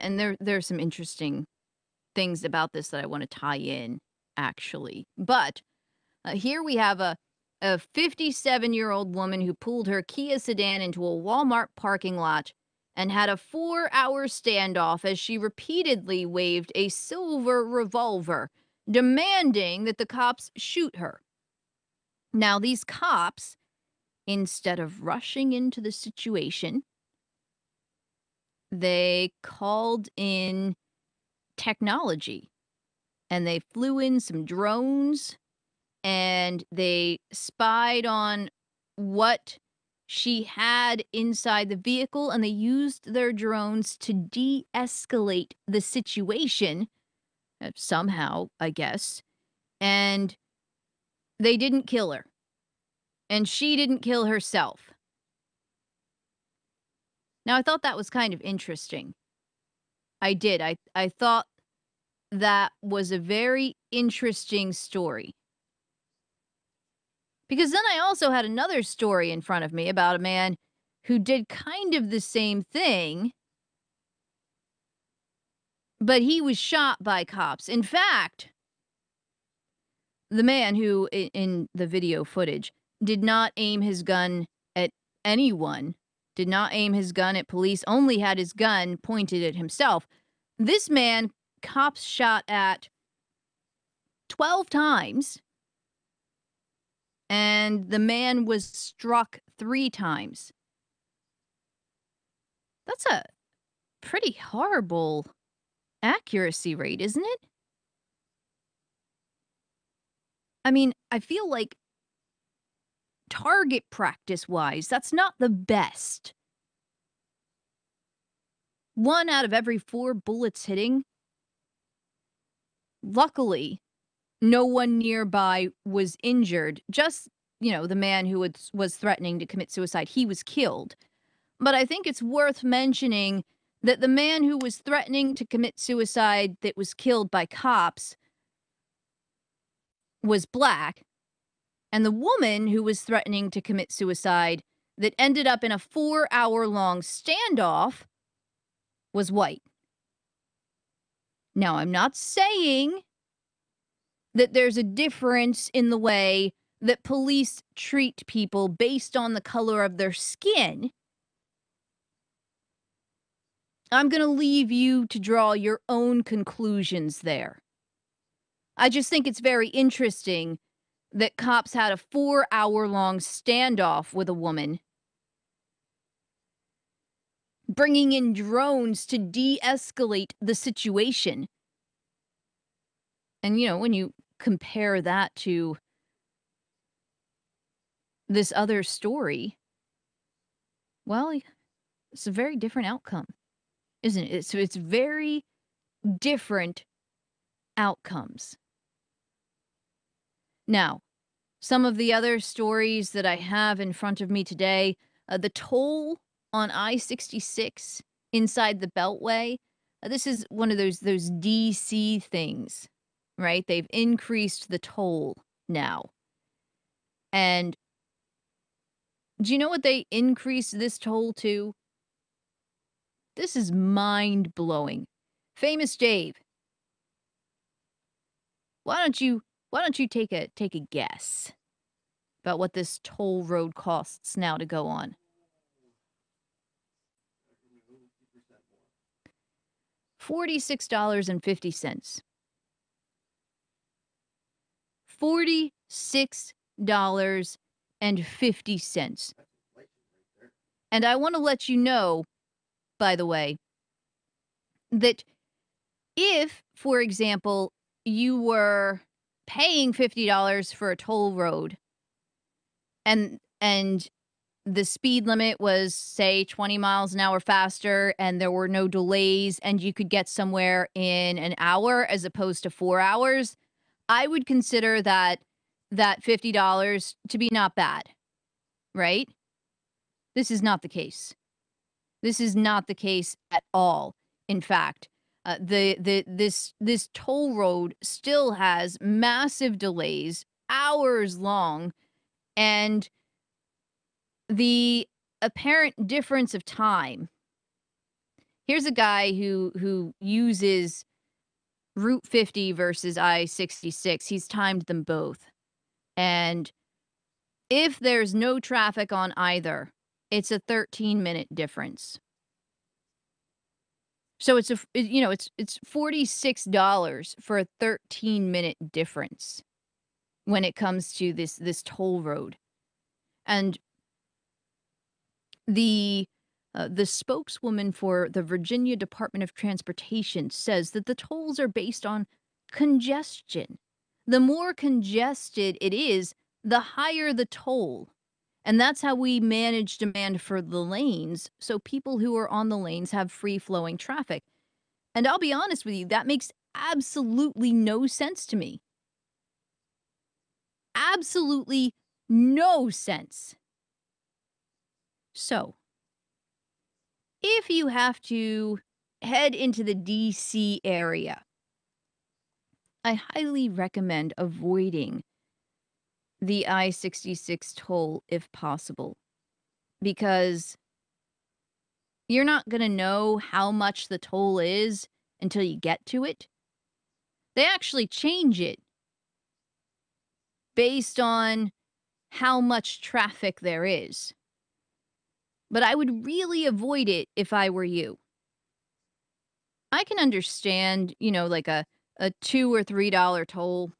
and there's some interesting things about this that I want to tie in, actually. But here we have a 57-year-old woman who pulled her Kia sedan into a Walmart parking lot and had a 4-hour standoff as she repeatedly waved a silver revolver, demanding that the cops shoot her. Now, these cops, instead of rushing into the situation, they called in technology and they flew in some drones and they spied on what she had inside the vehicle and they used their drones to de-escalate the situation somehow, I guess. And they didn't kill her. And she didn't kill herself. Now, I thought that was kind of interesting. I did. I thought that was a very interesting story. Because then I also had another story in front of me about a man who did kind of the same thing, but he was shot by cops. In fact, the man who, in the video footage, did not aim his gun at anyone, did not aim his gun at police, only had his gun pointed at himself. This man, cops shot at 12 times, and the man was struck 3 times. That's a pretty horrible accuracy rate, isn't it? I mean, I feel like target practice-wise, that's not the best. 1 out of every 4 bullets hitting. Luckily, no one nearby was injured. Just, the man who was threatening to commit suicide, he was killed. But I think it's worth mentioning that the man who was threatening to commit suicide that was killed by cops was black, and the woman who was threatening to commit suicide that ended up in a 4-hour-long standoff was white. Now, I'm not saying that there's a difference in the way that police treat people based on the color of their skin. I'm going to leave you to draw your own conclusions there. I just think it's very interesting that cops had a 4-hour-long standoff with a woman, bringing in drones to de-escalate the situation. And, when you compare that to this other story, well, it's a very different outcome, isn't it? So it's very different outcomes. Now, some of the other stories that I have in front of me today, the toll on I-66 inside the Beltway. This is one of those DC things, right? They've increased the toll now. And do you know what they increased this toll to? This is mind-blowing. Famous Dave, why don't you take a guess about what this toll road costs now to go on? $46.50. $46.50. And I want to let you know, by the way, that if, for example, you were paying $50 for a toll road and the speed limit was, say, 20 miles an hour faster and there were no delays and you could get somewhere in an hour as opposed to 4 hours, I would consider that $50 to be not bad, right? This is not the case. This is not the case at all. In fact, this toll road still has massive delays, hours long, and the apparent difference of time. here's a guy who uses Route 50 versus I-66. He's timed them both. And if there's no traffic on either, it's a 13-minute difference. So it's it's $46 for a 13-minute difference when it comes to this toll road. And the spokeswoman for the Virginia Department of Transportation says that the tolls are based on congestion. The more congested it is, the higher the toll. And that's how we manage demand for the lanes, so people who are on the lanes have free-flowing traffic. And I'll be honest with you, that makes absolutely no sense to me. Absolutely no sense. So, if you have to head into the DC area, I highly recommend avoiding the I-66 toll if possible, because you're not going to know how much the toll is until you get to it. They actually change it based on how much traffic there is. But I would really avoid it if I were you. I can understand, like a $2 or $3 toll.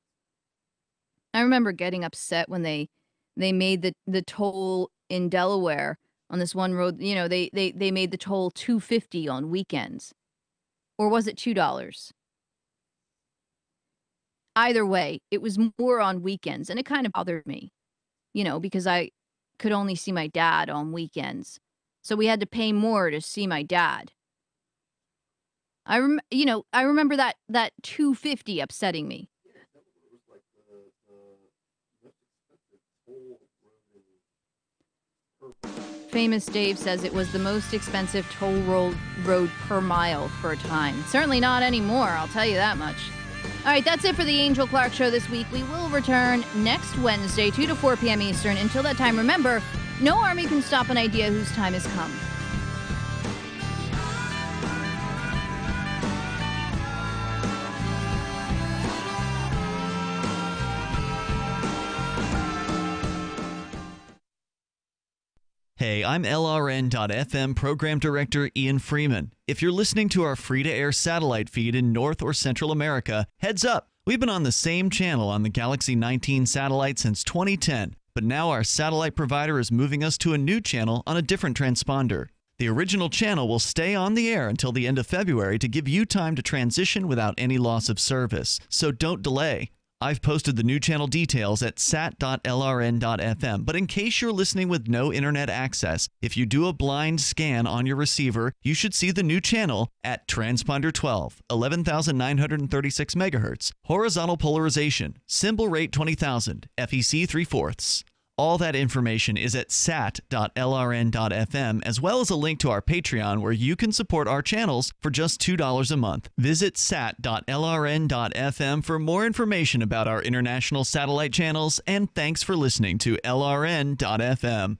I remember getting upset when they made the toll in Delaware on this one road. They made the toll $2.50 on weekends. Or was it $2? Either way, it was more on weekends, and it kind of bothered me, because I could only see my dad on weekends. So we had to pay more to see my dad. I remember that $2.50 upsetting me. Famous Dave says it was the most expensive toll road per mile for a time. Certainly not anymore, I'll tell you that much. All right, that's it for the Angel Clark Show this week. We will return next Wednesday, 2 to 4 p.m. Eastern. Until that time, remember, no army can stop an idea whose time has come. Hey, I'm LRN.FM Program Director Ian Freeman. If you're listening to our free-to-air satellite feed in North or Central America, heads up! We've been on the same channel on the Galaxy 19 satellite since 2010, but now our satellite provider is moving us to a new channel on a different transponder. The original channel will stay on the air until the end of February to give you time to transition without any loss of service, so don't delay. I've posted the new channel details at sat.lrn.fm, but in case you're listening with no internet access, if you do a blind scan on your receiver, you should see the new channel at transponder 12, 11,936 megahertz, horizontal polarization, symbol rate 20,000, FEC 3/4. All that information is at sat.lrn.fm, as well as a link to our Patreon where you can support our channels for just $2 a month. Visit sat.lrn.fm for more information about our international satellite channels, and thanks for listening to LRN.fm.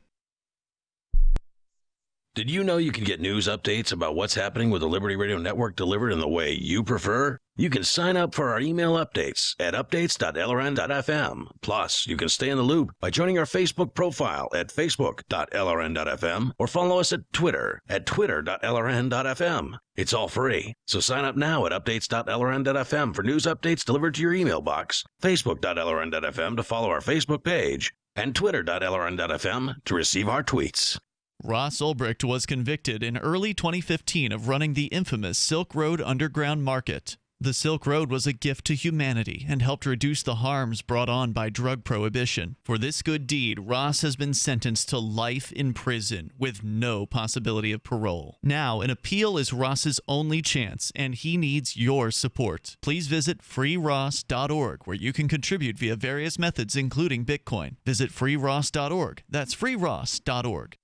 Did you know you can get news updates about what's happening with the Liberty Radio Network delivered in the way you prefer? You can sign up for our email updates at updates.lrn.fm. Plus, you can stay in the loop by joining our Facebook profile at facebook.lrn.fm or follow us at Twitter at twitter.lrn.fm. It's all free, so sign up now at updates.lrn.fm for news updates delivered to your email box, facebook.lrn.fm to follow our Facebook page, and twitter.lrn.fm to receive our tweets. Ross Ulbricht was convicted in early 2015 of running the infamous Silk Road Underground Market. The Silk Road was a gift to humanity and helped reduce the harms brought on by drug prohibition. For this good deed, Ross has been sentenced to life in prison with no possibility of parole. Now, an appeal is Ross's only chance, and he needs your support. Please visit freeross.org, where you can contribute via various methods, including Bitcoin. Visit freeross.org. That's freeross.org.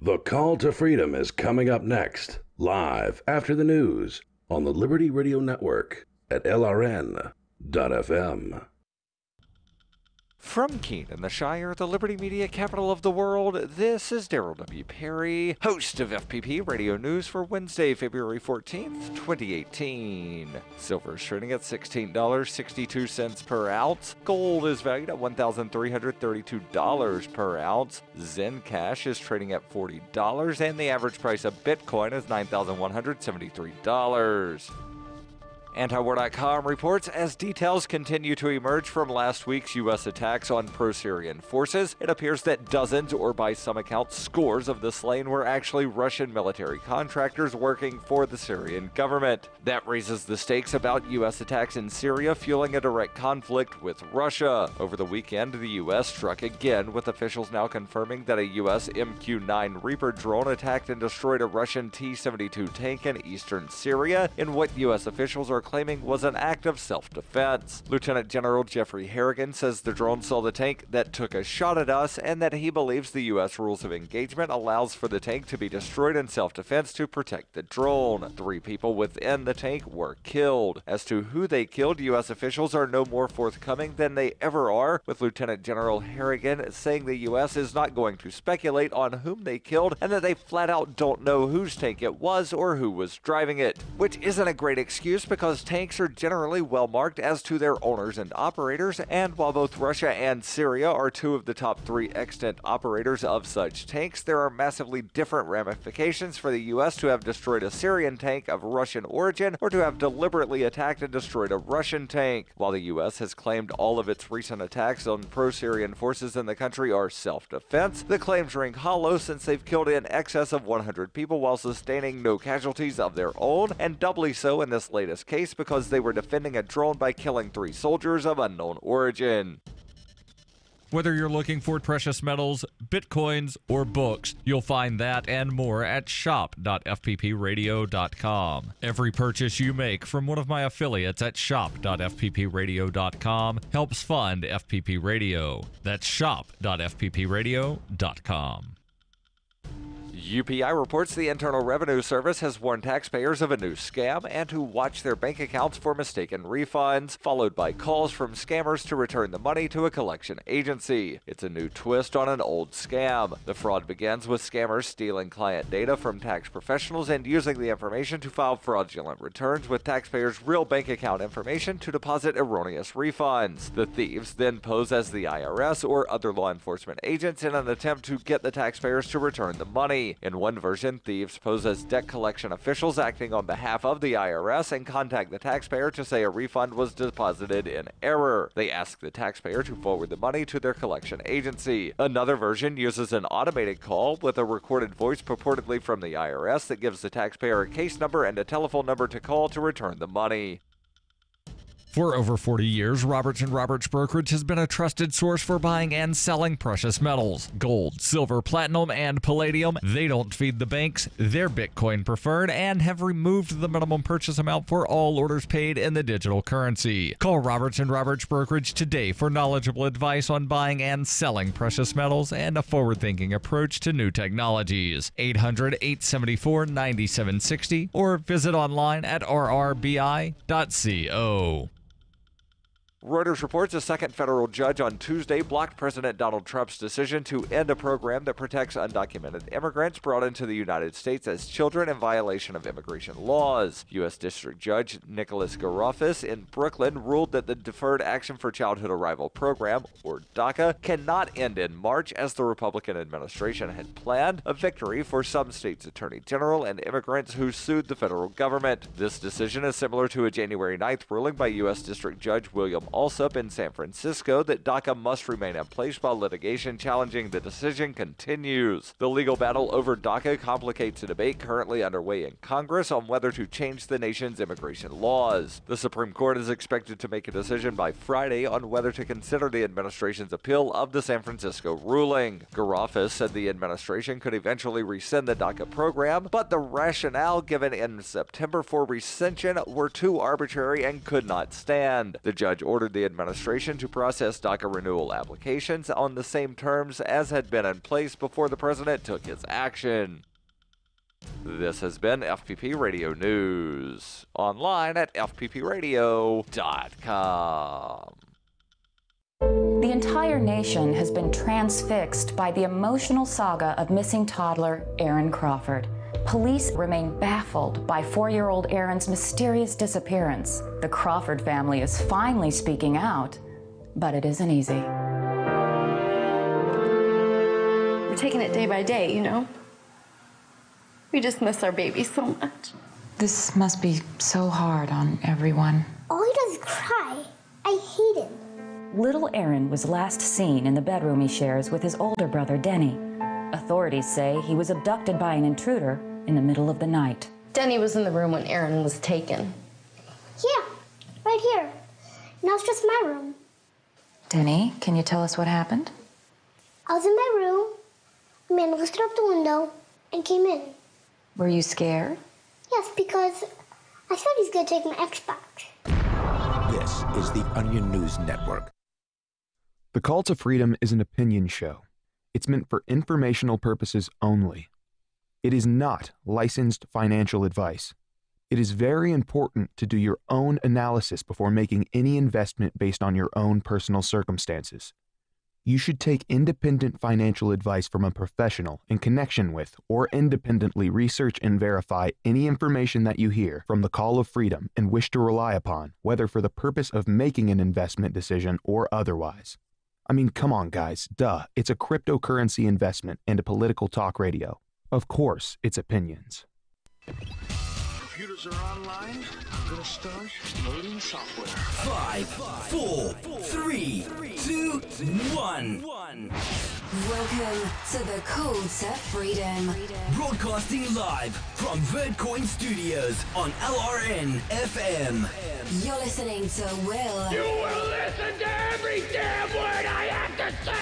The Call to Freedom is coming up next, live after the news on the Liberty Radio Network at LRN.FM. From Keene in the Shire, the Liberty Media capital of the world, this is Daryl W. Perry, host of FPP Radio News for Wednesday, February 14th, 2018. Silver is trading at $16.62 per ounce. Gold is valued at $1,332 per ounce. Zen Cash is trading at $40, and the average price of Bitcoin is $9,173. Antiwar.com reports as details continue to emerge from last week's U.S. attacks on pro-Syrian forces, it appears that dozens, or by some accounts scores, of the slain were actually Russian military contractors working for the Syrian government. That raises the stakes about U.S. attacks in Syria, fueling a direct conflict with Russia. Over the weekend, the U.S. struck again, with officials now confirming that a U.S. MQ-9 Reaper drone attacked and destroyed a Russian T-72 tank in eastern Syria, in what U.S. officials are claiming was an act of self-defense. Lieutenant General Jeffrey Harrigan says the drone saw the tank that took a shot at us, and that he believes the U.S. rules of engagement allows for the tank to be destroyed in self-defense to protect the drone. 3 people within the tank were killed. As to who they killed, U.S. officials are no more forthcoming than they ever are, with Lieutenant General Harrigan saying the U.S. is not going to speculate on whom they killed, and that they flat out don't know whose tank it was or who was driving it. Which isn't a great excuse, because tanks are generally well marked as to their owners and operators, and while both Russia and Syria are 2 of the top 3 extant operators of such tanks, there are massively different ramifications for the U.S. to have destroyed a Syrian tank of Russian origin, or to have deliberately attacked and destroyed a Russian tank. While the U.S. has claimed all of its recent attacks on pro-Syrian forces in the country are self-defense, the claims ring hollow, since they've killed in excess of 100 people while sustaining no casualties of their own, and doubly so in this latest case because they were defending a drone by killing 3 soldiers of unknown origin. Whether you're looking for precious metals, bitcoins, or books, you'll find that and more at shop.fppradio.com. Every purchase you make from one of my affiliates at shop.fppradio.com helps fund FPP Radio. That's shop.fppradio.com. UPI reports the Internal Revenue Service has warned taxpayers of a new scam and to watch their bank accounts for mistaken refunds, followed by calls from scammers to return the money to a collection agency. It's a new twist on an old scam. The fraud begins with scammers stealing client data from tax professionals and using the information to file fraudulent returns with taxpayers' real bank account information to deposit erroneous refunds. The thieves then pose as the IRS or other law enforcement agents in an attempt to get the taxpayers to return the money. In one version, thieves pose as debt collection officials acting on behalf of the IRS and contact the taxpayer to say a refund was deposited in error. They ask the taxpayer to forward the money to their collection agency. Another version uses an automated call with a recorded voice purportedly from the IRS that gives the taxpayer a case number and a telephone number to call to return the money. For over 40 years, Roberts & Roberts Brokerage has been a trusted source for buying and selling precious metals. Gold, silver, platinum, and palladium. They don't feed the banks. They're Bitcoin preferred and have removed the minimum purchase amount for all orders paid in the digital currency. Call Roberts & Roberts Brokerage today for knowledgeable advice on buying and selling precious metals and a forward-thinking approach to new technologies. 800-874-9760 or visit online at rrbi.co. Reuters reports a second federal judge on Tuesday blocked President Donald Trump's decision to end a program that protects undocumented immigrants brought into the United States as children in violation of immigration laws. U.S. District Judge Nicholas Garofis in Brooklyn ruled that the Deferred Action for Childhood Arrival program, or DACA, cannot end in March as the Republican administration had planned, a victory for some states' attorney general and immigrants who sued the federal government. This decision is similar to a January 9th ruling by U.S. District Judge William Alsup in San Francisco that DACA must remain in place while litigation challenging the decision continues. The legal battle over DACA complicates a debate currently underway in Congress on whether to change the nation's immigration laws. The Supreme Court is expected to make a decision by Friday on whether to consider the administration's appeal of the San Francisco ruling. Garofis said the administration could eventually rescind the DACA program, but the rationale given in September for rescission were too arbitrary and could not stand. The judge ordered the administration to process DACA renewal applications on the same terms as had been in place before the president took his action. This has been FPP Radio News, online at fppradio.com. The entire nation has been transfixed by the emotional saga of missing toddler Aaron Crawford. Police remain baffled by 4-year-old Aaron's mysterious disappearance. The Crawford family is finally speaking out, but it isn't easy. We're taking it day by day, you know? We just miss our baby so much. This must be so hard on everyone. All he does is cry. I hate him. Little Aaron was last seen in the bedroom he shares with his older brother, Denny. Authorities say he was abducted by an intruder in the middle of the night. Denny was in the room when Aaron was taken. Yeah, right here. Now it's just my room. Denny, can you tell us what happened? I was in my room. A man lifted up the window and came in. Were you scared? Yes, because I thought he's going to take my Xbox. This is the Onion News Network. The Call to Freedom is an opinion show. It's meant for informational purposes only. It is not licensed financial advice. It is very important to do your own analysis before making any investment based on your own personal circumstances. You should take independent financial advice from a professional in connection with or independently research and verify any information that you hear from the Call of Freedom and wish to rely upon, whether for the purpose of making an investment decision or otherwise. I mean, come on, guys. Duh. It's a cryptocurrency investment and a political talk radio. Of course, it's opinions. Computers are online. I'm gonna start loading software. 5, 4, 3, 2, 1. Welcome to the Call to Freedom. Broadcasting live from VerdCoin Studios on LRN FM. You're listening to Will. You will listen to every damn word I have to say.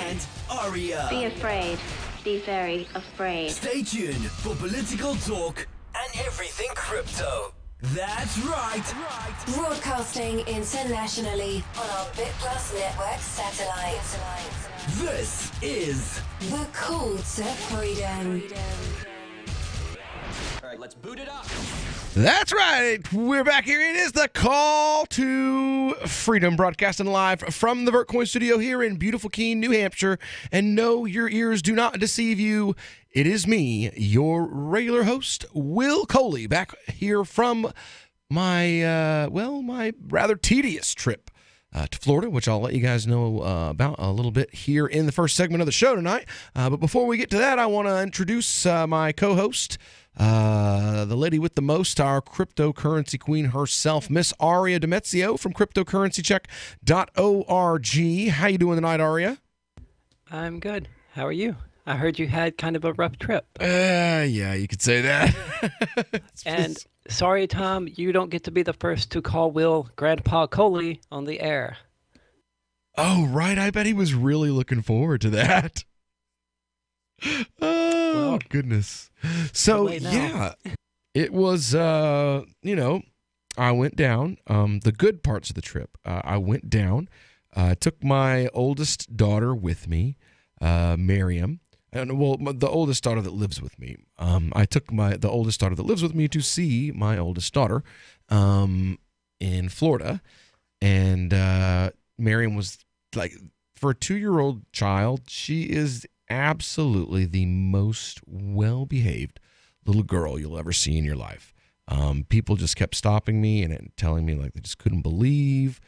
And Aria. Be afraid. Be very afraid. Stay tuned for political talk and everything crypto. That's right. Broadcasting internationally on our BitPlus network satellite. This is the Call to Freedom. All right, let's boot it up. That's right. We're back here. It is the Call to Freedom, broadcasting live from the VertCoin studio here in beautiful Keene, New Hampshire. And no, your ears do not deceive you. It is me, your regular host, Will Coley, back here from my, my rather tedious trip to Florida, which I'll let you guys know about a little bit here in the first segment of the show tonight. But before we get to that, I want to introduce my co-host, the lady with the most, our cryptocurrency queen herself, Miss Aria Demezio from cryptocurrencycheck.org. How you doing tonight, Aria? I'm good. How are you? I heard you had kind of a rough trip. Yeah, you could say that. And sorry, Tom, you don't get to be the first to call Will Grandpa Coley on the air. Oh, right. I bet he was really looking forward to that. Oh, well, goodness. So, yeah, it was, I went down. The good parts of the trip, I went down, took my oldest daughter with me, Miriam. And, well, the oldest daughter that lives with me. I took the oldest daughter that lives with me to see my oldest daughter in Florida. And Miriam was like, for a 2-year-old child, she is absolutely the most well-behaved little girl you'll ever see in your life. People just kept stopping me and telling me like they just couldn't believe,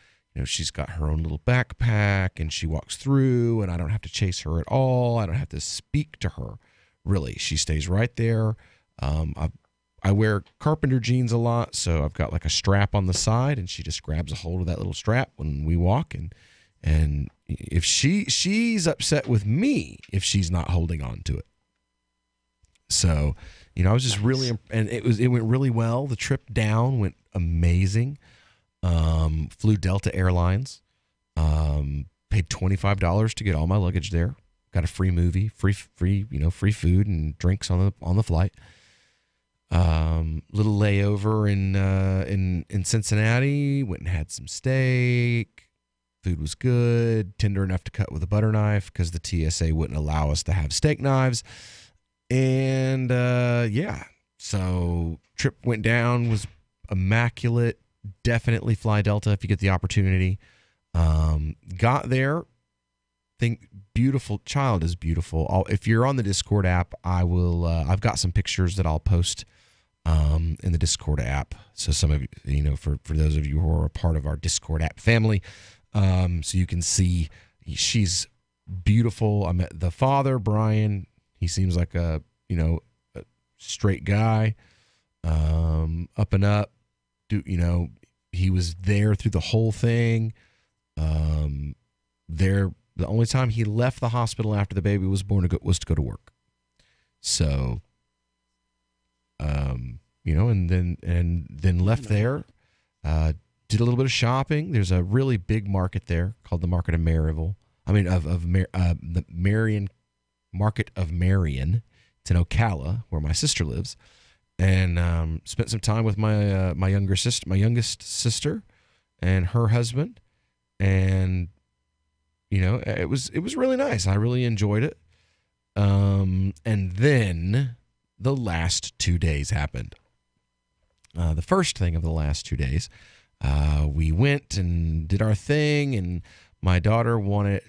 she's got her own little backpack and she walks through and I don't have to chase her at all. I don't have to speak to her, really. She stays right there. I wear carpenter jeans a lot, so I've got like a strap on the side and she just grabs a hold of that little strap when we walk. And if she's upset with me if she's not holding on to it. So, I was just really, and it went really well. The trip down went amazing. Flew Delta Airlines, paid $25 to get all my luggage there. Got a free movie, free food and drinks on the flight. Little layover in Cincinnati. Went and had some steak. Food was good, tender enough to cut with a butter knife because the TSA wouldn't allow us to have steak knives. And so trip went down, was immaculate. Definitely fly Delta if you get the opportunity. Got there. Think beautiful child is beautiful. If you're on the Discord app, I will. I've got some pictures that I'll post in the Discord app. So some of you, for those of you who are a part of our Discord app family, so you can see she's beautiful. I met the father, Brian. He seems like a straight guy, up and up. He was there through the whole thing. The only time he left the hospital after the baby was born was to go to work. So, and then left there, did a little bit of shopping. There's a really big market there called the Market of Maryville. The Marion Market of Marion. It's in Ocala, where my sister lives, and spent some time with my youngest sister, and her husband, and it was really nice. I really enjoyed it. And then the last 2 days happened. The first thing of the last 2 days, we went and did our thing, and my daughter we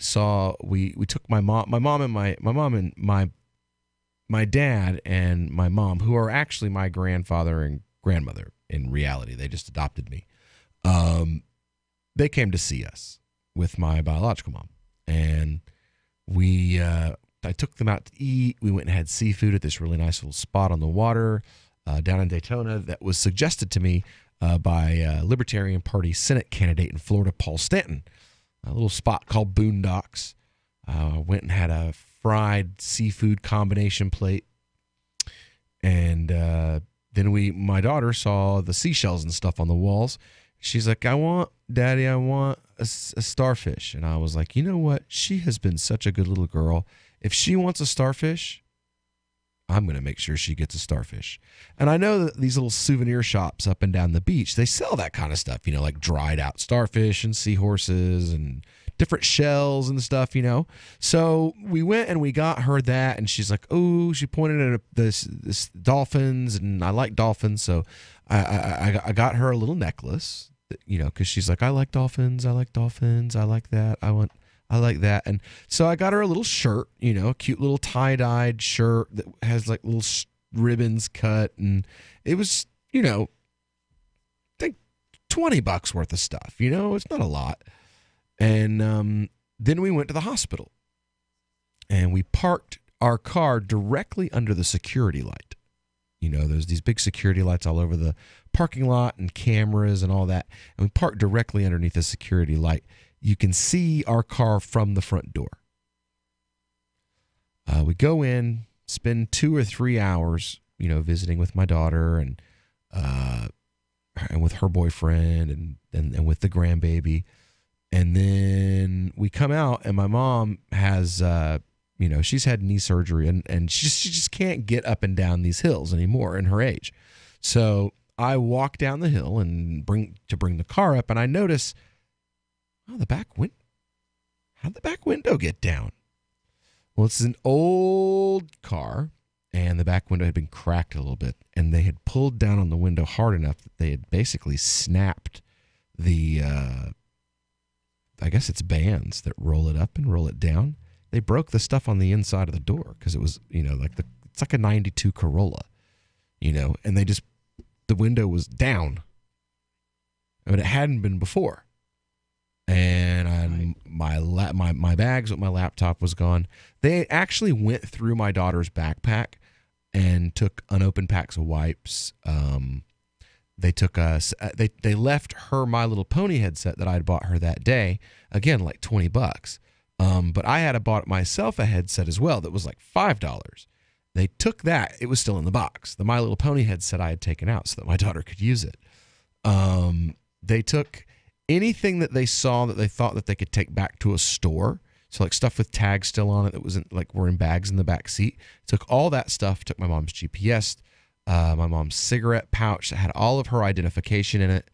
took my mom and my dad and my mom, who are actually my grandfather and grandmother in reality. They just adopted me. They came to see us with my biological mom, and I took them out to eat. We went and had seafood at this really nice little spot on the water down in Daytona that was suggested to me by Libertarian Party Senate candidate in Florida, Paul Stanton. A little spot called Boondocks. Went and had a fried seafood combination plate, and then my daughter saw the seashells and stuff on the walls. She's like, Daddy, I want a starfish. And I was like, you know what? She has been such a good little girl. If she wants a starfish, I'm going to make sure she gets a starfish. And I know that these little souvenir shops up and down the beach, they sell that kind of stuff, like dried out starfish and seahorses and different shells and stuff, So we went and we got her that, and she's like, oh, she pointed at this dolphins, and I like dolphins. So I got her a little necklace, because she's like, I like dolphins. I like that. I like that. And so I got her a little shirt, a cute little tie-dyed shirt that has like little ribbons cut. And it was, I think $20 worth of stuff, it's not a lot. And then we went to the hospital, and we parked our car directly under the security light. There's these big security lights all over the parking lot and cameras and all that. And we parked directly underneath the security light. You can see our car from the front door. We go in, spend 2 or 3 hours, visiting with my daughter and with her boyfriend and with the grandbaby. And then we come out, and my mom has, she's had knee surgery, and she just can't get up and down these hills anymore in her age. So I walk down the hill and bring the car up, and I notice, how'd the back window get down? Well, it's an old car, and the back window had been cracked a little bit, and they had pulled down on the window hard enough that they had basically snapped the, I guess it's bands that roll it up and roll it down. They broke the stuff on the inside of the door because it was, it's like a 92 Corolla, and the window was down. But it hadn't been before. And my bags with my laptop was gone. They actually went through my daughter's backpack and took unopened packs of wipes. They took they left her My Little Pony headset that I had bought her that day. Again, like $20. But I had bought myself a headset as well that was like $5. They took that. It was still in the box. The My Little Pony headset I had taken out so that my daughter could use it. They took anything that they saw that they thought that they could take back to a store. So like stuff with tags still on it that wasn't like were in bags in the back seat. Took all that stuff, took my mom's GPS, my mom's cigarette pouch that had all of her identification in it.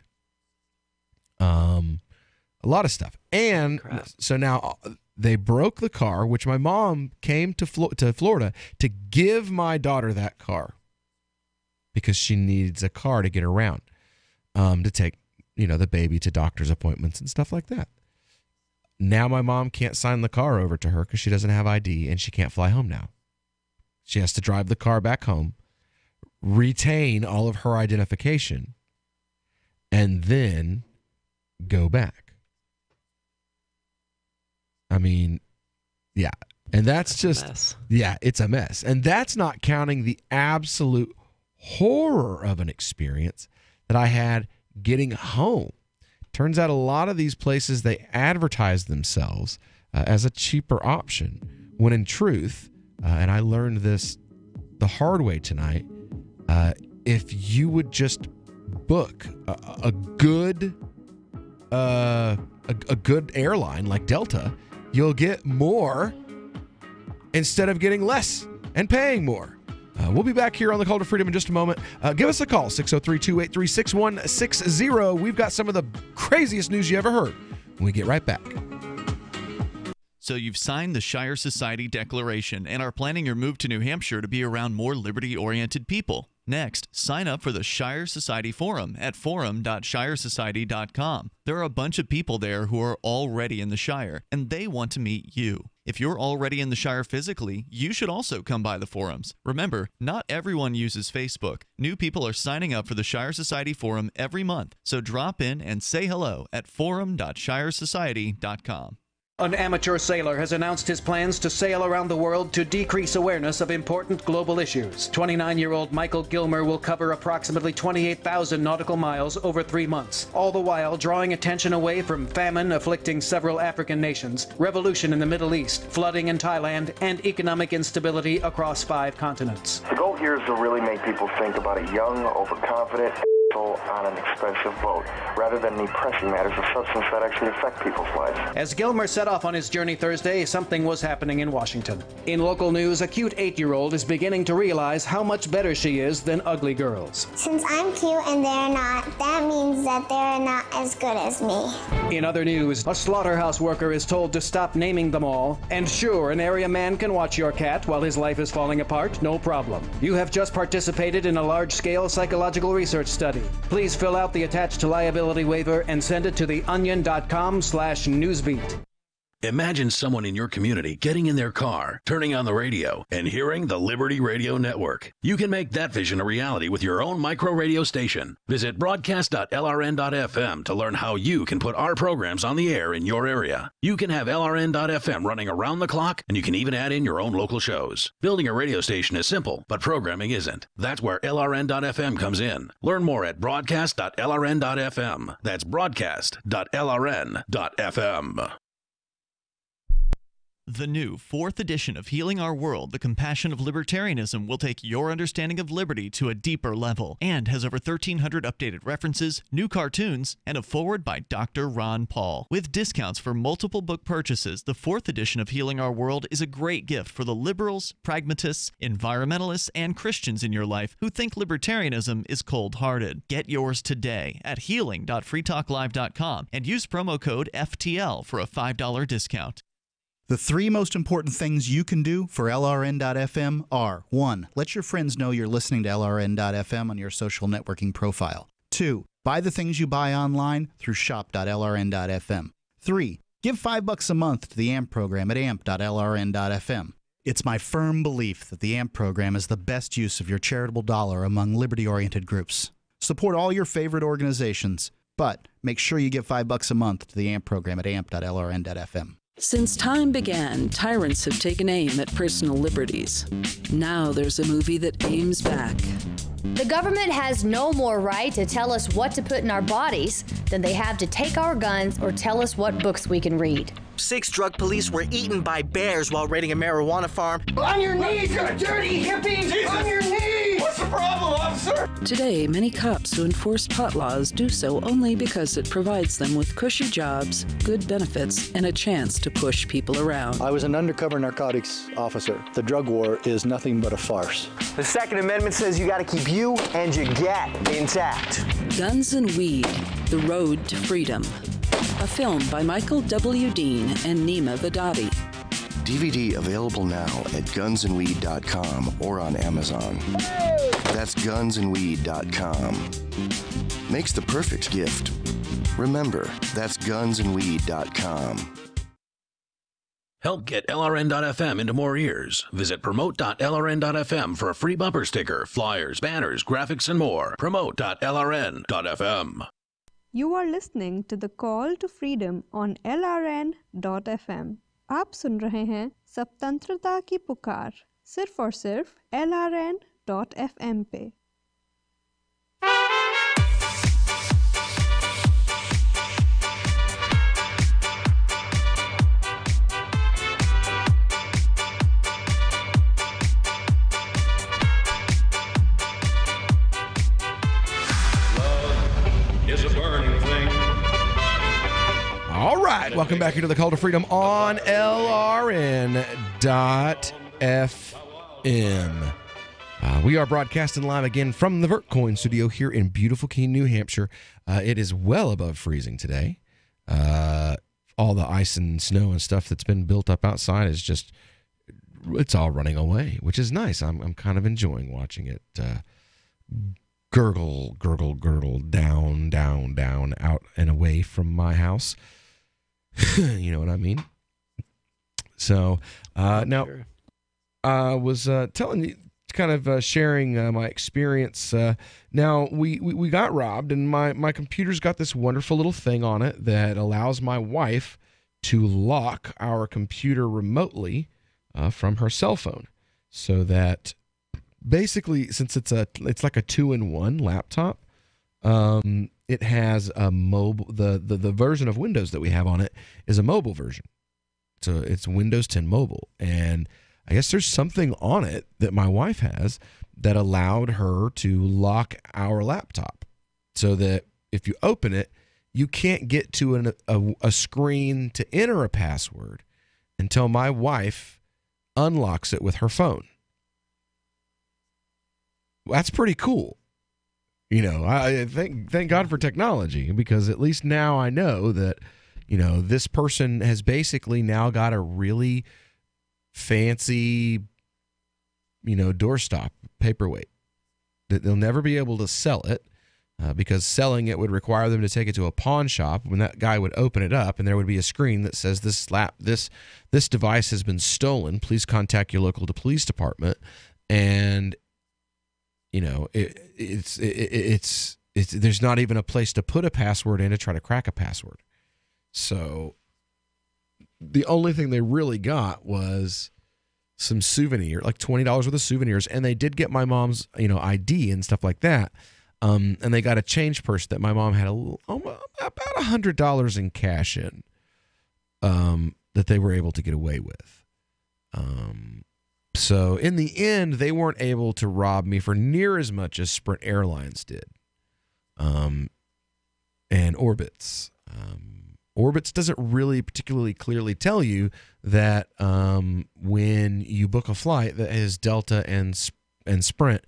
A lot of stuff. And so now they broke the car, which my mom came to Florida to give my daughter that car because she needs a car to get around, to take, the baby to doctor's appointments and stuff like that. Now my mom can't sign the car over to her because she doesn't have ID and she can't fly home now. She has to drive the car back home, retain all of her identification, and then go back. I mean, yeah. And that's just, yeah, it's a mess. And that's not counting the absolute horror of an experience that I had getting home. Turns out a lot of these places, they advertise themselves as a cheaper option, when in truth, and I learned this the hard way tonight, if you would just book a good airline like Delta, you'll get more instead of getting less and paying more. We'll be back here on the Call to Freedom in just a moment. Give us a call, 603-283-6160. We've got some of the craziest news you ever heard when we get right back. So you've signed the Shire Society Declaration and are planning your move to New Hampshire to be around more liberty-oriented people. Next, sign up for the Shire Society Forum at forum.shiresociety.com. There are a bunch of people there who are already in the Shire, and they want to meet you. If you're already in the Shire physically, you should also come by the forums. Remember, not everyone uses Facebook. New people are signing up for the Shire Society Forum every month, so drop in and say hello at forum.shiresociety.com. An amateur sailor has announced his plans to sail around the world to decrease awareness of important global issues. 29-year-old Michael Gilmer will cover approximately 28,000 nautical miles over 3 months, all the while drawing attention away from famine afflicting several African nations, revolution in the Middle East, flooding in Thailand, and economic instability across 5 continents. The goal here is to really make people think about a young, overconfident on an expensive boat, rather than the pressing matters of substance that actually affect people's lives. As Gilmer set off on his journey Thursday, something was happening in Washington. In local news, a cute 8-year-old is beginning to realize how much better she is than ugly girls. Since I'm cute and they're not, that means that they're not as good as me. In other news, a slaughterhouse worker is told to stop naming them all. And sure, an area man can watch your cat while his life is falling apart, no problem. You have just participated in a large-scale psychological research study. Please fill out the attached liability waiver and send it to theonion.com/newsbeat. Imagine someone in your community getting in their car, turning on the radio, and hearing the Liberty Radio Network. You can make that vision a reality with your own micro radio station. Visit broadcast.lrn.fm to learn how you can put our programs on the air in your area. You can have LRN.FM running around the clock, and you can even add in your own local shows. Building a radio station is simple, but programming isn't. That's where LRN.FM comes in. Learn more at broadcast.lrn.fm. That's broadcast.lrn.fm. The new 4th edition of Healing Our World, The Compassion of Libertarianism, will take your understanding of liberty to a deeper level and has over 1,300 updated references, new cartoons, and a foreword by Dr. Ron Paul. With discounts for multiple book purchases, the 4th edition of Healing Our World is a great gift for the liberals, pragmatists, environmentalists, and Christians in your life who think libertarianism is cold-hearted. Get yours today at healing.freetalklive.com and use promo code FTL for a $5 discount. The 3 most important things you can do for LRN.FM are: 1. Let your friends know you're listening to LRN.FM on your social networking profile. 2. Buy the things you buy online through shop.lrn.fm. 3. Give $5 a month to the AMP program at amp.lrn.fm. It's my firm belief that the AMP program is the best use of your charitable dollar among liberty-oriented groups. Support all your favorite organizations, but make sure you give $5 a month to the AMP program at amp.lrn.fm. Since time began, tyrants have taken aim at personal liberties. Now there's a movie that aims back. The government has no more right to tell us what to put in our bodies than they have to take our guns or tell us what books we can read. 6 drug police were eaten by bears while raiding a marijuana farm. On your knees, you dirty hippies! Jesus. On your knees! What's the problem, officer? Today, many cops who enforce pot laws do so only because it provides them with cushy jobs, good benefits, and a chance to push people around. I was an undercover narcotics officer. The drug war is nothing but a farce. The Second Amendment says you gotta keep you and your gat intact. Guns and Weed, The Road to Freedom. A film by Michael W. Dean and Nima Vadadi. DVD available now at gunsandweed.com or on Amazon. That's gunsandweed.com. Makes the perfect gift. Remember, that's gunsandweed.com. Help get LRN.FM into more ears. Visit promote.lrn.fm for a free bumper sticker, flyers, banners, graphics, and more. Promote.lrn.fm. You are listening to the Call to Freedom on LRN.FM. आप सुन रहे हैं स्वतंत्रता की पुकार सिर्फ और सिर्फ LRN.FM पे। All right, welcome back into the Call to Freedom on LRN.FM. We are broadcasting live again from the VertCoin studio here in beautiful Keene, New Hampshire. It is well above freezing today. All the ice and snow and stuff that's been built up outside is just, it's all running away, which is nice. I'm kind of enjoying watching it gurgle, gurgle, gurgle, down, down, down, out and away from my house. You know what I mean? So now I was telling you, kind of sharing my experience. Now we got robbed, and my computer's got this wonderful little thing on it that allows my wife to lock our computer remotely from her cell phone, so that basically, since it's like a 2-in-1 laptop, it has a mobile. The version of Windows that we have on it is a mobile version, so it's Windows 10 Mobile, and I guess there's something on it that my wife has that allowed her to lock our laptop, so that if you open it, you can't get to a screen to enter a password until my wife unlocks it with her phone. That's pretty cool. You know, I thank God for technology, because at least now I know that, you know, this person has basically now got a really fancy, you know, doorstop paperweight that they'll never be able to sell it, because selling it would require them to take it to a pawn shop. When that guy would open it up, and there would be a screen that says this device has been stolen. Please contact your local police department. And you know, it's there's not even a place to put a password in to try to crack a password. So the only thing they really got was some souvenir, like $20 worth of souvenirs, and they did get my mom's, you know, ID and stuff like that. And they got a change purse that my mom had about $100 in cash in, that they were able to get away with. So in the end, they weren't able to rob me for near as much as Sprint Airlines did, and Orbitz. Orbitz doesn't really particularly clearly tell you that when you book a flight that is Delta and Sprint,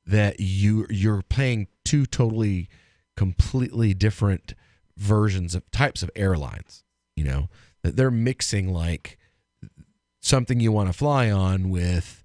that you're paying two totally, completely different versions of types of airlines. You know, that they're mixing like something you want to fly on with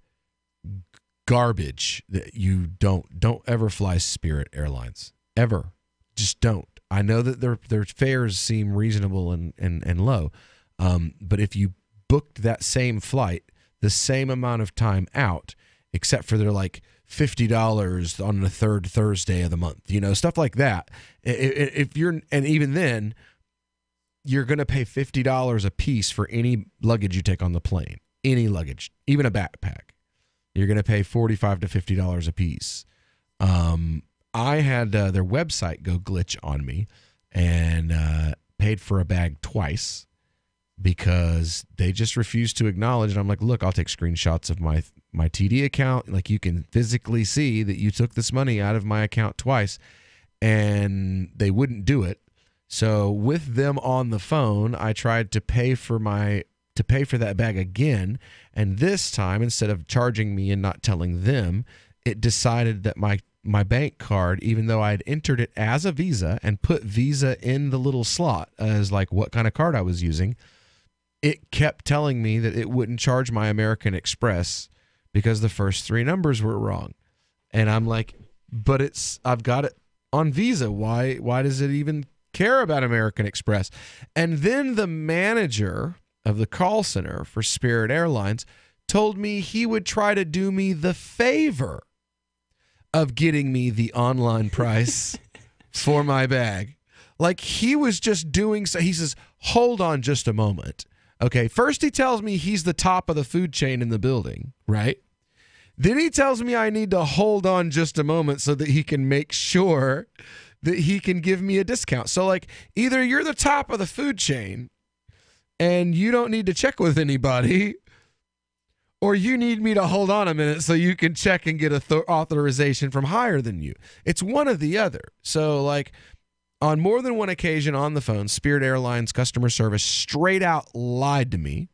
garbage. That you don't ever fly Spirit Airlines, ever. Just don't. I know that their fares seem reasonable and low, but if you booked that same flight the same amount of time out, except for they're like $50 on the third Thursday of the month, you know, stuff like that. If you're, and even then, you're going to pay $50 a piece for any luggage you take on the plane. Any luggage, even a backpack, you're going to pay $45 to $50 a piece. I had their website go glitch on me, and paid for a bag twice because they just refused to acknowledge. And I'm like, look, I'll take screenshots of my TD account. Like, you can physically see that you took this money out of my account twice, and they wouldn't do it. So with them on the phone, I tried to pay for that bag again, and this time, instead of charging me and not telling them, it decided that my bank card, even though I had entered it as a Visa and put Visa in the little slot as like what kind of card I was using, it kept telling me that it wouldn't charge my American Express because the first three numbers were wrong. And I'm like, but I've got it on Visa. Why does it even care about American Express? And then the manager of the call center for Spirit Airlines told me he would try to do me the favor of getting me the online price for my bag. Like he was just doing so. He says, hold on just a moment. Okay, first he tells me he's the top of the food chain in the building, right? Then he tells me I need to hold on just a moment so that he can make sure that he can give me a discount. So like either you're the top of the food chain and you don't need to check with anybody, or you need me to hold on a minute so you can check and get authorization from higher than you. It's one or the other. So like on more than one occasion on the phone, Spirit Airlines customer service straight out lied to me.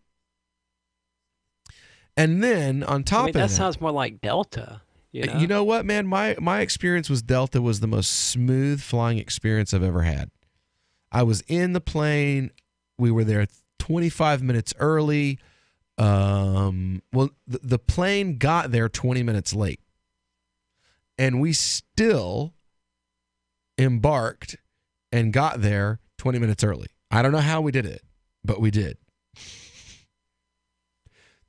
And then on top of that, sounds more like Delta. You know what, man? My experience with Delta was the most smooth flying experience I've ever had. I was in the plane. We were there 25 minutes early. The plane got there 20 minutes late. And we still embarked and got there 20 minutes early. I don't know how we did it, but we did.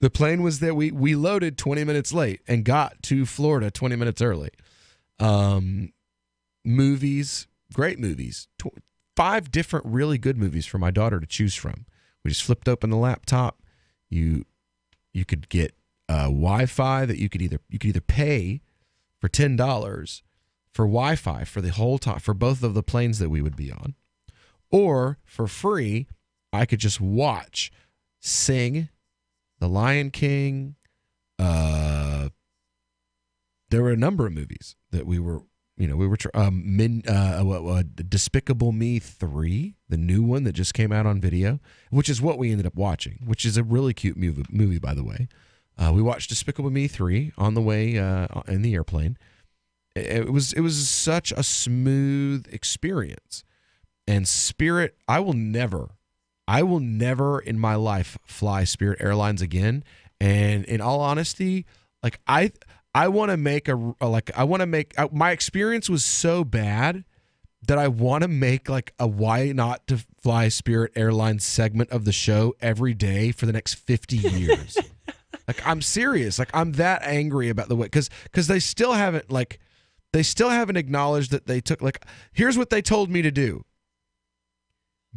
The plane was there. We loaded 20 minutes late and got to Florida 20 minutes early. Movies, great movies. 5 different really good movies for my daughter to choose from. We just flipped open the laptop. You could get Wi-Fi that you could either pay for $10 for Wi-Fi for the whole time for both of the planes that we would be on, or for free, I could just watch Sing, The Lion King. There were a number of movies that Despicable Me 3, the new one that just came out on video, which is what we ended up watching, which is a really cute movie, by the way. We watched Despicable Me 3 on the way in the airplane. It was such a smooth experience. And Spirit, I will never in my life fly Spirit Airlines again. And in all honesty, like I want to make my experience was so bad that I want to make like a why not to fly Spirit Airlines segment of the show every day for the next 50 years. Like I'm serious. Like I'm that angry about the way because they still haven't acknowledged that they took here's what they told me to do.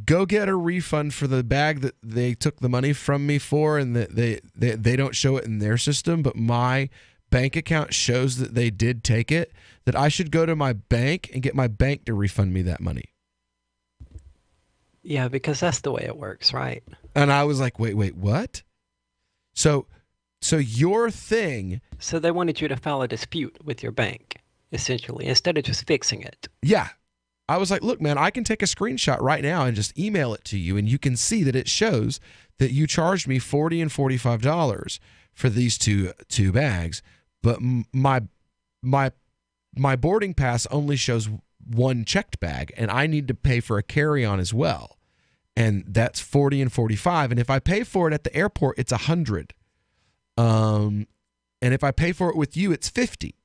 Go get a refund for the bag that they took the money from me for, and that they don't show it in their system, but my bank account shows that they did take it, that I should go to my bank and get my bank to refund me that money. Yeah, because that's the way it works, right? And I was like, wait, what? So your thing... So they wanted you to file a dispute with your bank, essentially, instead of just fixing it. Yeah. I was like, look, man, I can take a screenshot right now and just email it to you, and you can see that it shows that you charged me $40 and $45 for these two bags, but my boarding pass only shows one checked bag, and I need to pay for a carry-on as well, and that's $40 and $45. And if I pay for it at the airport, it's $100. And if I pay for it with you, it's $50.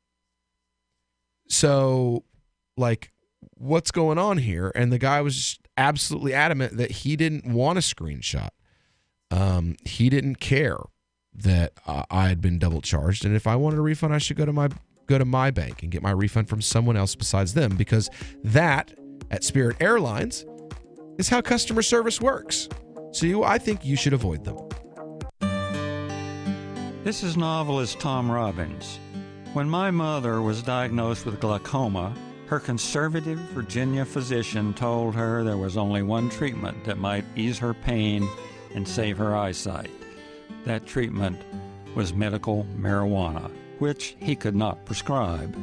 So, like, what's going on here? And the guy was just absolutely adamant that he didn't want a screenshot. He didn't care that I had been double charged, and if I wanted a refund, I should go to my bank and get my refund from someone else besides them, because that at Spirit Airlines is how customer service works. So I think you should avoid them. This is novelist Tom Robbins. When my mother was diagnosed with glaucoma, her conservative Virginia physician told her there was only one treatment that might ease her pain and save her eyesight. That treatment was medical marijuana, which he could not prescribe.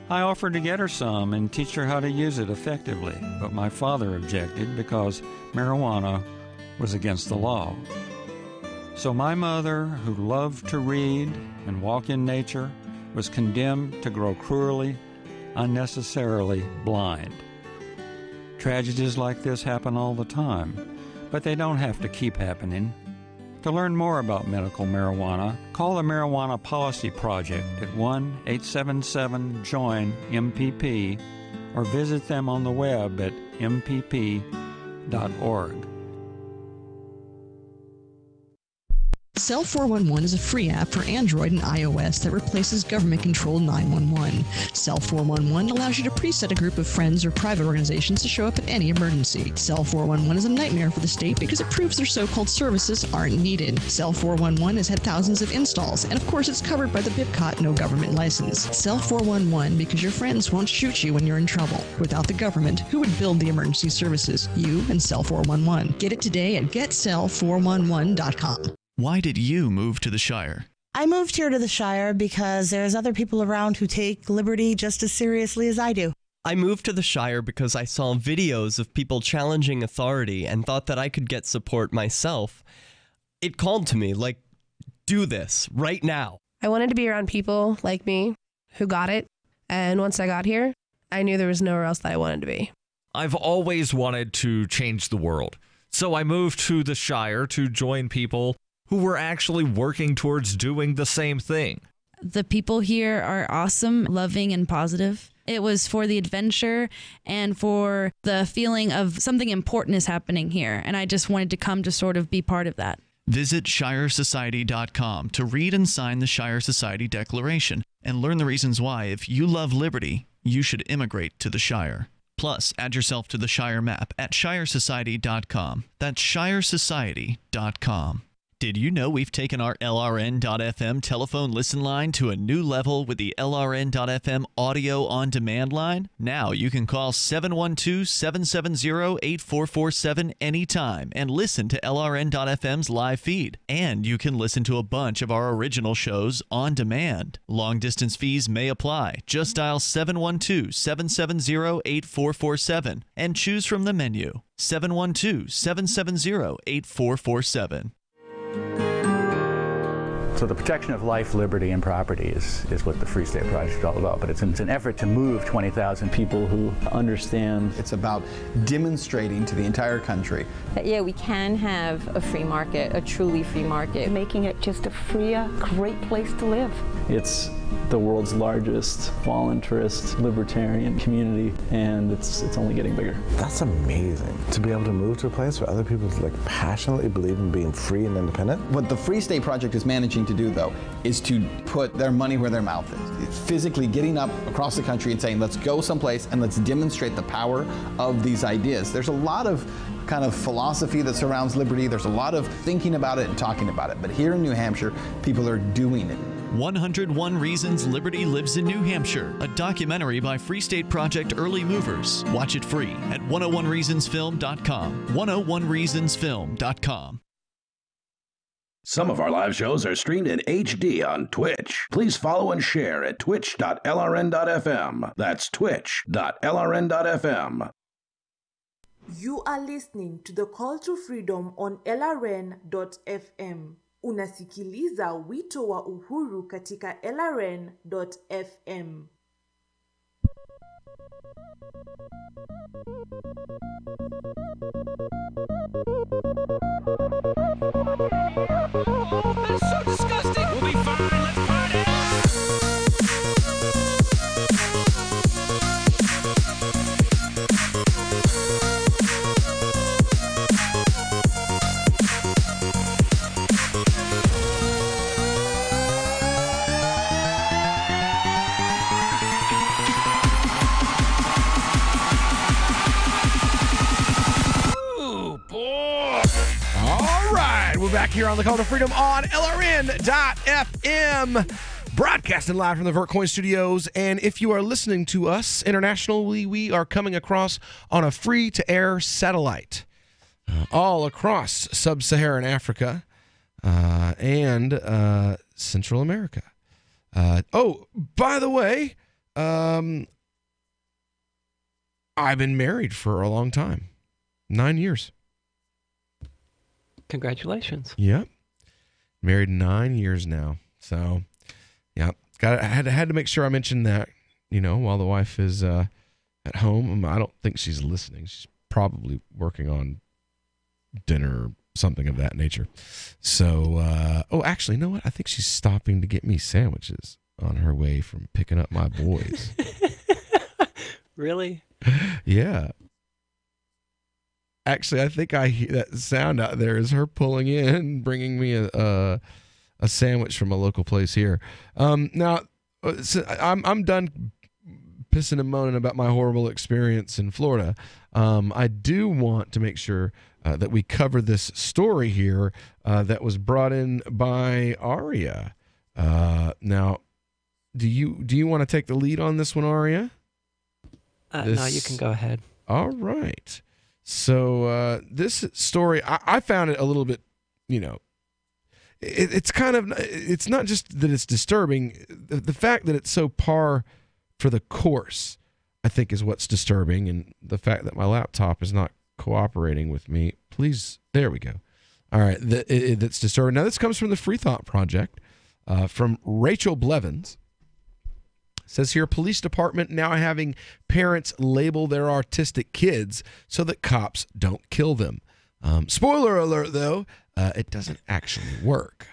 I offered to get her some and teach her how to use it effectively, but my father objected because marijuana was against the law. So my mother, who loved to read and walk in nature, was condemned to grow cruelly, unnecessarily blind. Tragedies like this happen all the time, but they don't have to keep happening. To learn more about medical marijuana, call the Marijuana Policy Project at 1-877-JOIN-MPP or visit them on the web at mpp.org. Cell 411 is a free app for Android and iOS that replaces government-controlled 911. Cell 411 allows you to preset a group of friends or private organizations to show up in any emergency. Cell 411 is a nightmare for the state because it proves their so-called services aren't needed. Cell 411 has had thousands of installs, and of course it's covered by the BIPCOT no government license. Cell 411 because your friends won't shoot you when you're in trouble. Without the government, who would build the emergency services? You and Cell 411. Get it today at getcell411.com. Why did you move to the Shire? I moved here to the Shire because there's other people around who take liberty just as seriously as I do. I moved to the Shire because I saw videos of people challenging authority and thought that I could get support myself. It called to me, like, do this right now. I wanted to be around people like me who got it. And once I got here, I knew there was nowhere else that I wanted to be. I've always wanted to change the world. So I moved to the Shire to join people who were actually working towards doing the same thing. The people here are awesome, loving, and positive. It was for the adventure and for the feeling of something important is happening here. And I just wanted to come to sort of be part of that. Visit ShireSociety.com to read and sign the Shire Society Declaration and learn the reasons why, if you love liberty, you should immigrate to the Shire. Plus, add yourself to the Shire map at ShireSociety.com. That's ShireSociety.com. Did you know we've taken our LRN.FM telephone listen line to a new level with the LRN.FM audio on demand line? Now you can call 712-770-8447 anytime and listen to LRN.FM's live feed. And you can listen to a bunch of our original shows on demand. Long distance fees may apply. Just dial 712-770-8447 and choose from the menu. 712-770-8447. So the protection of life, liberty, and property is what the Free State Project is all about. But it's an effort to move 20,000 people who understand. It's about demonstrating to the entire country that, yeah, we can have a free market, a truly free market. Making it just a freer, great place to live. It's the world's largest voluntarist libertarian community, and it's only getting bigger. That's amazing, to be able to move to a place where other people passionately believe in being free and independent. What the Free State Project is managing to do, though, is to put their money where their mouth is. It's physically getting up across the country and saying, let's go someplace and let's demonstrate the power of these ideas. There's a lot of kind of philosophy that surrounds liberty. There's a lot of thinking about it and talking about it. But here in New Hampshire, people are doing it. 101 Reasons Liberty Lives in New Hampshire, a documentary by Free State Project Early Movers. Watch it free at 101reasonsfilm.com. 101reasonsfilm.com. Some of our live shows are streamed in HD on Twitch. Please follow and share at twitch.lrn.fm. That's twitch.lrn.fm. You are listening to the Call to Freedom on LRN.FM. Unasikiliza wito wa uhuru katika LRN.FM. That's so disgusting. We'll be fine. Let's party. We're back here on the Call to Freedom on LRN.FM, broadcasting live from the VertCoin studios. And if you are listening to us internationally, we are coming across on a free-to-air satellite all across sub-Saharan Africa and Central America. Oh, by the way, I've been married for a long time, 9 years. Congratulations. Yep. Married 9 years now. So, yeah, I had to make sure I mentioned that, while the wife is at home. I don't think she's listening. She's probably working on dinner or something of that nature. So, actually, you know what? I think she's stopping to get me sandwiches on her way from picking up my boys. Really? Yeah. Actually, I think I hear that sound out there is her pulling in, bringing me a sandwich from a local place here. Now, so I'm done pissing and moaning about my horrible experience in Florida. I do want to make sure that we cover this story here that was brought in by Aria. Now, do you want to take the lead on this one, Aria? No, you can go ahead. All right. So this story, I found it a little bit, it's not just that it's disturbing. The fact that it's so par for the course, I think, is what's disturbing. And the fact that my laptop is not cooperating with me. Please, there we go. All right, that's disturbing. Now, this comes from the Free Thought Project, from Rachel Blevins. Says here, police department now having parents label their autistic kids so that cops don't kill them. Spoiler alert, though, it doesn't actually work.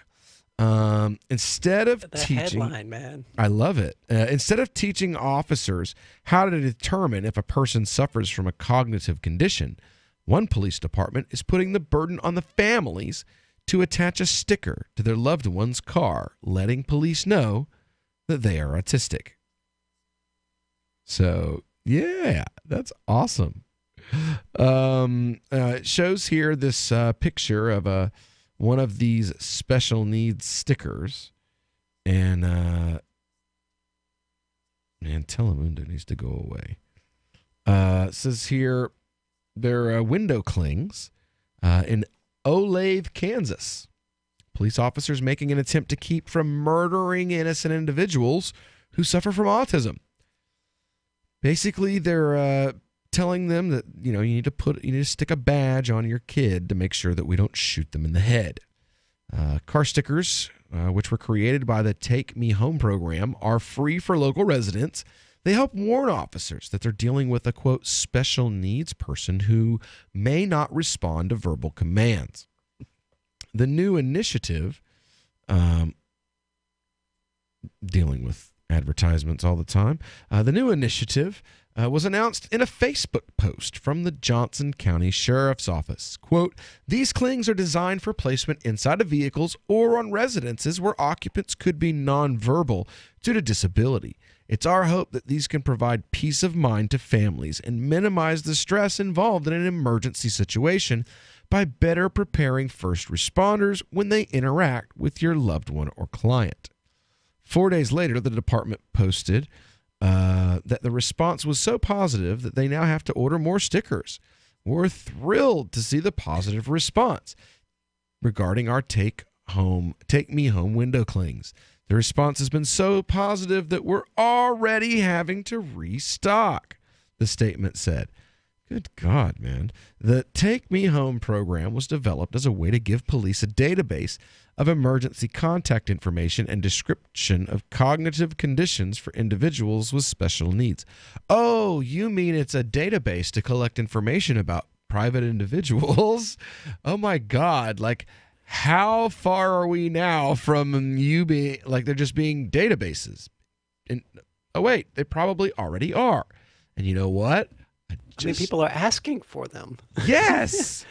Instead of teaching, headline, man. I love it. Instead of teaching officers how to determine if a person suffers from a cognitive condition, one police department is putting the burden on the families to attach a sticker to their loved one's car, letting police know that they are autistic. So, yeah, that's awesome. It shows here this picture of one of these special needs stickers. And, man, Telemundo needs to go away. It says here, they're window clings in Olathe, Kansas. Police officers making an attempt to keep from murdering innocent individuals who suffer from autism. Basically, they're telling them that, you need to stick a badge on your kid to make sure that we don't shoot them in the head. Car stickers, which were created by the Take Me Home program, are free for local residents. They help warn officers that they're dealing with a, quote, special needs person who may not respond to verbal commands. The new initiative, dealing with advertisements all the time. The new initiative was announced in a Facebook post from the Johnson County Sheriff's Office. Quote, these clings are designed for placement inside of vehicles or on residences where occupants could be nonverbal due to disability. It's our hope that these can provide peace of mind to families and minimize the stress involved in an emergency situation by better preparing first responders when they interact with your loved one or client. 4 days later, the department posted that the response was so positive that they now have to order more stickers. We're thrilled to see the positive response regarding our Take Me Home window clings. The response has been so positive that we're already having to restock, the statement said. Good God, man. The Take Me Home program was developed as a way to give police a database of emergency contact information and description of cognitive conditions for individuals with special needs. Oh, you mean it's a database to collect information about private individuals? Oh my God. Like, how far are we now from you being, like, they're just being databases? And, oh wait, they probably already are. And you know what? I mean, people are asking for them. Yes.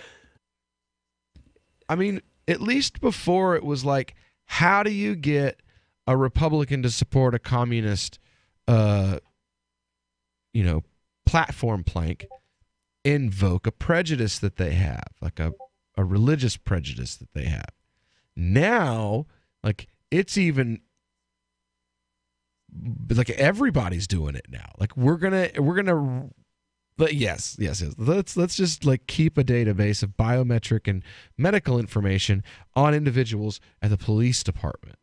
I mean, at least before it was like, how do you get a Republican to support a communist, platform plank? Invoke a prejudice that they have, like a religious prejudice that they have. Now, like, it's even like everybody's doing it now. Like, we're gonna. But yes. Let's just like keep a database of biometric and medical information on individuals at the police department.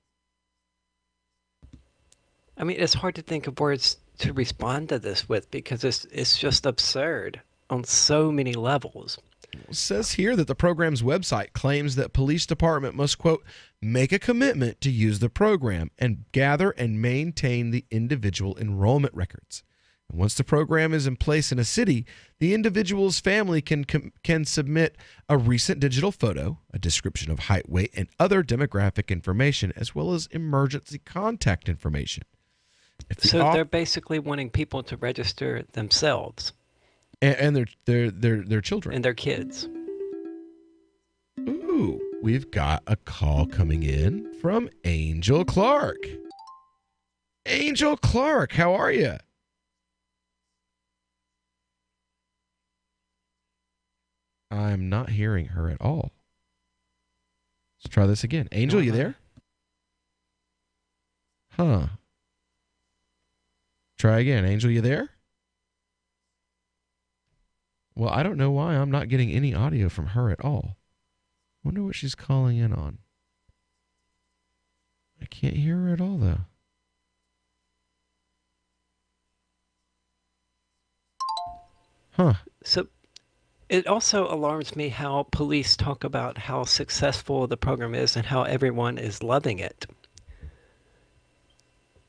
I mean, it's hard to think of words to respond to this with because it's just absurd on so many levels. It says here that the program's website claims that police department must, quote, make a commitment to use the program and gather and maintain the individual enrollment records. And once the program is in place in a city, the individual's family can submit a recent digital photo, a description of height, weight, and other demographic information, as well as emergency contact information. So they're basically wanting people to register themselves. And their children. And their kids. Ooh, we've got a call coming in from Angel Clark. Angel Clark, how are you? I'm not hearing her at all. Let's try this again. Angel, you there? Huh. Try again. Angel, you there? Well, I don't know why I'm not getting any audio from her at all. Wonder what she's calling in on. I can't hear her at all, though. Huh. So it also alarms me how police talk about how successful the program is and how everyone is loving it.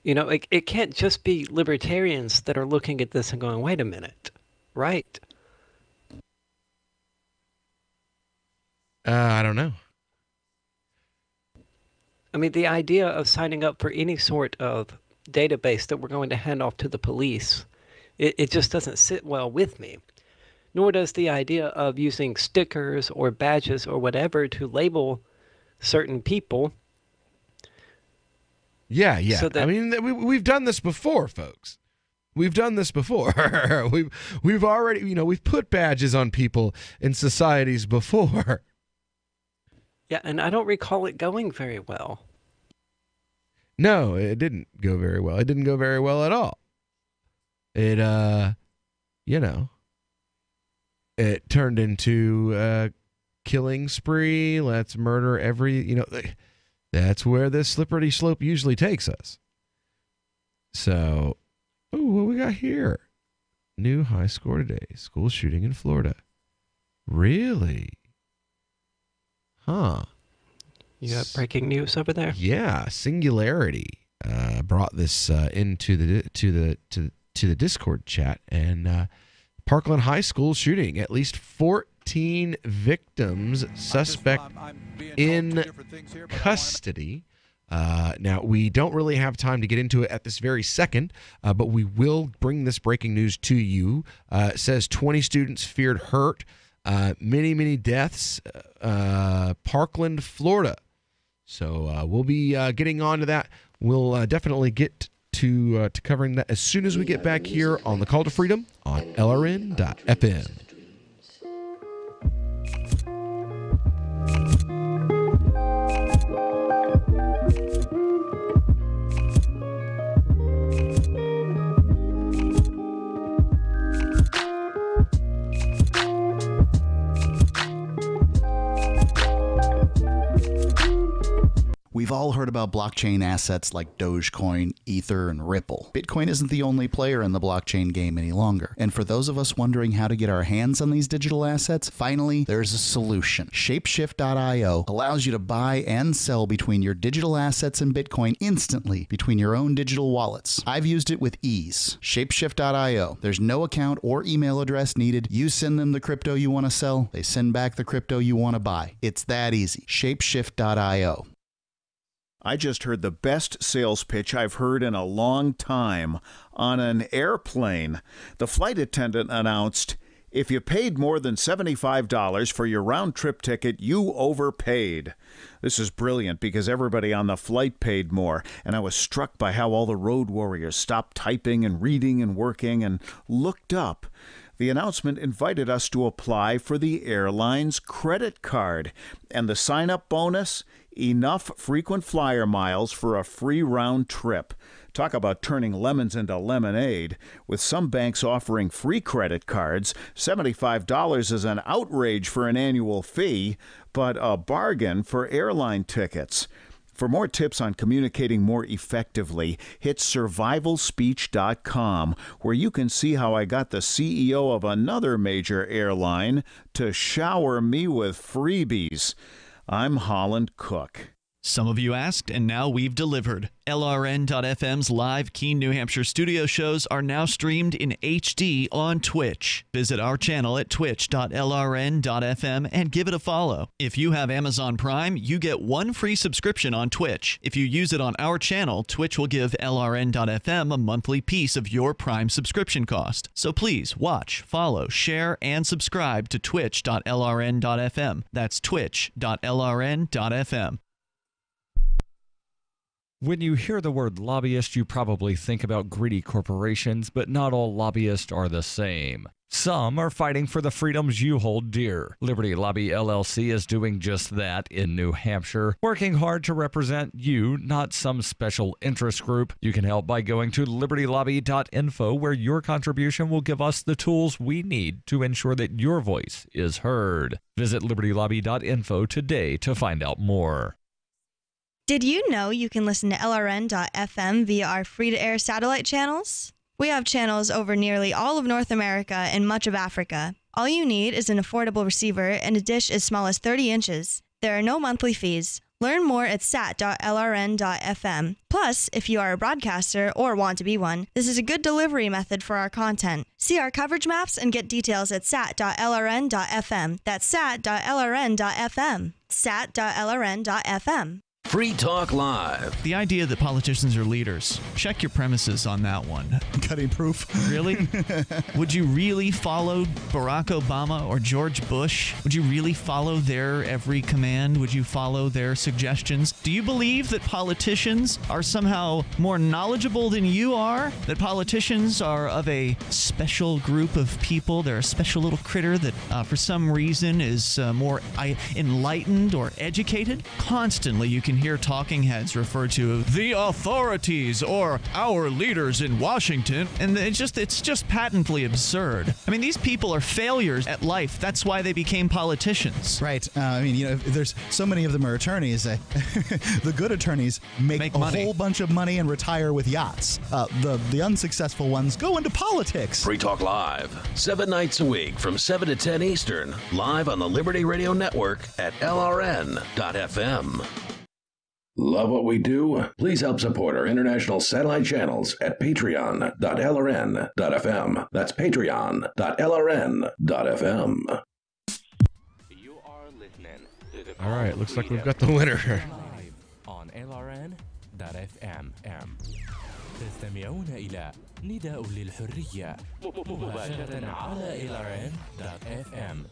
You know, it can't just be libertarians that are looking at this and going, wait a minute, right? I don't know. I mean, the idea of signing up for any sort of database that we're going to hand off to the police, it just doesn't sit well with me. Nor does the idea of using stickers or badges or whatever to label certain people. Yeah. So that, I mean, we've done this before, folks. We've done this before. we've already, we've put badges on people in societies before. Yeah, and I don't recall it going very well. No, it didn't go very well. It didn't go very well at all. It, it turned into a killing spree. Let's murder every, that's where this slippery slope usually takes us. So, what we got here? New high score today. School shooting in Florida. Really? Huh. You got breaking news over there? Yeah, Singularity brought this into the Discord chat, and Parkland High School shooting. At least 14 victims, suspect in custody. Now, we don't really have time to get into it at this very second, but we will bring this breaking news to you. It says 20 students feared hurt. Many deaths. Parkland, Florida. So we'll be getting on to that. We'll definitely get to covering that as soon as we get back here on the Call to Freedom on LRN.FM. We've all heard about blockchain assets like Dogecoin, Ether, and Ripple. Bitcoin isn't the only player in the blockchain game any longer. And for those of us wondering how to get our hands on these digital assets, finally, there's a solution. Shapeshift.io allows you to buy and sell between your digital assets and Bitcoin instantly between your own digital wallets. I've used it with ease. Shapeshift.io. There's no account or email address needed. You send them the crypto you want to sell. They send back the crypto you want to buy. It's that easy. Shapeshift.io. I just heard the best sales pitch I've heard in a long time on an airplane. The flight attendant announced, "If you paid more than $75 for your round-trip ticket, you overpaid." This is brilliant because everybody on the flight paid more, and I was struck by how all the road warriors stopped typing and reading and working and looked up. The announcement invited us to apply for the airline's credit card, and the sign-up bonus, enough frequent flyer miles for a free round trip. Talk about turning lemons into lemonade. With some banks offering free credit cards, $75 is an outrage for an annual fee, but a bargain for airline tickets. For more tips on communicating more effectively, hit survivalspeech.com, where you can see how I got the CEO of another major airline to shower me with freebies. I'm Holland Cook. Some of you asked, and now we've delivered. LRN.FM's live Keene, New Hampshire studio shows are now streamed in HD on Twitch. Visit our channel at twitch.lrn.fm and give it a follow. If you have Amazon Prime, you get one free subscription on Twitch. If you use it on our channel, Twitch will give LRN.FM a monthly piece of your Prime subscription cost. So please watch, follow, share, and subscribe to twitch.lrn.fm. That's twitch.lrn.fm. When you hear the word lobbyist, you probably think about greedy corporations, but not all lobbyists are the same. Some are fighting for the freedoms you hold dear. Liberty Lobby LLC is doing just that in New Hampshire, working hard to represent you, not some special interest group. You can help by going to libertylobby.info, where your contribution will give us the tools we need to ensure that your voice is heard. Visit libertylobby.info today to find out more. Did you know you can listen to LRN.FM via our free-to-air satellite channels? We have channels over nearly all of North America and much of Africa. All you need is an affordable receiver and a dish as small as 30 inches. There are no monthly fees. Learn more at sat.lrn.fm. Plus, if you are a broadcaster or want to be one, this is a good delivery method for our content. See our coverage maps and get details at sat.lrn.fm. That's sat.lrn.fm. sat.lrn.fm. Free Talk Live. The idea that politicians are leaders, check your premises on that one. Cutting proof. Really? Would you really follow Barack Obama or George Bush? Would you really follow their every command? Would you follow their suggestions? Do you believe that politicians are somehow more knowledgeable than you are? That politicians are of a special group of people? They're a special little critter that for some reason is more enlightened or educated? Constantly you can hear talking heads refer to the authorities or our leaders in Washington, and it's just patently absurd. I mean, these people are failures at life. That's why they became politicians. Right. I mean, there's so many of them are attorneys. The good attorneys make a money. whole bunch of money and retire with yachts. The unsuccessful ones go into politics. Free Talk Live, 7 nights a week from 7 to 10 Eastern, live on the Liberty Radio Network at LRN.FM. Love what we do? Please help support our international satellite channels at patreon.lrn.fm. That's patreon.lrn.fm. All right, looks like we've got the winner. On LRN.fm. تستمعون إلى نداء للحرية مباشرة على LRN.fm.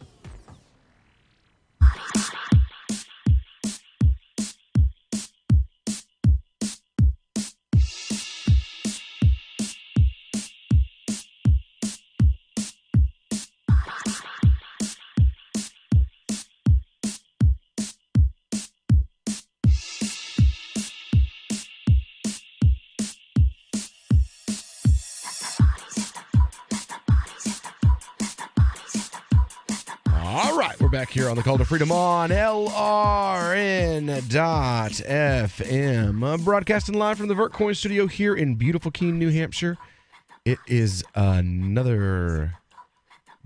All right, we're back here on the Call to Freedom on LRN.FM. Broadcasting live from the Vertcoin studio here in beautiful Keene, New Hampshire. It is another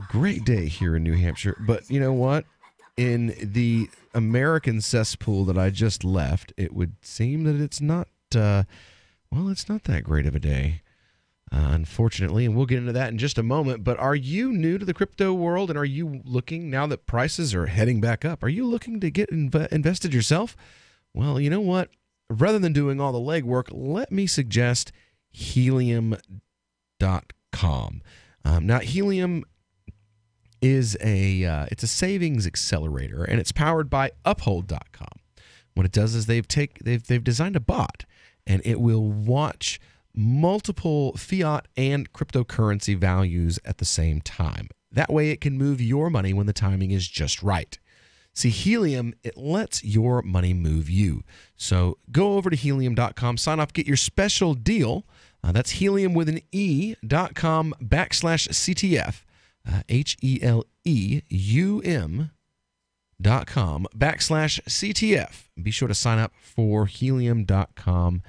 great day here in New Hampshire. But you know what? In the American cesspool that I just left, it would seem that it's not, it's not that great of a day. Unfortunately, and we'll get into that in just a moment, but are you new to the crypto world, and are you looking, now that prices are heading back up, are you looking to get invested yourself? Well, you know what? Rather than doing all the legwork, let me suggest Helium.com. Now, Helium is it's a savings accelerator, and it's powered by Uphold.com. What it does is they've designed a bot, and it will watch multiple fiat and cryptocurrency values at the same time. That way it can move your money when the timing is just right. See, Helium, it lets your money move you. So go over to helium.com, sign up, get your special deal. That's helium with an e.com/CTF, HELEUM.com/CTF. Be sure to sign up for helium.com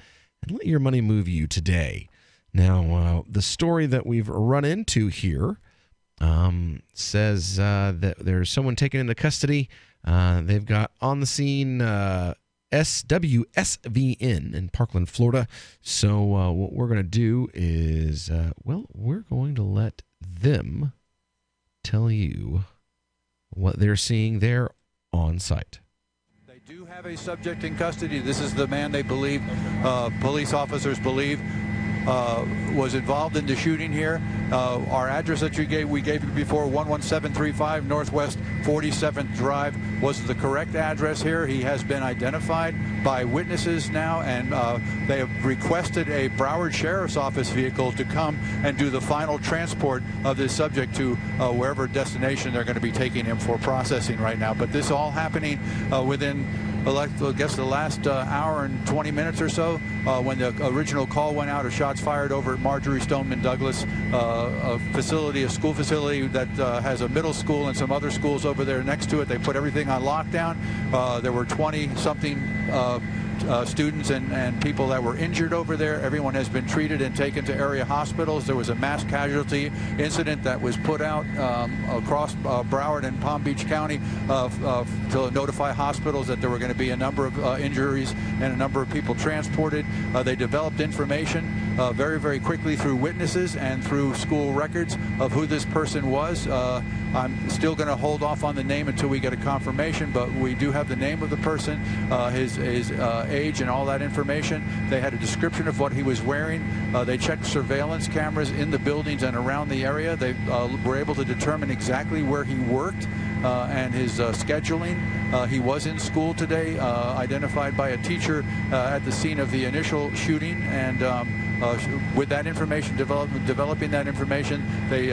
and let your money move you today. Now, the story that we've run into here says that there's someone taken into custody. They've got on the scene WSVN in Parkland, Florida. So what we're going to do is, we're going to let them tell you what they're seeing there on site. They do have a subject in custody. This is the man they believe, police officers believe, was involved in the shooting here. Our address that we gave you before, 11735 Northwest 47th Drive, was the correct address here. He has been identified by witnesses now, and they have requested a Broward Sheriff's Office vehicle to come and do the final transport of this subject to wherever destination they're going to be taking him for processing right now. But this all happening within, I guess, the last hour and 20 minutes or so, when the original call went out of shots fired over at Marjorie Stoneman Douglas, a school facility that has a middle school and some other schools over there next to it. They put everything on lockdown. There were 20-something students and people that were injured over there. Everyone has been treated and taken to area hospitals. There was a mass casualty incident that was put out across Broward and Palm Beach County to notify hospitals that there were going to be a number of injuries and a number of people transported. They developed information very, very quickly through witnesses and through school records of who this person was. I'm still going to hold off on the name until we get a confirmation, but we do have the name of the person, his age and all that information. They had a description of what he was wearing. They checked surveillance cameras in the buildings and around the area. They were able to determine exactly where he worked and his scheduling. He was in school today, identified by a teacher at the scene of the initial shooting, and with that information, developing that information, they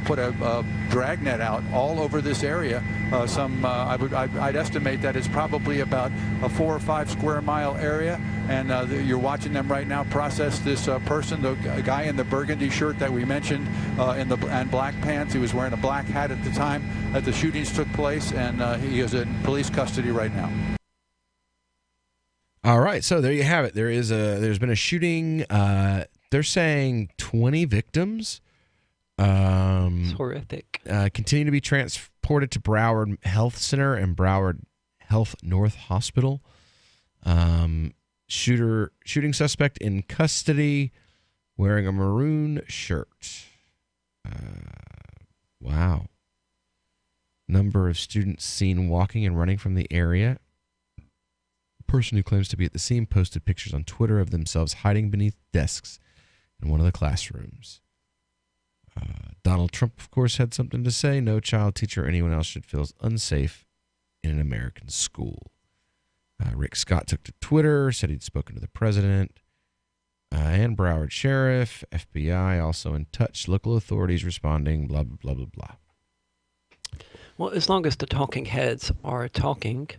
put a dragnet out all over this area. I'd estimate that it's probably about a 4 or 5 square mile area, and you're watching them right now process this person, the guy in the burgundy shirt that we mentioned, and black pants. He was wearing a black hat at the time that the shootings took place, and he is in police custody right now. All right, so there you have it. There's been a shooting. They're saying 20 victims. It's horrific. Continue to be transported to Broward Health Center and Broward Health North Hospital. Shooting suspect in custody, wearing a maroon shirt. Wow. Number of students seen walking and running from the area. Person who claims to be at the scene posted pictures on Twitter of themselves hiding beneath desks in one of the classrooms. Donald Trump, of course, had something to say. No child, teacher, or anyone else should feel unsafe in an American school. Rick Scott took to Twitter, said he'd spoken to the president and Broward Sheriff, FBI also in touch, local authorities responding, blah, blah, blah, blah, blah. Well, as long as the talking heads are talking.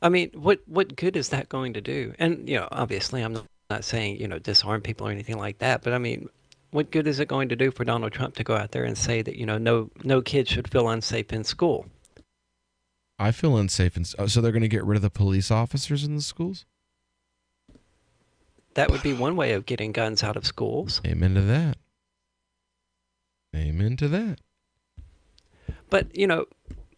I mean, what good is that going to do? And, obviously I'm not saying, disarm people or anything like that, but I mean, what good is it going to do for Donald Trump to go out there and say that, no kid should feel unsafe in school? I feel unsafe. So they're going to get rid of the police officers in the schools? That would be one way of getting guns out of schools. Amen to that. Amen to that. But,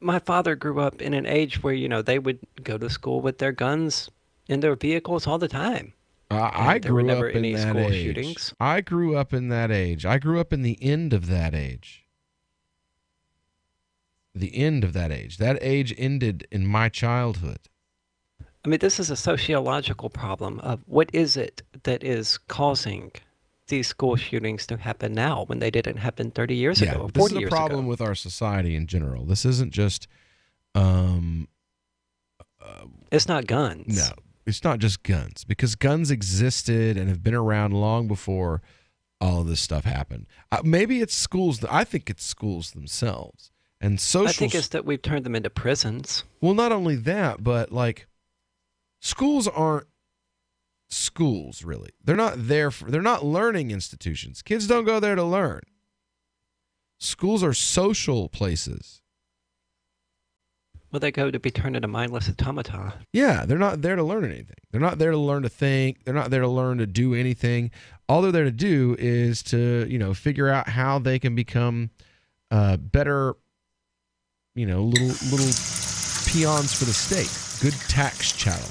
my father grew up in an age where, they would go to school with their guns in their vehicles all the time. I grew up in that age. Shootings. I grew up in that age. I grew up in the end of that age. The end of that age. That age ended in my childhood. I mean, this is a sociological problem of what is it that is causing these school shootings to happen now when they didn't happen 30 years ago or 40 years ago. This is a problem with our society in general. This isn't just... it's not guns. No, it's not just guns, because guns existed and have been around long before all of this stuff happened. Maybe it's schools. I think it's schools themselves. And social... I think it's that we've turned them into prisons. Well, not only that, but schools aren't schools, really. They're not they're not learning institutions. Kids don't go there to learn. Schools are social places. Well, they go to be turned into mindless automata. Yeah, they're not there to learn anything. They're not there to learn to think. They're not there to learn to do anything. All they're there to do is to, figure out how they can become better, little peons for the state, good tax chattel.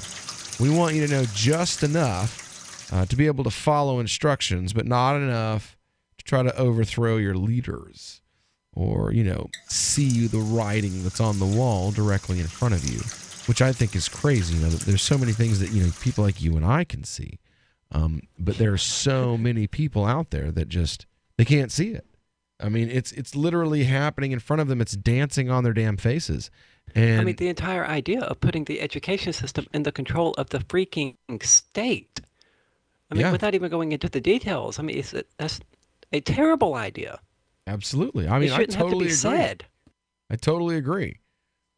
We want you to know just enough to be able to follow instructions, but not enough to try to overthrow your leaders or, see the writing that's on the wall directly in front of you, which I think is crazy. There's so many things that, people like you and I can see. But there are so many people out there that they can't see it. I mean, it's literally happening in front of them. It's dancing on their damn faces. And the entire idea of putting the education system in the control of the freaking state. Without even going into the details, that's a terrible idea. Absolutely. It shouldn't have to be said. I totally agree.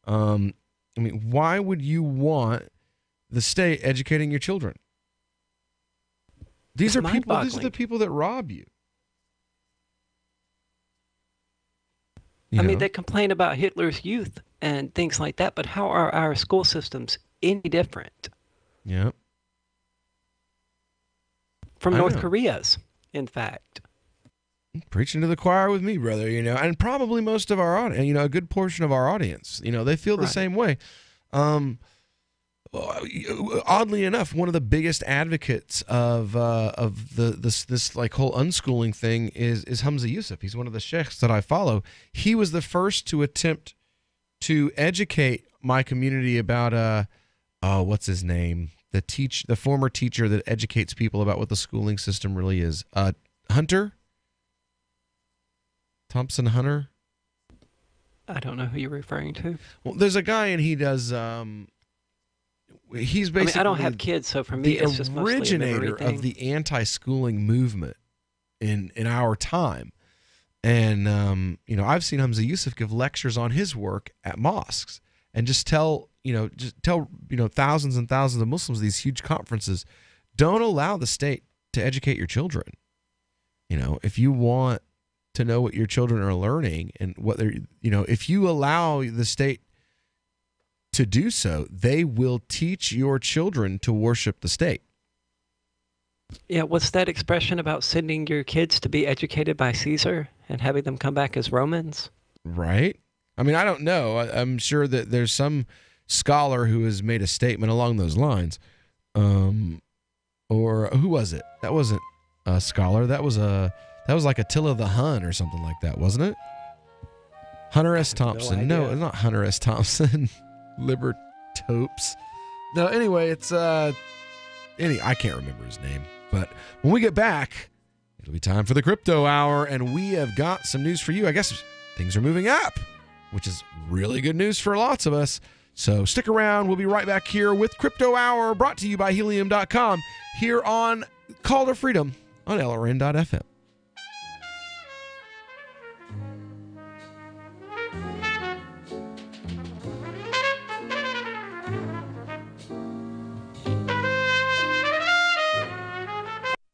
Why would you want the state educating your children? These are the people that rob you. They complain about Hitler's youth and things like that, but how are our school systems any different? Yeah. From North Korea's, in fact. Preaching to the choir with me, brother, and probably most of our audience, a good portion of our audience, they feel the same way. Oddly enough, one of the biggest advocates of this like whole unschooling thing is Hamza Yusuf. He's one of the sheikhs that I follow. He was the first to attempt to educate my community about what's his name? The former teacher that educates people about what the schooling system really is. Hunter? Thompson Hunter? I don't know who you're referring to. Well, there's a guy and he does he's basically I don't have kids, so for me it's just mostly a originator of the anti-schooling movement in our time. And I've seen Hamza Yusuf give lectures on his work at mosques and just tell thousands and thousands of Muslims, these huge conferences, don't allow the state to educate your children. If you want to know what your children are learning and what they're, if you allow the state to do so, they will teach your children to worship the state. Yeah, what's that expression about sending your kids to be educated by Caesar and having them come back as Romans? Right? I don't know. I'm sure that there's some scholar who has made a statement along those lines. Or who was it? That wasn't a scholar. That was like Attila the Hun or something like that, wasn't it? Hunter S. Thompson. No, it's not Hunter S. Thompson. Libertopes. No, anyway, it's I can't remember his name. But when we get back, it'll be time for the Crypto Hour, and we have got some news for you. I guess things are moving up, which is really good news for lots of us. So stick around. We'll be right back here with Crypto Hour, brought to you by Helium.com, here on Call to Freedom on LRN.FM.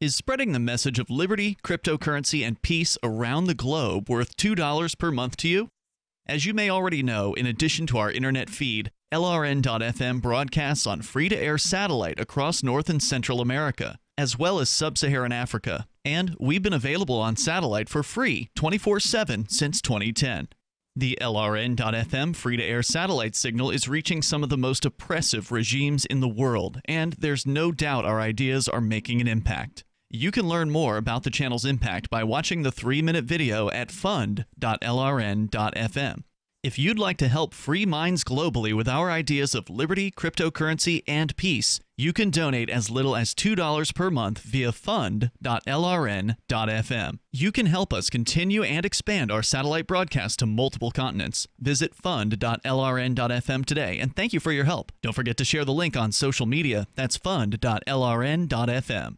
Is spreading the message of liberty, cryptocurrency, and peace around the globe worth $2 per month to you? As you may already know, in addition to our internet feed, LRN.FM broadcasts on free-to-air satellite across North and Central America, as well as Sub-Saharan Africa. And we've been available on satellite for free 24/7 since 2010. The LRN.FM free-to-air satellite signal is reaching some of the most oppressive regimes in the world, and there's no doubt our ideas are making an impact. You can learn more about the channel's impact by watching the 3-minute video at fund.lrn.fm. If you'd like to help free minds globally with our ideas of liberty, cryptocurrency, and peace, you can donate as little as $2 per month via fund.lrn.fm. You can help us continue and expand our satellite broadcast to multiple continents. Visit fund.lrn.fm today, and thank you for your help. Don't forget to share the link on social media. That's fund.lrn.fm.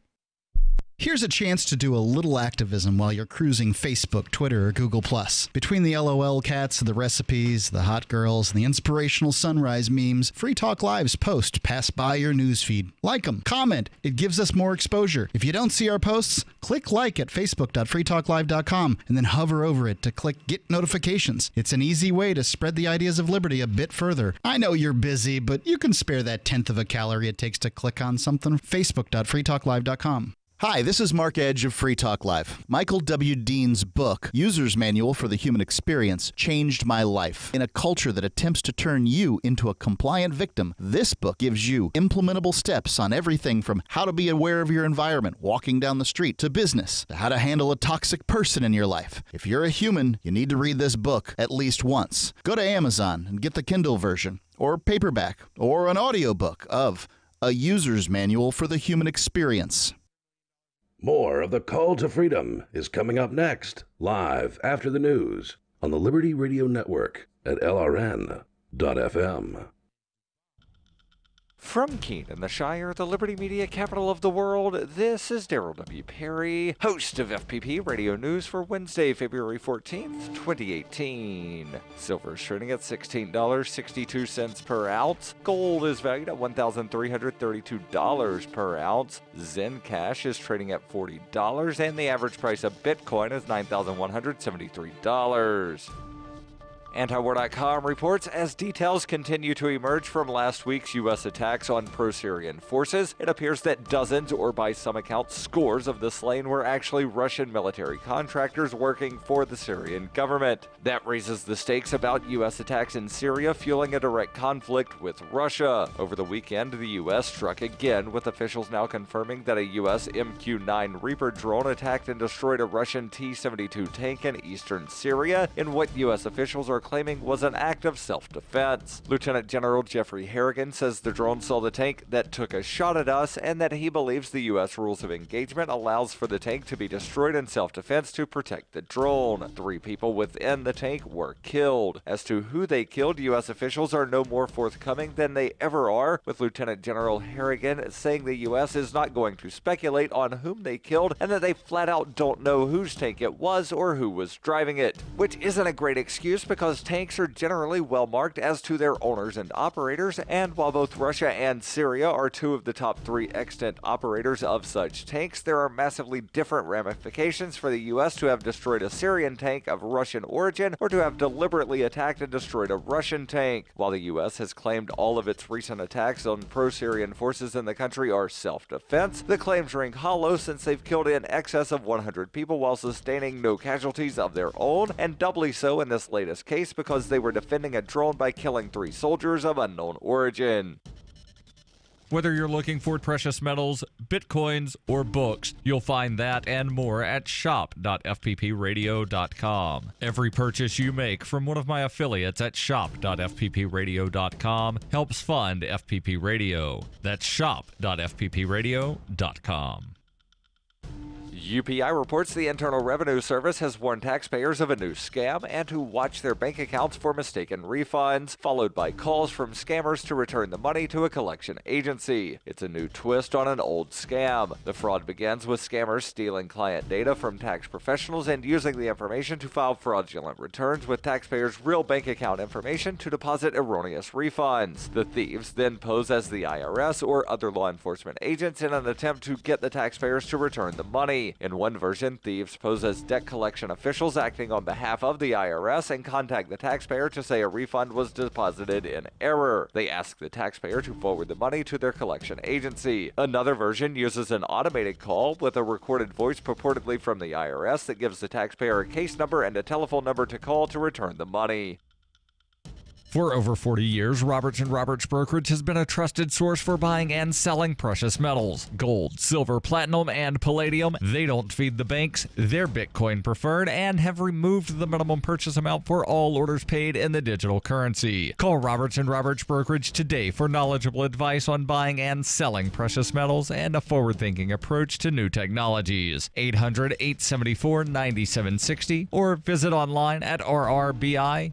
Here's a chance to do a little activism while you're cruising Facebook, Twitter, or Google+. Between the LOL cats, the recipes, the hot girls, and the inspirational sunrise memes, Free Talk Live's posts pass by your newsfeed. Like them, comment. It gives us more exposure. If you don't see our posts, click like at facebook.freetalklive.com and then hover over it to click Get Notifications. It's an easy way to spread the ideas of liberty a bit further. I know you're busy, but you can spare that 1/10 of a calorie it takes to click on something. Facebook.freetalklive.com. Hi, this is Mark Edge of Free Talk Live. Michael W. Dean's book, User's Manual for the Human Experience, changed my life. In a culture that attempts to turn you into a compliant victim, this book gives you implementable steps on everything from how to be aware of your environment walking down the street to business, to how to handle a toxic person in your life. If you're a human, you need to read this book at least once. Go to Amazon and get the Kindle version, or paperback, or an audiobook of A User's Manual for the Human Experience. More of the Call to Freedom is coming up next, live after the news on the Liberty Radio Network at LRN.FM. From Keene, the Shire, the Liberty Media capital of the world, this is Daryl W. Perry, host of FPP Radio News for Wednesday, February 14th, 2018. Silver is trading at $16.62 per ounce. Gold is valued at $1,332 per ounce. Zen Cash is trading at $40, and the average price of Bitcoin is $9,173. Antiwar.com reports as details continue to emerge from last week's U.S. attacks on pro-Syrian forces, it appears that dozens, or by some accounts scores, of the slain were actually Russian military contractors working for the Syrian government. That raises the stakes about U.S. attacks in Syria, fueling a direct conflict with Russia. Over the weekend, the U.S. struck again, with officials now confirming that a U.S. MQ-9 Reaper drone attacked and destroyed a Russian T-72 tank in eastern Syria, in what U.S. officials are claiming was an act of self-defense. Lieutenant General Jeffrey Harrigan says the drone saw the tank that took a shot at us and that he believes the U.S. rules of engagement allows for the tank to be destroyed in self-defense to protect the drone. 3 people within the tank were killed. As to who they killed, U.S. officials are no more forthcoming than they ever are, with Lieutenant General Harrigan saying the U.S. is not going to speculate on whom they killed and that they flat out don't know whose tank it was or who was driving it. Which isn't a great excuse because tanks are generally well marked as to their owners and operators, and while both Russia and Syria are 2 of the top 3 extant operators of such tanks, there are massively different ramifications for the U.S. to have destroyed a Syrian tank of Russian origin or to have deliberately attacked and destroyed a Russian tank. While the U.S. has claimed all of its recent attacks on pro-Syrian forces in the country are self-defense, the claims ring hollow since they've killed in excess of 100 people while sustaining no casualties of their own, and doubly so in this latest case because they were defending a drone by killing 3 soldiers of unknown origin. Whether you're looking for precious metals, bitcoins, or books, you'll find that and more at shop.fppradio.com. Every purchase you make from one of my affiliates at shop.fppradio.com helps fund FPP Radio. That's shop.fppradio.com. UPI reports the Internal Revenue Service has warned taxpayers of a new scam and to watch their bank accounts for mistaken refunds, followed by calls from scammers to return the money to a collection agency. It's a new twist on an old scam. The fraud begins with scammers stealing client data from tax professionals and using the information to file fraudulent returns with taxpayers' real bank account information to deposit erroneous refunds. The thieves then pose as the IRS or other law enforcement agents in an attempt to get the taxpayers to return the money. In one version, thieves pose as debt collection officials acting on behalf of the IRS and contact the taxpayer to say a refund was deposited in error. They ask the taxpayer to forward the money to their collection agency. Another version uses an automated call with a recorded voice purportedly from the IRS that gives the taxpayer a case number and a telephone number to call to return the money. For over 40 years, Roberts & Roberts Brokerage has been a trusted source for buying and selling precious metals. Gold, silver, platinum, and palladium. They don't feed the banks. They're Bitcoin preferred and have removed the minimum purchase amount for all orders paid in the digital currency. Call Roberts & Roberts Brokerage today for knowledgeable advice on buying and selling precious metals and a forward-thinking approach to new technologies. 800-874-9760 or visit online at rrbi.co.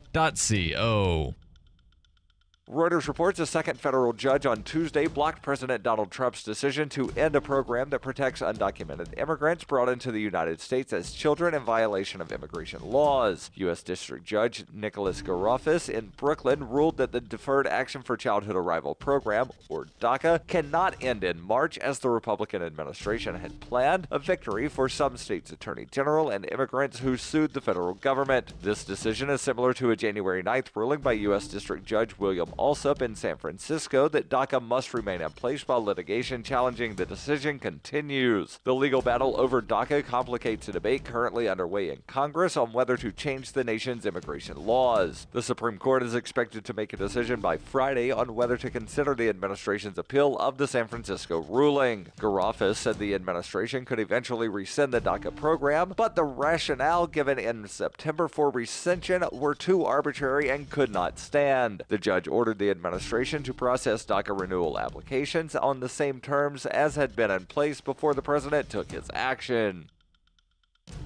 Reuters reports a second federal judge on Tuesday blocked President Donald Trump's decision to end a program that protects undocumented immigrants brought into the United States as children in violation of immigration laws. U.S. District Judge Nicholas Garofis in Brooklyn ruled that the Deferred Action for Childhood Arrival program, or DACA, cannot end in March as the Republican administration had planned, a victory for some states' attorney general and immigrants who sued the federal government. This decision is similar to a January 9th ruling by U.S. District Judge William Alsup in San Francisco that DACA must remain in place while litigation challenging the decision continues. The legal battle over DACA complicates a debate currently underway in Congress on whether to change the nation's immigration laws. The Supreme Court is expected to make a decision by Friday on whether to consider the administration's appeal of the San Francisco ruling. Garofis said the administration could eventually rescind the DACA program, but the rationale given in September for rescission were too arbitrary and could not stand. The judge ordered the administration to process DACA renewal applications on the same terms as had been in place before the president took his action.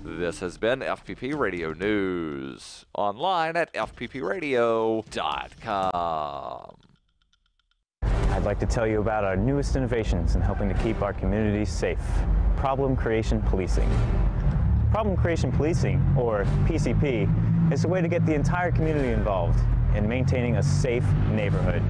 This has been FPP Radio News, online at fppradio.com. I'd like to tell you about our newest innovations in helping to keep our communities safe. Problem Creation Policing. Problem Creation Policing, or PCP, is a way to get the entire community involved in maintaining a safe neighborhood.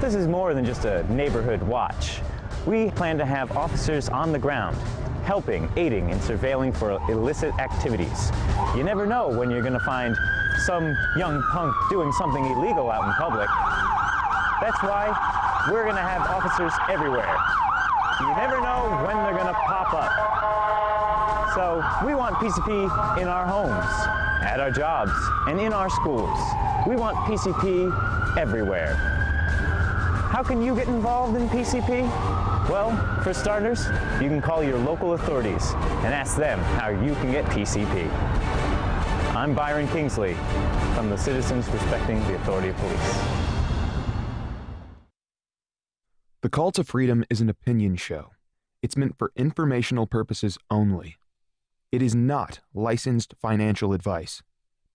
This is more than just a neighborhood watch. We plan to have officers on the ground, helping, aiding, and surveilling for illicit activities. You never know when you're going to find some young punk doing something illegal out in public. That's why we're going to have officers everywhere. You never know when they're going to pop up. So we want PCP in our homes, at our jobs, and in our schools. We want PCP everywhere. How can you get involved in PCP? Well, for starters, you can call your local authorities and ask them how you can get PCP. I'm Byron Kingsley from the Citizens Respecting the Authority of Police. The Call to Freedom is an opinion show. It's meant for informational purposes only. It is not licensed financial advice.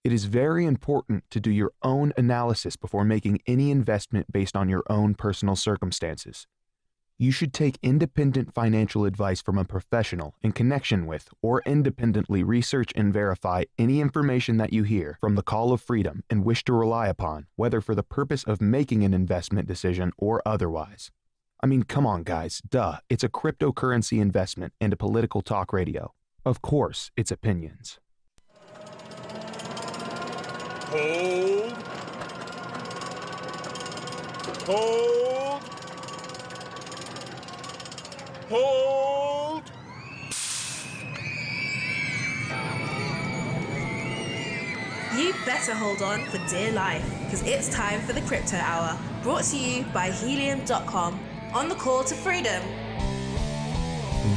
It is very important to do your own analysis before making any investment based on your own personal circumstances. You should take independent financial advice from a professional in connection with or independently research and verify any information that you hear from the Call of Freedom and wish to rely upon, whether for the purpose of making an investment decision or otherwise. I mean, come on, guys. Duh. It's a cryptocurrency investment and a political talk radio. Of course, it's opinions. Hold. Hold. Hold. You better hold on for dear life, because it's time for the Crypto Hour, brought to you by Helium.com on the Call to Freedom.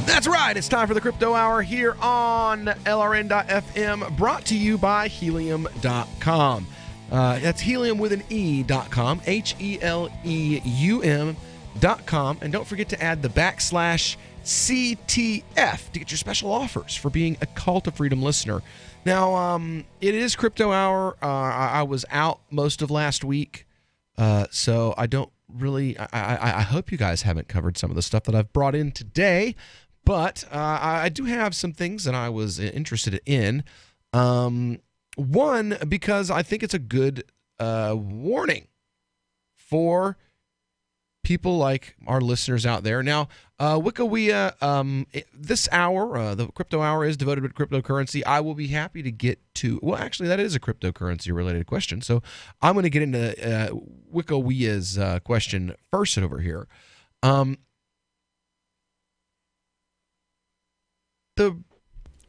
That's right. It's time for the Crypto Hour here on LRN.FM, brought to you by Helium.com. That's helium with an E.com, HELEUM.com. And don't forget to add the /CTF to get your special offers for being a Call to Freedom listener. Now, it is Crypto Hour. I was out most of last week, so I don't really, I hope you guys haven't covered some of the stuff that I've brought in today, but I do have some things that I was interested in. One, because I think it's a good warning for people like our listeners out there. Now, Wikawia, this hour, the Crypto Hour is devoted to cryptocurrency. I will be happy to get to, well, actually, that is a cryptocurrency related question. So I'm going to get into Wikawia's question first over here.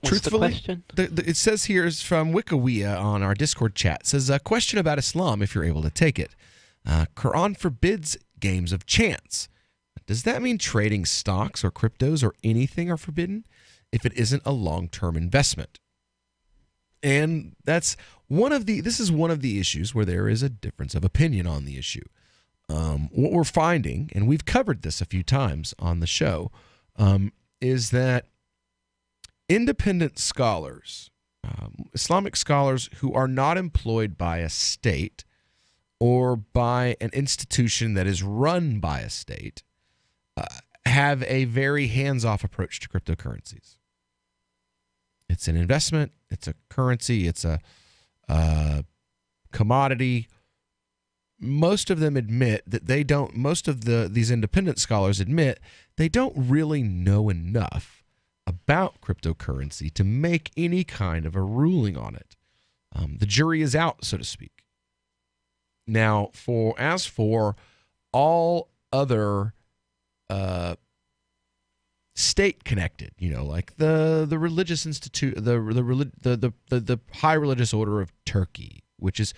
Truthfully, it says here is from Wikawia on our Discord chat. It says, a question about Islam, if you're able to take it. Quran forbids games of chance. Does that mean trading stocks or cryptos or anything are forbidden if it isn't a long-term investment? And that's this is one of the issues where there is a difference of opinion on the issue. What we're finding, and we've covered this a few times on the show, is that independent scholars, Islamic scholars who are not employed by a state or by an institution that is run by a state, have a very hands-off approach to cryptocurrencies. It's an investment, it's a currency, it's a commodity. Most of them admit that they don't, most of these independent scholars admit they don't really know enough about cryptocurrency to make any kind of a ruling on it. The jury is out, so to speak. Now, as for all other state connected, like the religious institute, the high religious order of Turkey, which is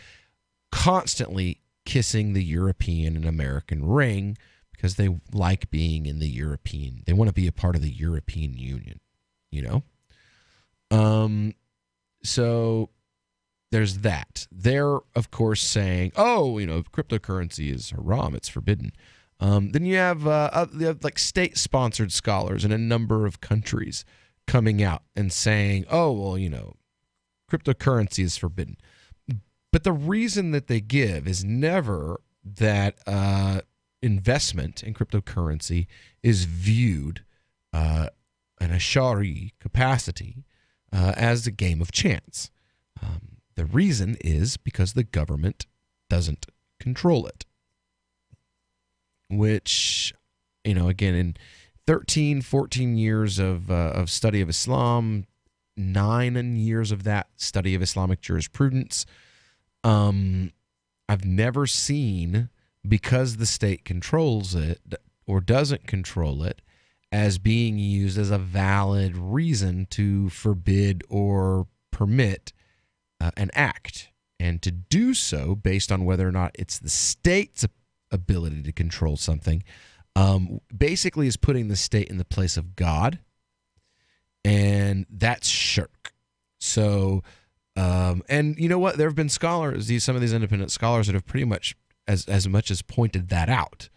constantly kissing the European and American ring because they like being in the European. They want to be a part of the European Union, So there's that. They're, of course, saying, cryptocurrency is haram, it's forbidden. Then you have like state-sponsored scholars in a number of countries coming out and saying, cryptocurrency is forbidden. But the reason that they give is never that investment in cryptocurrency is viewed in a Shari capacity as a game of chance. The reason is because the government doesn't control it. Which, again, in 13, 14 years of study of Islam, 9 years of that study of Islamic jurisprudence, I've never seen, because the state controls it or doesn't control it, as being used as a valid reason to forbid or permit an act. And to do so based on whether or not it's the state's ability to control something, basically is putting the state in the place of God, and that's shirk. So, and you know what? There have been scholars, some of these independent scholars that have pretty much as much as pointed that out.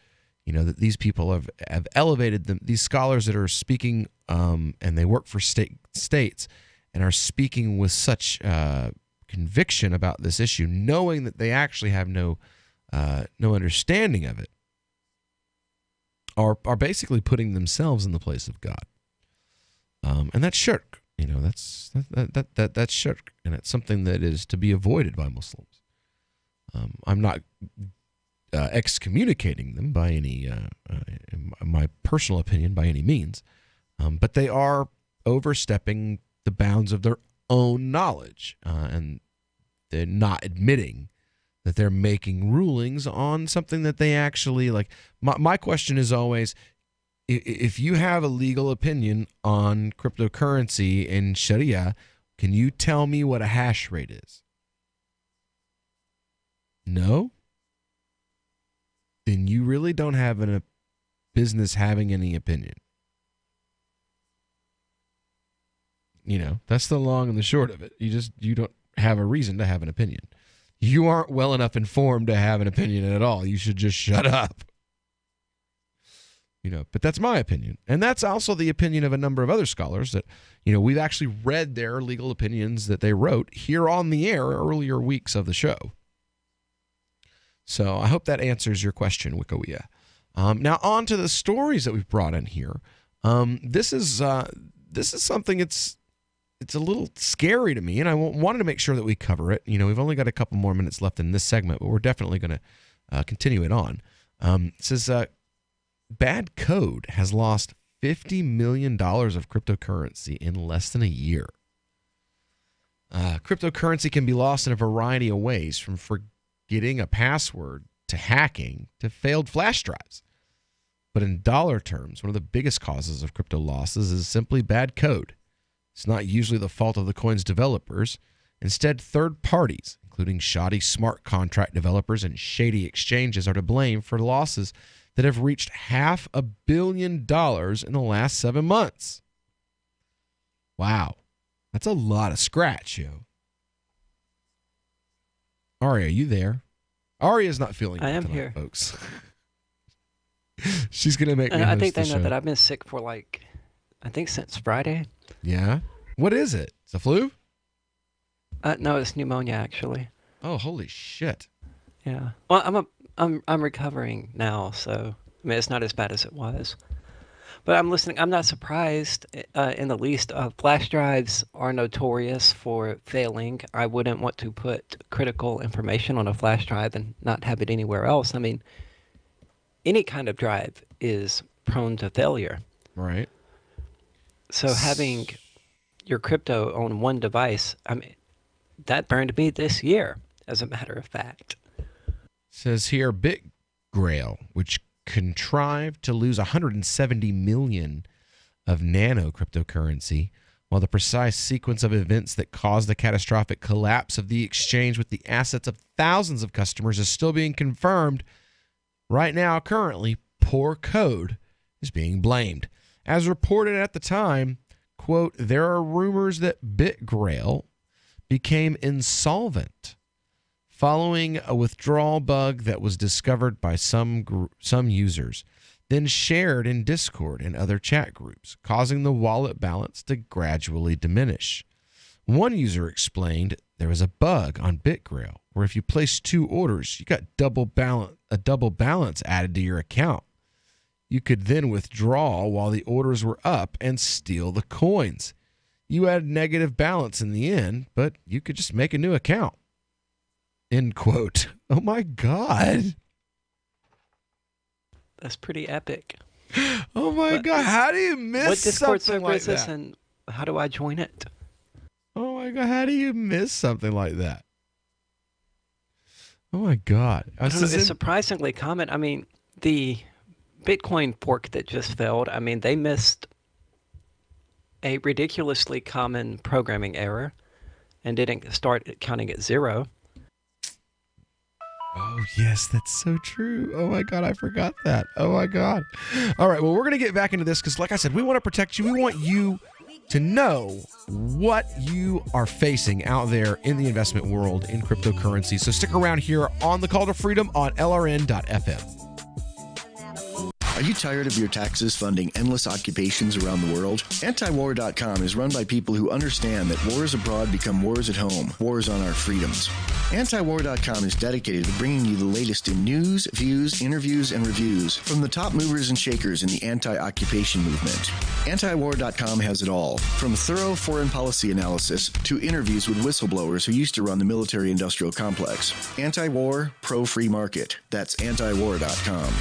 That these people have elevated them. These scholars that are speaking, and they work for states, and are speaking with such conviction about this issue, knowing that they actually have no understanding of it, are basically putting themselves in the place of God, and that's shirk. That's shirk, and it's something that is to be avoided by Muslims. I'm not excommunicating them by any, in my personal opinion, by any means, but they are overstepping the bounds of their own knowledge, and they're not admitting that they're making rulings on something that they actually like. My question is always, if you have a legal opinion on cryptocurrency and Sharia, can you tell me what a hash rate is? No? Then you really don't have a business having any opinion. That's the long and the short of it. You don't have a reason to have an opinion. You aren't well enough informed to have an opinion at all. You should just shut up. But that's my opinion. And that's also the opinion of a number of other scholars that, we've actually read their legal opinions that they wrote here on the air earlier weeks of the show. So I hope that answers your question, Wikowia. Now on to the stories that we've brought in here. This is something it's a little scary to me, and I wanted to make sure that we cover it. We've only got a couple more minutes left in this segment, but we're definitely going to continue it on. It says, Bad Code has lost $50 million of cryptocurrency in less than a year. Cryptocurrency can be lost in a variety of ways, from forgetting a password to hacking to failed flash drives. But in dollar terms, one of the biggest causes of crypto losses is simply bad code. It's not usually the fault of the coin's developers. Instead, third parties, including shoddy smart contract developers and shady exchanges, are to blame for losses that have reached $500 million in the last 7 months. Wow. That's a lot of scratch, yo. Aria, are you there? Aria's not feeling good tonight, here, folks. She's going to make me host I think they the know show. that I've been sick for since Friday. Yeah? What is it? It's a flu? No, it's pneumonia, actually. Oh, holy shit. Yeah. Well, I'm recovering now, so it's not as bad as it was. But I'm listening. I'm not surprised in the least. Flash drives are notorious for failing. I wouldn't want to put critical information on a flash drive and not have it anywhere else. Any kind of drive is prone to failure. Right. So having your crypto on one device, that burned me this year, as a matter of fact. says here, BitGrail, which contrived to lose 170 million of nano cryptocurrency, while the precise sequence of events that caused the catastrophic collapse of the exchange with the assets of thousands of customers is still being confirmed. Right now, currently, poor code is being blamed. As reported at the time, quote, there are rumors that BitGrail became insolvent following a withdrawal bug that was discovered by some users, then shared in Discord and other chat groups, causing the wallet balance to gradually diminish. One user explained there was a bug on BitGrail where if you placed 2 orders, you got a double balance added to your account. You could then withdraw while the orders were up and steal the coins. You had negative balance in the end, but you could just make a new account. End quote. Oh my God. That's pretty epic. Oh my God. How do you miss what Discord something server like is this, that? and how do I join it? Oh my God. How do you miss something like that? Oh my God. I don't know, it's surprisingly common. I mean, the Bitcoin fork that just failed, I mean, they missed a ridiculously common programming error and didn't start counting at 0. Oh, yes, that's so true. Oh, my God, I forgot that. Oh, my God. All right, well, we're going to get back into this because, like I said, we want to protect you. We want you to know what you are facing out there in the investment world in cryptocurrency. So stick around here on The Call to Freedom on LRN.FM. Are you tired of your taxes funding endless occupations around the world? Antiwar.com is run by people who understand that wars abroad become wars at home, wars on our freedoms. Antiwar.com is dedicated to bringing you the latest in news, views, interviews, and reviews from the top movers and shakers in the anti-occupation movement. Antiwar.com has it all, from thorough foreign policy analysis to interviews with whistleblowers who used to run the military-industrial complex. Anti-war, pro-free market. That's antiwar.com.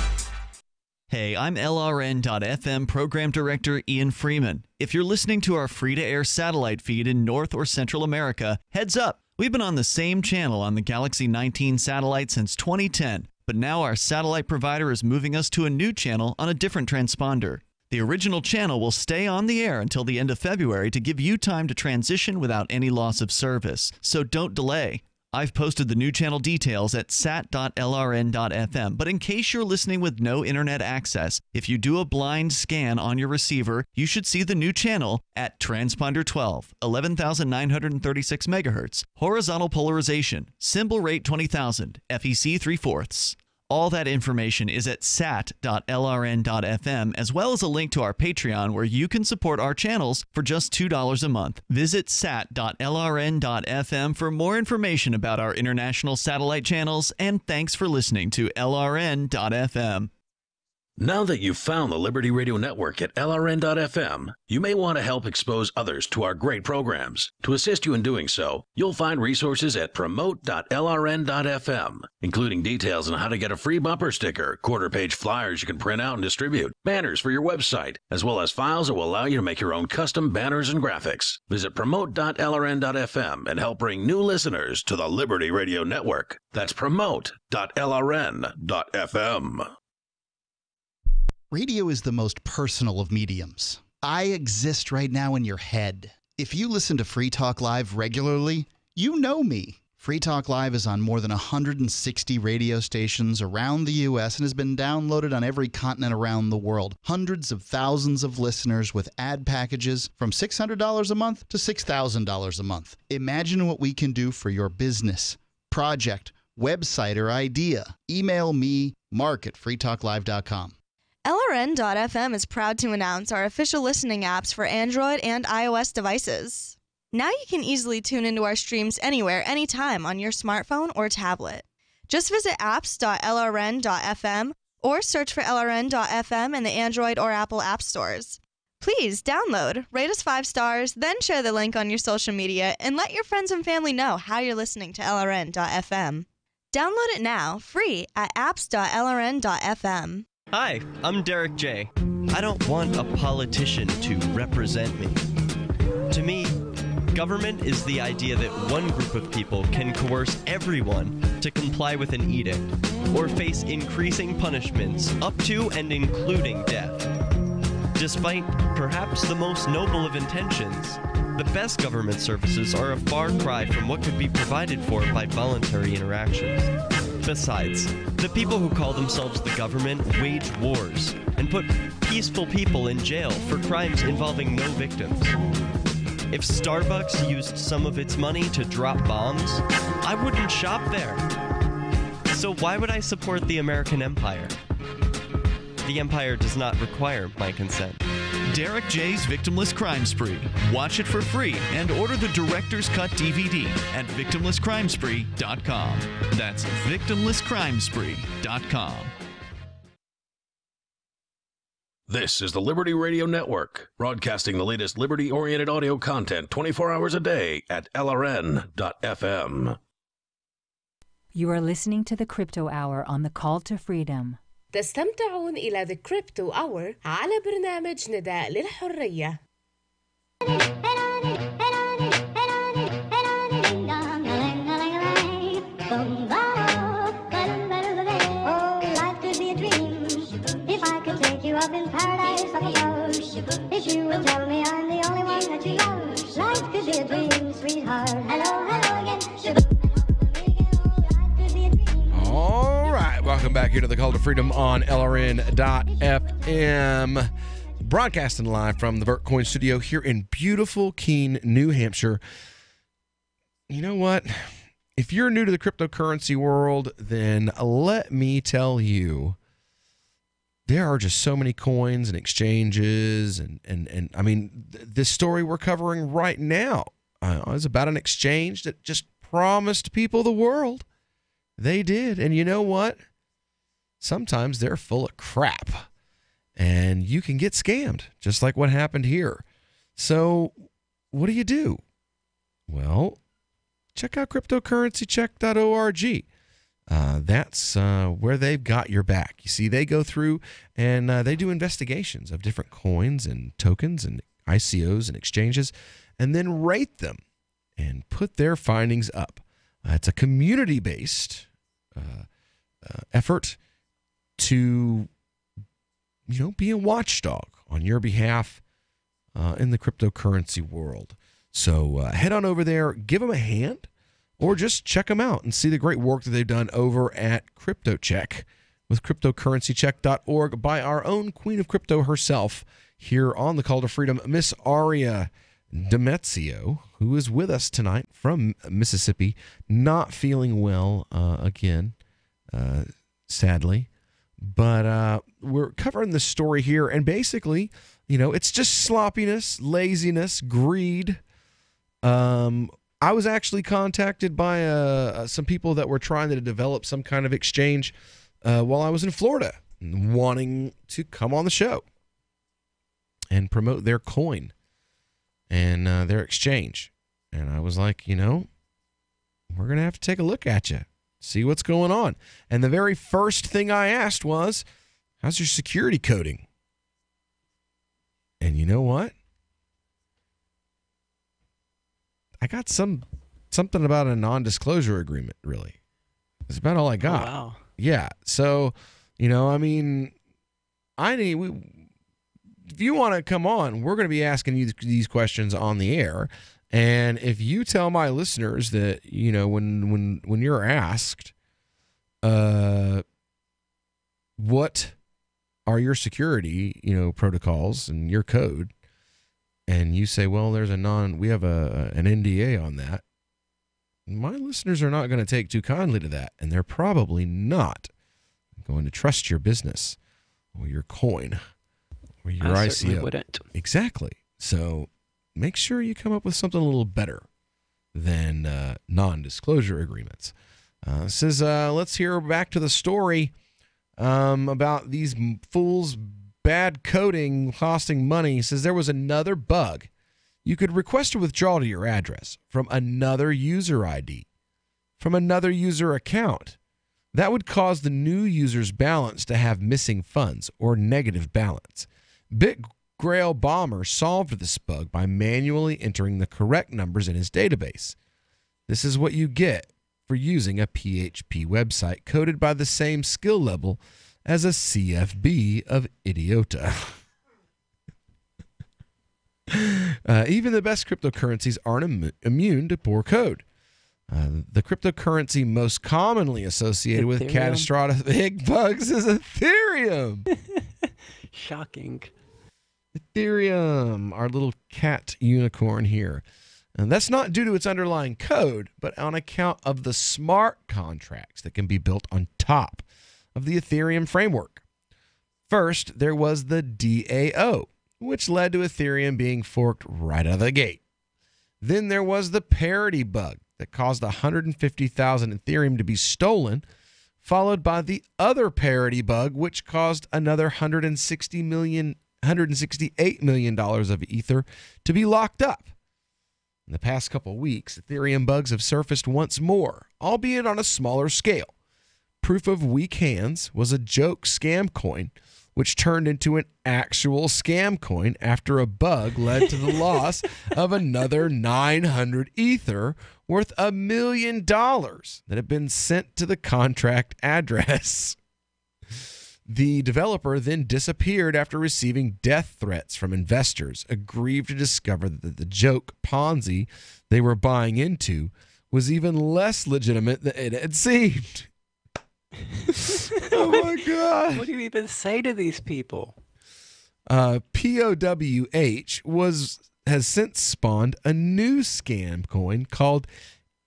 Hey, I'm LRN.FM Program Director Ian Freeman. If you're listening to our free-to-air satellite feed in North or Central America, heads up. We've been on the same channel on the Galaxy 19 satellite since 2010, but now our satellite provider is moving us to a new channel on a different transponder. The original channel will stay on the air until the end of February to give you time to transition without any loss of service, so don't delay. I've posted the new channel details at sat.lrn.fm, but in case you're listening with no internet access, if you do a blind scan on your receiver, you should see the new channel at transponder 12, 11,936 megahertz, horizontal polarization, symbol rate 20,000, FEC 3/4. All that information is at sat.lrn.fm, as well as a link to our Patreon where you can support our channels for just $2 a month. Visit sat.lrn.fm for more information about our international satellite channels, and thanks for listening to LRN.FM. Now that you've found the Liberty Radio Network at LRN.FM, you may want to help expose others to our great programs. To assist you in doing so, you'll find resources at promote.lrn.fm, including details on how to get a free bumper sticker, quarter-page flyers you can print out and distribute, banners for your website, as well as files that will allow you to make your own custom banners and graphics. Visit promote.lrn.fm and help bring new listeners to the Liberty Radio Network. That's promote.lrn.fm. Radio is the most personal of mediums. I exist right now in your head. If you listen to Free Talk Live regularly, you know me. Free Talk Live is on more than 160 radio stations around the U.S. and has been downloaded on every continent around the world. Hundreds of thousands of listeners with ad packages from $600 a month to $6,000 a month. Imagine what we can do for your business, project, website, or idea. Email me, mark@freetalklive.com. LRN.FM is proud to announce our official listening apps for Android and iOS devices. Now you can easily tune into our streams anywhere, anytime on your smartphone or tablet. Just visit apps.lrn.fm or search for LRN.FM in the Android or Apple app stores. Please download, rate us 5 stars, then share the link on your social media and let your friends and family know how you're listening to LRN.FM. Download it now, free at apps.lrn.fm. Hi, I'm Derek J. I don't want a politician to represent me. To me, Government is the idea that one group of people can coerce everyone to comply with an edict or face increasing punishments up to and including death. Despite perhaps the most noble of intentions, the best government services are a far cry from what could be provided for by voluntary interactions. Besides, the people who call themselves the government wage wars and put peaceful people in jail for crimes involving no victims. If Starbucks used some of its money to drop bombs, I wouldn't shop there. So why would I support the American empire? The empire does not require my consent. Derek J's Victimless Crime Spree. Watch it for free and order the Director's Cut DVD at victimlesscrimespree.com. That's victimlesscrimespree.com. This is the Liberty Radio Network, broadcasting the latest liberty-oriented audio content 24 hours a day at LRN.FM. You are listening to the Crypto Hour on the Call to Freedom. تستمتعون إلى The Crypto Hour على برنامج نداء للحرية. Up in paradise, I suppose. If you would tell me I'm the only one that you love, life could be a dream, sweetheart. Hello, hello again. All right, welcome back here to the Call to Freedom on LRN.FM. Broadcasting live from the Vertcoin studio here in beautiful Keene, New Hampshire. You know what? If you're new to the cryptocurrency world, then let me tell you, there are just so many coins and exchanges, and I mean, this story we're covering right now is about an exchange that just promised people the world. They did, and you know what? Sometimes they're full of crap, and you can get scammed, just like what happened here. So what do? Well, check out cryptocurrencycheck.org. That's where they've got your back. You see, they go through and they do investigations of different coins and tokens and ICOs and exchanges, and then rate them and put their findings up. It's a community-based effort to, be a watchdog on your behalf in the cryptocurrency world. So head on over there, give them a hand, or just check them out and see the great work that they've done over at CryptoCheck with cryptocurrencycheck.org by our own Queen of Crypto herself here on the Call to Freedom, Miss Aria Demezio, who is with us tonight from Mississippi, not feeling well again, sadly. But we're covering this story here, and basically, it's just sloppiness, laziness, greed. I was actually contacted by some people that were trying to develop some kind of exchange while I was in Florida, wanting to come on the show and promote their coin and their exchange. And I was like, we're going to have to take a look at you, see what's going on. And the very first thing I asked was, how's your security coding? And you know what? I got something about a non-disclosure agreement, really. That's about all I got. Oh, wow. Yeah. So, if you want to come on, we're going to be asking you these questions on the air. And if you tell my listeners that, when you're asked, what are your security, protocols and your code, and you say, well, we have an NDA on that, my listeners are not going to take too kindly to that, and they're probably not going to trust your business or your coin or your ICO. Certainly wouldn't. Exactly. So make sure you come up with something a little better than non-disclosure agreements. Says, let's hear back to the story about these fools' bad coding costing money. Says there was another bug. You could request a withdrawal to your address from another user ID, from another user account. That would cause the new user's balance to have missing funds or negative balance. Grail bomber solved this bug by manually entering the correct numbers in his database. This is what you get for using a PHP website coded by the same skill level as a CFB of Idiota. Even the best cryptocurrencies aren't immune to poor code. The cryptocurrency most commonly associated with catastrophic bugs is Ethereum. Shocking. Ethereum, our little cat unicorn here. And that's not due to its underlying code, but on account of the smart contracts that can be built on top of the Ethereum framework. First, there was the DAO, which led to Ethereum being forked right out of the gate. Then there was the parity bug that caused 150,000 Ethereum to be stolen, followed by the other parity bug, which caused another $168 million of Ether to be locked up. In the past couple of weeks, Ethereum bugs have surfaced once more, albeit on a smaller scale. Proof of Weak Hands was a joke scam coin, which turned into an actual scam coin after a bug led to the loss of another 900 Ether worth $1 million that had been sent to the contract address. The developer then disappeared after receiving death threats from investors, aggrieved to discover that the joke Ponzi they were buying into was even less legitimate than it had seemed. Oh my God. What do you even say to these people? POWH has since spawned a new scam coin called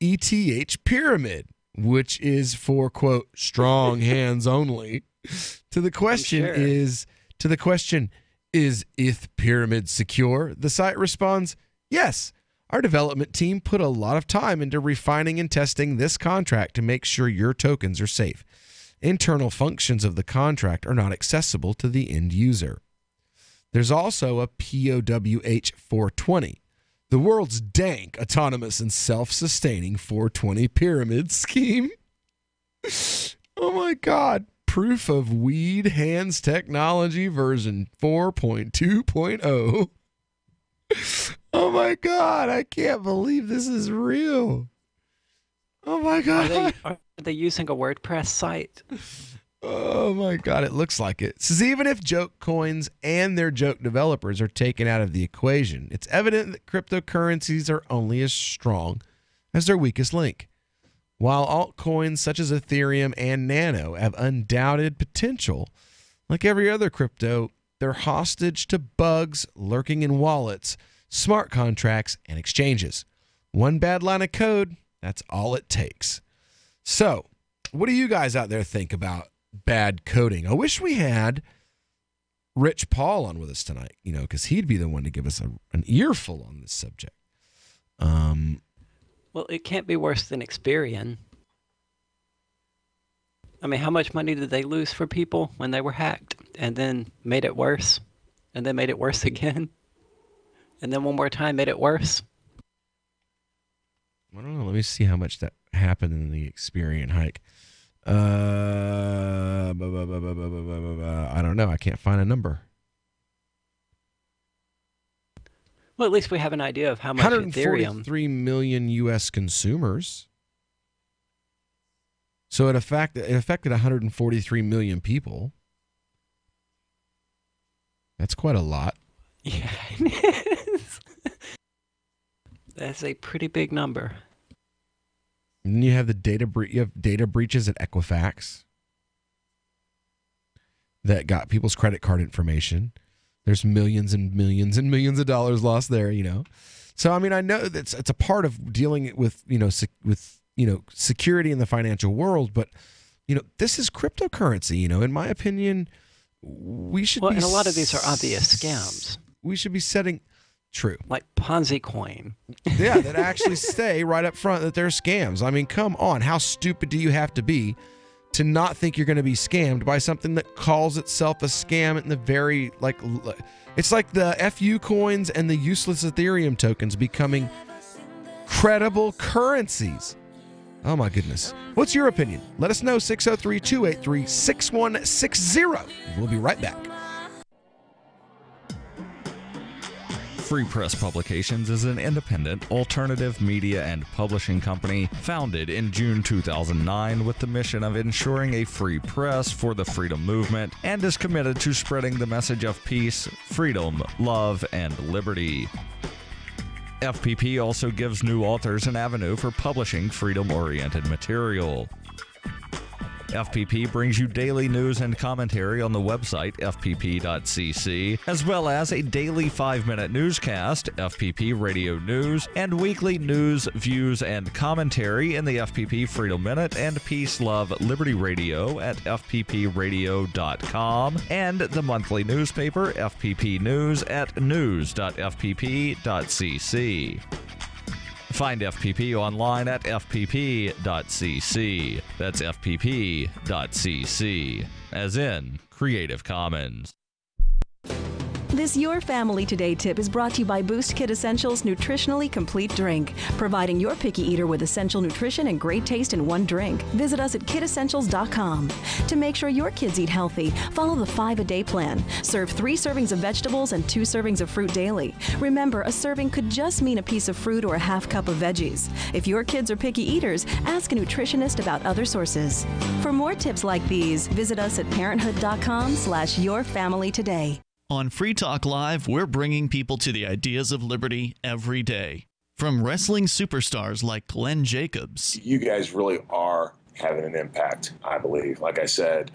ETH Pyramid, which is for, quote, strong hands only. To the question, is ETH Pyramid secure? The site responds, yes. Our development team put a lot of time into refining and testing this contract to make sure your tokens are safe. Internal functions of the contract are not accessible to the end user. There's also a POWH 420, the world's dank, autonomous, and self-sustaining 420 pyramid scheme. Oh my God. Proof of Weed Hands Technology version 4.2.0. Oh my God, I can't believe this is real. Oh my God. Are they using a WordPress site? Oh my God, it looks like it. It says even if joke coins and their joke developers are taken out of the equation, it's evident that cryptocurrencies are only as strong as their weakest link. While altcoins such as Ethereum and Nano have undoubted potential, like every other crypto, they're hostage to bugs lurking in wallets, smart contracts, and exchanges. One bad line of code, that's all it takes. So, what do you guys out there think about bad coding? I wish we had Rich Paul on with us tonight, because he'd be the one to give us an earful on this subject. Well, it can't be worse than Experian. I mean, how much money did they lose for people when they were hacked and then made it worse? And then made it worse again? And then one more time made it worse? I don't know. Let me see how much that happened in the Experian hike. I don't know. I can't find a number. Well, at least we have an idea of how much Ethereum... 143 million U.S. consumers. So it affected 143 million people. That's quite a lot. Yeah, it is. That's a pretty big number. And then you have you have data breaches at Equifax that got people's credit card information. There's millions and millions and millions of dollars lost there, So I mean, I know that it's a part of dealing with security in the financial world, but this is cryptocurrency. In my opinion, we should. Well, and a lot of these are obvious scams. We should be setting. True. Like Ponzi coin. Yeah, that actually say right up front that they're scams. I mean, come on. How stupid do you have to be to not think you're going to be scammed by something that calls itself a scam in the very, it's like the FU coins and the useless Ethereum tokens becoming credible currencies. Oh my goodness. What's your opinion? Let us know. 603-283-6160. We'll be right back. Free Press Publications is an independent, alternative media and publishing company founded in June 2009 with the mission of ensuring a free press for the freedom movement and is committed to spreading the message of peace, freedom, love, and liberty. FPP also gives new authors an avenue for publishing freedom-oriented material. FPP brings you daily news and commentary on the website fpp.cc, as well as a daily 5-minute newscast, FPP Radio News, and weekly news, views, and commentary in the FPP Freedom Minute and Peace, Love, Liberty Radio at fppradio.com, and the monthly newspaper FPP News at news.fpp.cc. Find FPP online at fpp.cc. That's fpp.cc, as in Creative Commons. This Your Family Today tip is brought to you by Boost Kid Essentials Nutritionally Complete Drink, providing your picky eater with essential nutrition and great taste in one drink. Visit us at kidessentials.com. To make sure your kids eat healthy, follow the 5-a-day plan. Serve 3 servings of vegetables and 2 servings of fruit daily. Remember, a serving could just mean a piece of fruit or a half cup of veggies. If your kids are picky eaters, ask a nutritionist about other sources. For more tips like these, visit us at parenthood.com/yourfamilytoday. On Free Talk Live, we're bringing people to the ideas of liberty every day. From wrestling superstars like Glenn Jacobs. You guys really are having an impact, I believe. Like I said,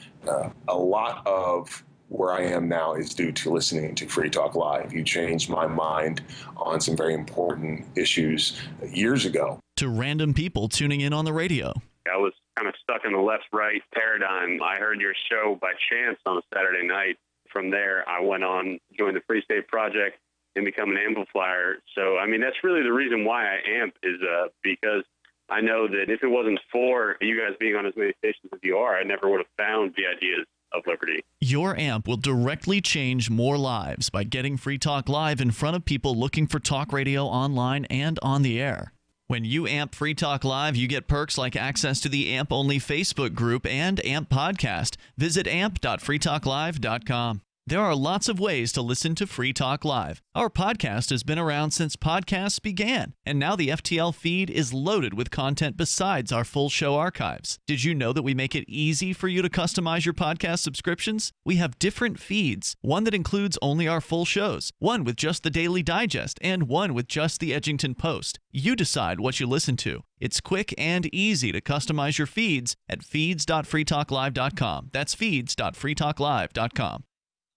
a lot of where I am now is due to listening to Free Talk Live. You changed my mind on some very important issues years ago. To random people tuning in on the radio. I was kind of stuck in the left-right paradigm. I heard your show by chance on a Saturday night. From there, I went on, joined the Free State Project, and become an amplifier. So, I mean, that's really the reason why I amp is because I know that if it wasn't for you guys being on as many stations as you are, I never would have found the ideas of liberty. Your amp will directly change more lives by getting Free Talk Live in front of people looking for talk radio online and on the air. When you amp Free Talk Live, you get perks like access to the AMP-only Facebook group and AMP podcast. Visit amp.freetalklive.com. There are lots of ways to listen to Free Talk Live. Our podcast has been around since podcasts began, and now the FTL feed is loaded with content besides our full show archives. Did you know that we make it easy for you to customize your podcast subscriptions? We have different feeds, one that includes only our full shows, one with just the Daily Digest, and one with just the Edgington Post. You decide what you listen to. It's quick and easy to customize your feeds at feeds.freetalklive.com. That's feeds.freetalklive.com.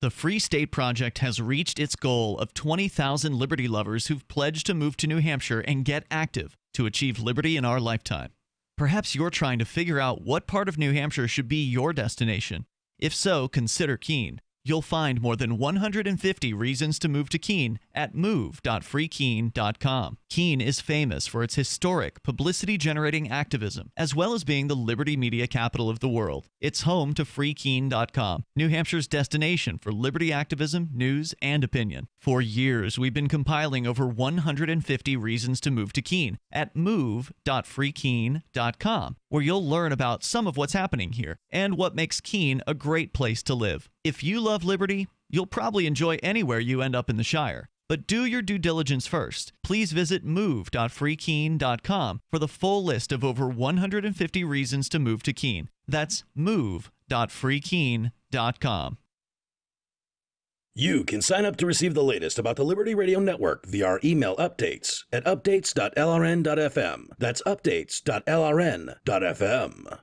The Free State Project has reached its goal of 20,000 liberty lovers who've pledged to move to New Hampshire and get active to achieve liberty in our lifetime. Perhaps you're trying to figure out what part of New Hampshire should be your destination. If so, consider Keene. You'll find more than 150 reasons to move to Keene at move.freekeene.com. Keene is famous for its historic, publicity-generating activism, as well as being the liberty media capital of the world. It's home to freekeene.com, New Hampshire's destination for liberty activism, news, and opinion. For years, we've been compiling over 150 reasons to move to Keene at move.freekeene.com, where you'll learn about some of what's happening here and what makes Keene a great place to live. If you love liberty, you'll probably enjoy anywhere you end up in the Shire. But do your due diligence first. Please visit move.freekeene.com for the full list of over 150 reasons to move to Keene. That's move.freekeene.com. You can sign up to receive the latest about the Liberty Radio Network via our email updates at updates.lrn.fm. That's updates.lrn.fm.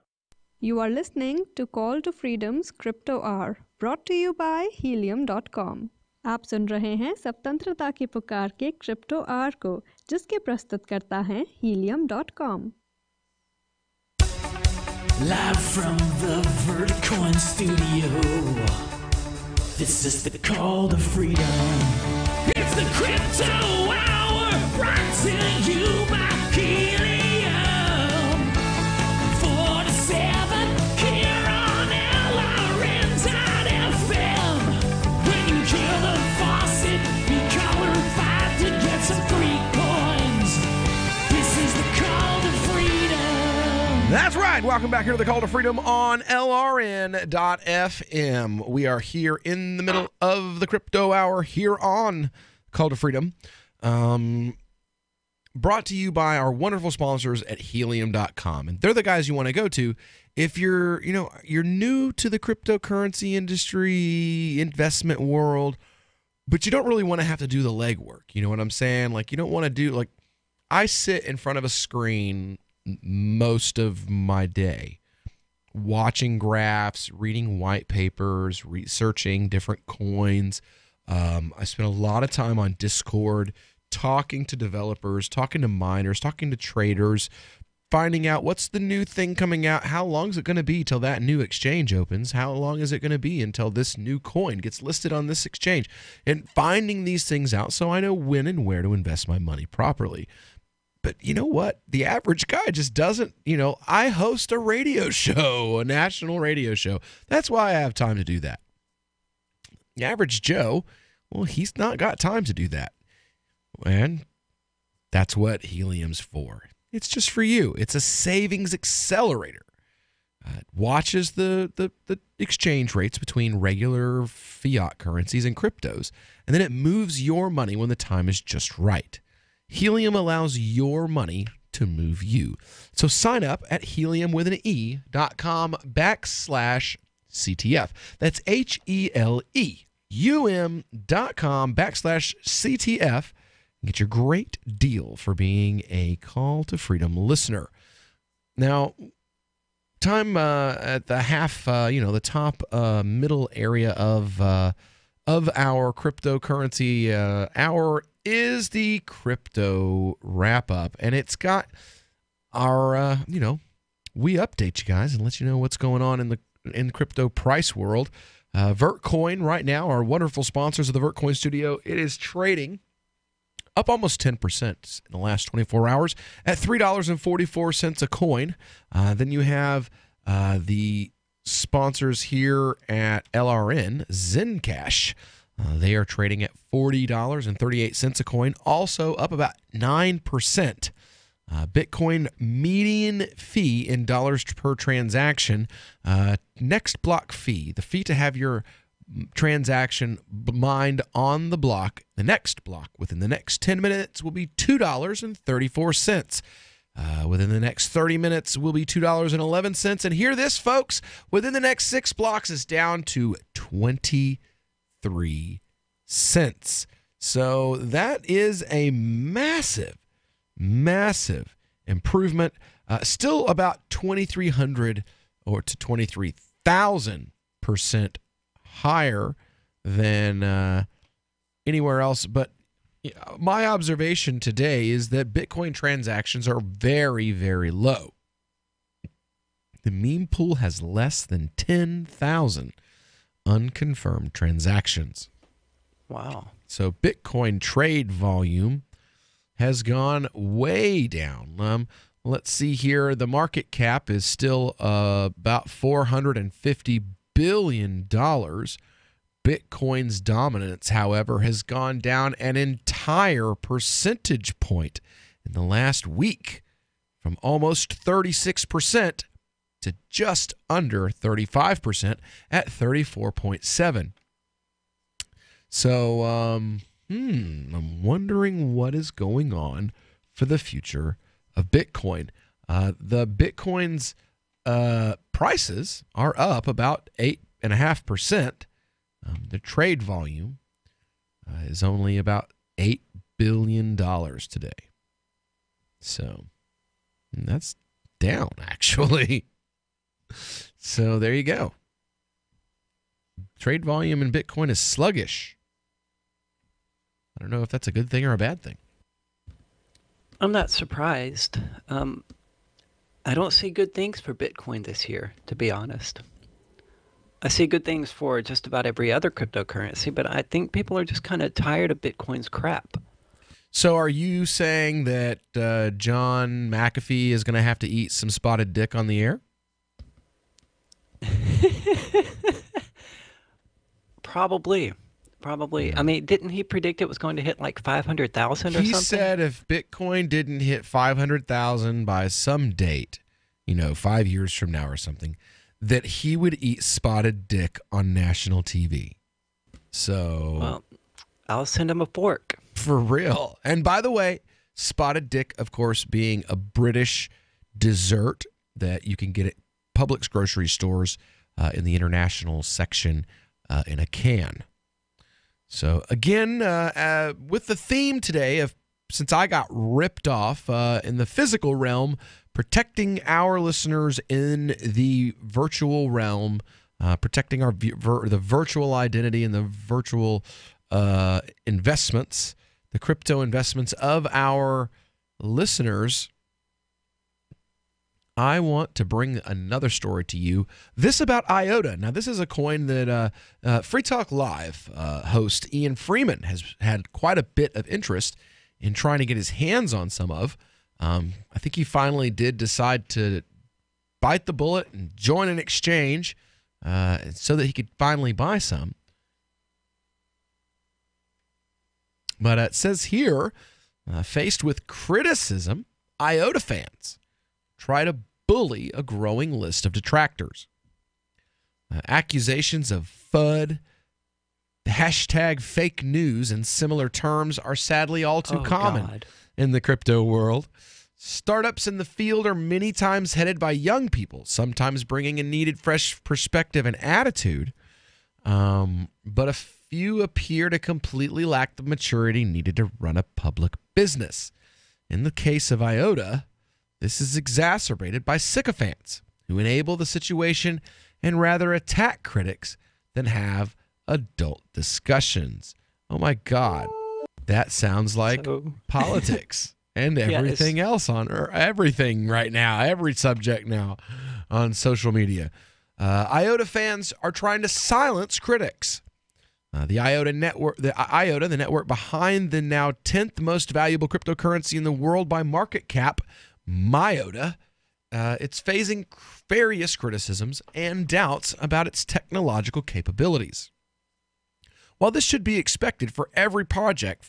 You are listening to Call to Freedom's Crypto Hour, brought to you by helium.com. आप सुन रहे हैं स्वतंत्रता की पुकार के crypto our को, जिसके प्रस्तुत करता है helium.com. Live from the Verticoin studio, this is the Call to Freedom. It's the Crypto Hour, brought to you by Helium 47 here on LRN.FM. When you kill the faucet, you call her 5 to get some free coins. This is the Call to Freedom. That's right. Welcome back here to the Call to Freedom on LRN.FM. We are here in the middle of the Crypto Hour here on Call to Freedom. Brought to you by our wonderful sponsors at Helium.com. And they're the guys you want to go to if you're new to the cryptocurrency industry, investment world, but you don't really want to have to do the legwork. You know what I'm saying? Like, you don't want to do, like, I sit in front of a screen most of my day, watching graphs, reading white papers, researching different coins. I spend a lot of time on Discord talking to developers, talking to miners, talking to traders, finding out what's the new thing coming out, how long is it going to be till that new exchange opens, how long is it going to be until this new coin gets listed on this exchange, and finding these things out so I know when and where to invest my money properly. But you know what? The average guy just doesn't, I host a radio show, a national radio show. That's why I have time to do that. The average Joe, well, he's not got time to do that. And that's what Helium's for. It's just for you. It's a savings accelerator. It watches the exchange rates between regular fiat currencies and cryptos, and then it moves your money when the time is just right. Helium allows your money to move you. So sign up at helium.com/CTF. That's HELEUM.com/CTF. Get your great deal for being a Call to Freedom listener. Now, time at the half, the top middle area of our cryptocurrency hour is the crypto wrap up, and it's got our, we update you guys and let you know what's going on in the crypto price world. Vertcoin right now, our wonderful sponsors of the Vertcoin Studio, it is trading up almost 10% in the last 24 hours at $3.44 a coin. Then you have the sponsors here at LRN, Zencash. They are trading at $40.38 a coin, also up about 9%. Bitcoin median fee in dollars per transaction. Next block fee, the fee to have your transaction mined on the block, the next block within the next 10 minutes will be $2.34. Within the next 30 minutes will be $2.11. And hear this, folks, within the next 6 blocks is down to 23 cents. So that is a massive, massive improvement. Still about 2,300 or to 23,000% higher than anywhere else. But my observation today is that Bitcoin transactions are very, very low. The meme pool has less than 10,000 unconfirmed transactions. Wow. So Bitcoin trade volume has gone way down. Let's see here. The market cap is still about $450 billion. Bitcoin's dominance, however, has gone down an entire percentage point in the last week, from almost 36% to just under 35% at 34.7%. So, I'm wondering what is going on for the future of Bitcoin. The Bitcoin's prices are up about 8.5%. The trade volume is only about $8 billion today. So that's down, actually. So there you go. Trade volume in Bitcoin is sluggish. I don't know if that's a good thing or a bad thing. I'm not surprised. I don't see good things for Bitcoin this year, to be honest. I see good things for just about every other cryptocurrency, but I think people are just kind of tired of Bitcoin's crap. So are you saying that John McAfee is going to have to eat some spotted dick on the air? Probably. I mean, didn't he predict it was going to hit like 500,000 or something? He said if Bitcoin didn't hit 500,000 by some date, 5 years from now or something, that he would eat spotted dick on national TV. So, well, I'll send him a fork. For real. And by the way, spotted dick, of course, being a British dessert that you can get at Publix grocery stores in the international section in a can. So again, with the theme today of, since I got ripped off in the physical realm, protecting our listeners in the virtual realm, protecting the virtual identity and the virtual investments, the crypto investments of our listeners, I want to bring another story to you. This about IOTA. Now, this is a coin that Free Talk Live host Ian Freeman has had quite a bit of interest in trying to get his hands on some of. I think he finally did decide to bite the bullet and join an exchange so that he could finally buy some. But it says here, faced with criticism, IOTA fans try to bully a growing list of detractors. Accusations of FUD, hashtag fake news, and similar terms are sadly all too common in the crypto world. Startups in the field are many times headed by young people, sometimes bringing a needed fresh perspective and attitude. But a few appear to completely lack the maturity needed to run a public business. In the case of IOTA, this is exacerbated by sycophants who enable the situation and rather attack critics than have adult discussions. Oh my God, that sounds like politics and everything else on everything right now, every subject now on social media. IOTA fans are trying to silence critics. The IOTA network, the network behind the now 10th most valuable cryptocurrency in the world by market cap, MyOTA, it's facing various criticisms and doubts about its technological capabilities. While this should be expected for every project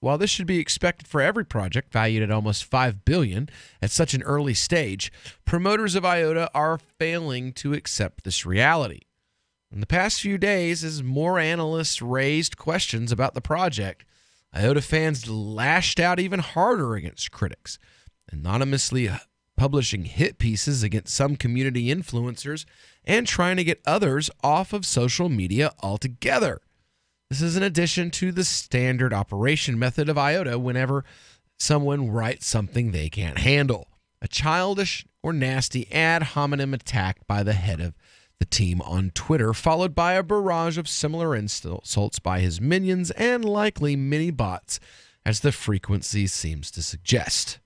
valued at almost $5 billion at such an early stage, promoters of IOTA are failing to accept this reality. In the past few days, as more analysts raised questions about the project, IOTA fans lashed out even harder against critics, anonymously publishing hit pieces against some community influencers and trying to get others off of social media altogether. This is in addition to the standard operation method of IOTA whenever someone writes something they can't handle. A childish or nasty ad hominem attack by the head of the team on Twitter, followed by a barrage of similar insults by his minions and likely mini bots, as the frequency seems to suggest.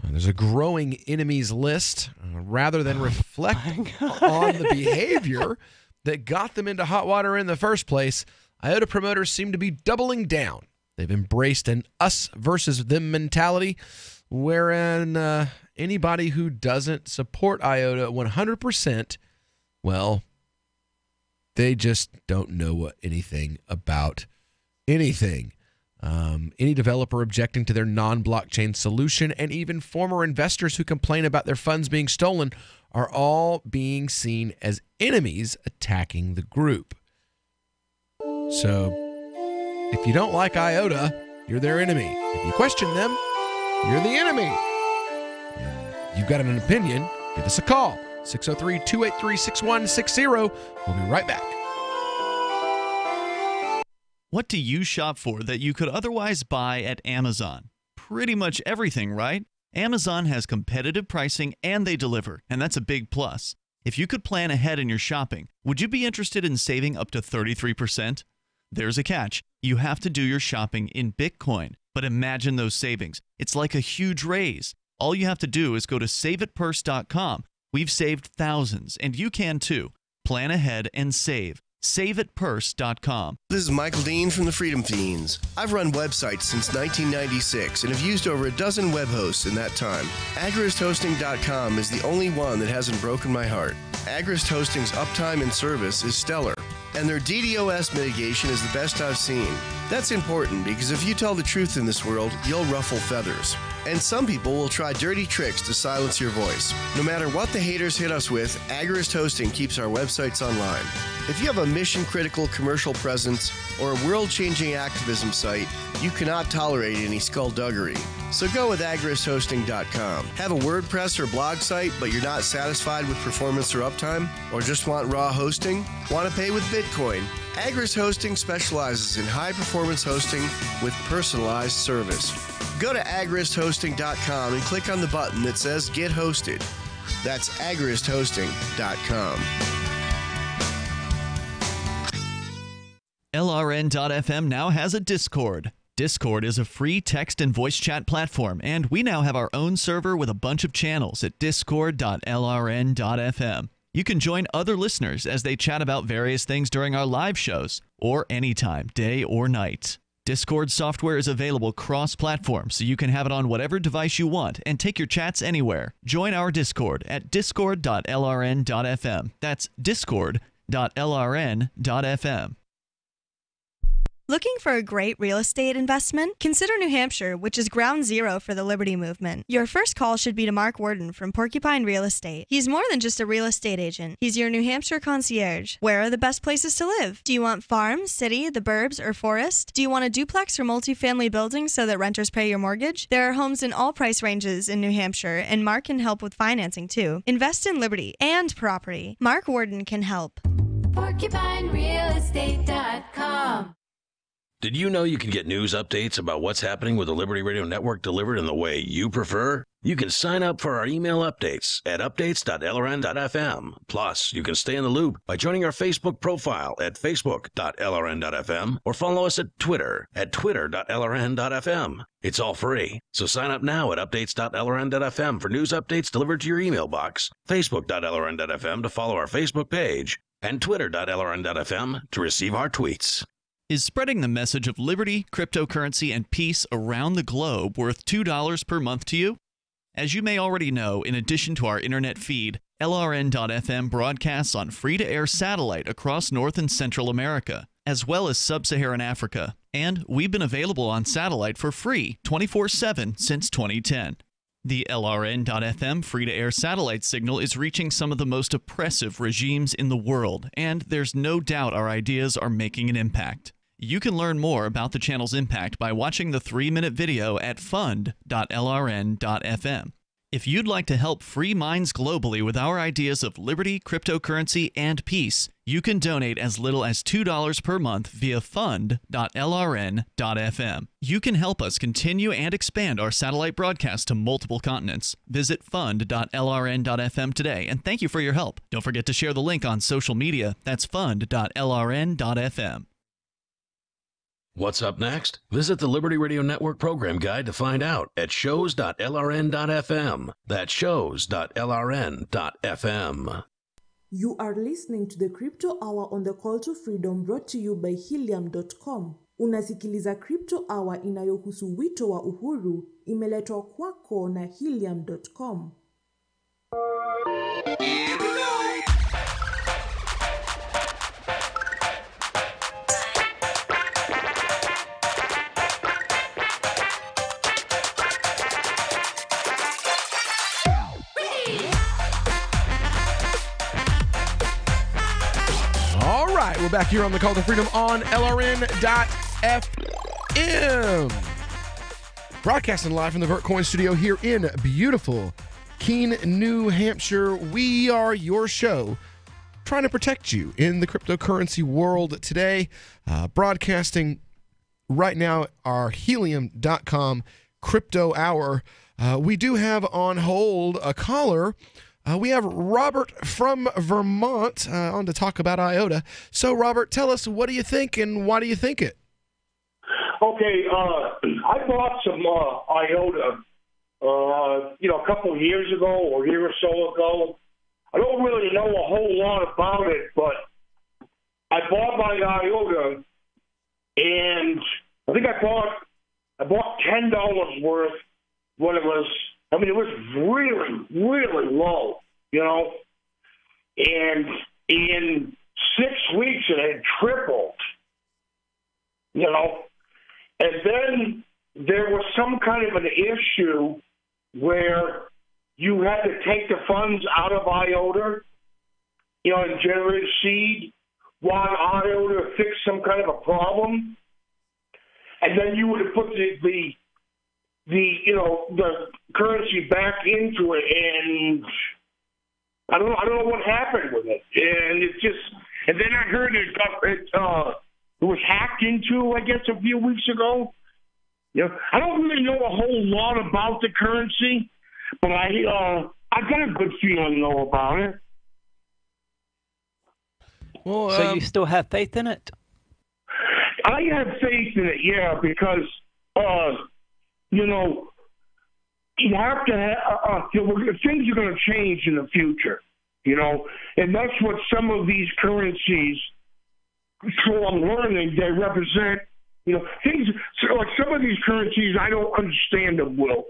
There's a growing enemies list rather than reflect on the behavior that got them into hot water in the first place. IOTA promoters seem to be doubling down. They've embraced an us versus them mentality, wherein anybody who doesn't support IOTA 100%, well, they just don't know anything about anything. Any developer objecting to their non-blockchain solution and even former investors who complain about their funds being stolen are all being seen as enemies attacking the group. So, if you don't like IOTA, you're their enemy. If you question them, you're the enemy. You've got an opinion, give us a call. 603-283-6160. We'll be right back. What do you shop for that you could otherwise buy at Amazon? Pretty much everything, right? Amazon has competitive pricing and they deliver, and that's a big plus. If you could plan ahead in your shopping, would you be interested in saving up to 33%? There's a catch. You have to do your shopping in Bitcoin. But imagine those savings. It's like a huge raise. All you have to do is go to SaveItPurse.com. We've saved thousands, and you can too. Plan ahead and save. SaveItPurse.com. This is Michael Dean from the Freedom Fiends. I've run websites since 1996 and have used over a dozen web hosts in that time. AgristHosting.com is the only one that hasn't broken my heart. Agrist Hosting's uptime and service is stellar, and their DDoS mitigation is the best I've seen. That's important because if you tell the truth in this world, you'll ruffle feathers. And some people will try dirty tricks to silence your voice. No matter what the haters hit us with, Agorist Hosting keeps our websites online. If you have a mission-critical commercial presence or a world-changing activism site, you cannot tolerate any skullduggery. So go with agoristhosting.com. Have a WordPress or blog site, but you're not satisfied with performance or uptime? Or just want raw hosting? Want to pay with Bitcoin? Agorist Hosting specializes in high-performance hosting with personalized service. Go to agoristhosting.com and click on the button that says Get Hosted. That's agoristhosting.com. LRN.FM now has a Discord. Discord is a free text and voice chat platform, and we now have our own server with a bunch of channels at discord.lrn.fm. You can join other listeners as they chat about various things during our live shows, or anytime, day or night. Discord software is available cross-platform, so you can have it on whatever device you want and take your chats anywhere. Join our Discord at discord.lrn.fm. That's discord.lrn.fm. Looking for a great real estate investment? Consider New Hampshire, which is ground zero for the Liberty Movement. Your first call should be to Mark Worden from Porcupine Real Estate. He's more than just a real estate agent. He's your New Hampshire concierge. Where are the best places to live? Do you want farm, city, the burbs, or forest? Do you want a duplex or multifamily building so that renters pay your mortgage? There are homes in all price ranges in New Hampshire, and Mark can help with financing too. Invest in Liberty and property. Mark Worden can help. PorcupineRealEstate.com. Did you know you can get news updates about what's happening with the Liberty Radio Network delivered in the way you prefer? You can sign up for our email updates at updates.lrn.fm. Plus, you can stay in the loop by joining our Facebook profile at facebook.lrn.fm or follow us at Twitter at twitter.lrn.fm. It's all free, so sign up now at updates.lrn.fm for news updates delivered to your email box, facebook.lrn.fm to follow our Facebook page, and twitter.lrn.fm to receive our tweets. Is spreading the message of liberty, cryptocurrency, and peace around the globe worth $2 per month to you? As you may already know, in addition to our internet feed, LRN.FM broadcasts on free-to-air satellite across North and Central America, as well as Sub-Saharan Africa. And we've been available on satellite for free 24/7 since 2010. The LRN.FM free-to-air satellite signal is reaching some of the most oppressive regimes in the world, and there's no doubt our ideas are making an impact. You can learn more about the channel's impact by watching the 3-minute video at fund.lrn.fm. If you'd like to help free minds globally with our ideas of liberty, cryptocurrency, and peace, you can donate as little as $2 per month via fund.lrn.fm. You can help us continue and expand our satellite broadcast to multiple continents. Visit fund.lrn.fm today, and thank you for your help. Don't forget to share the link on social media. That's fund.lrn.fm. What's up next? Visit the Liberty Radio Network program guide to find out at shows.lrn.fm. That's shows.lrn.fm. You are listening to the Crypto Hour on the Call to Freedom, brought to you by Helium.com. Unasikiliza Crypto Hour inayohusu wito wa uhuru, imeletwa kwako na Helium.com. We're back here on the Call to Freedom on LRN.FM. Broadcasting live from the Vertcoin studio here in beautiful Keene, New Hampshire. We are your show trying to protect you in the cryptocurrency world today. Broadcasting right now our Helium.com Crypto Hour. We do have on hold a caller. We have Robert from Vermont on to talk about IOTA. So, Robert, tell us, what do you think and why do you think it? Okay, I bought some IOTA, a couple of years ago or a year or so ago. I don't really know a whole lot about it, but I bought my IOTA, and I think I bought $10 worth when it was. I mean, it was really, really low, and in 6 weeks it had tripled, and then there was some kind of an issue where you had to take the funds out of IOTA, and generate seed while IOTA fixed some kind of a problem, and then you would have put the currency back into it, and I don't know what happened with it, and then I heard it was hacked into, I guess, a few weeks ago. I don't really know a whole lot about the currency, but I got a good feeling though about it. Well, so you still have faith in it? I have faith in it, yeah, because you have to have things are going to change in the future, and that's what some of these currencies. So I'm learning they represent, things like some of these currencies I don't understand them, Will,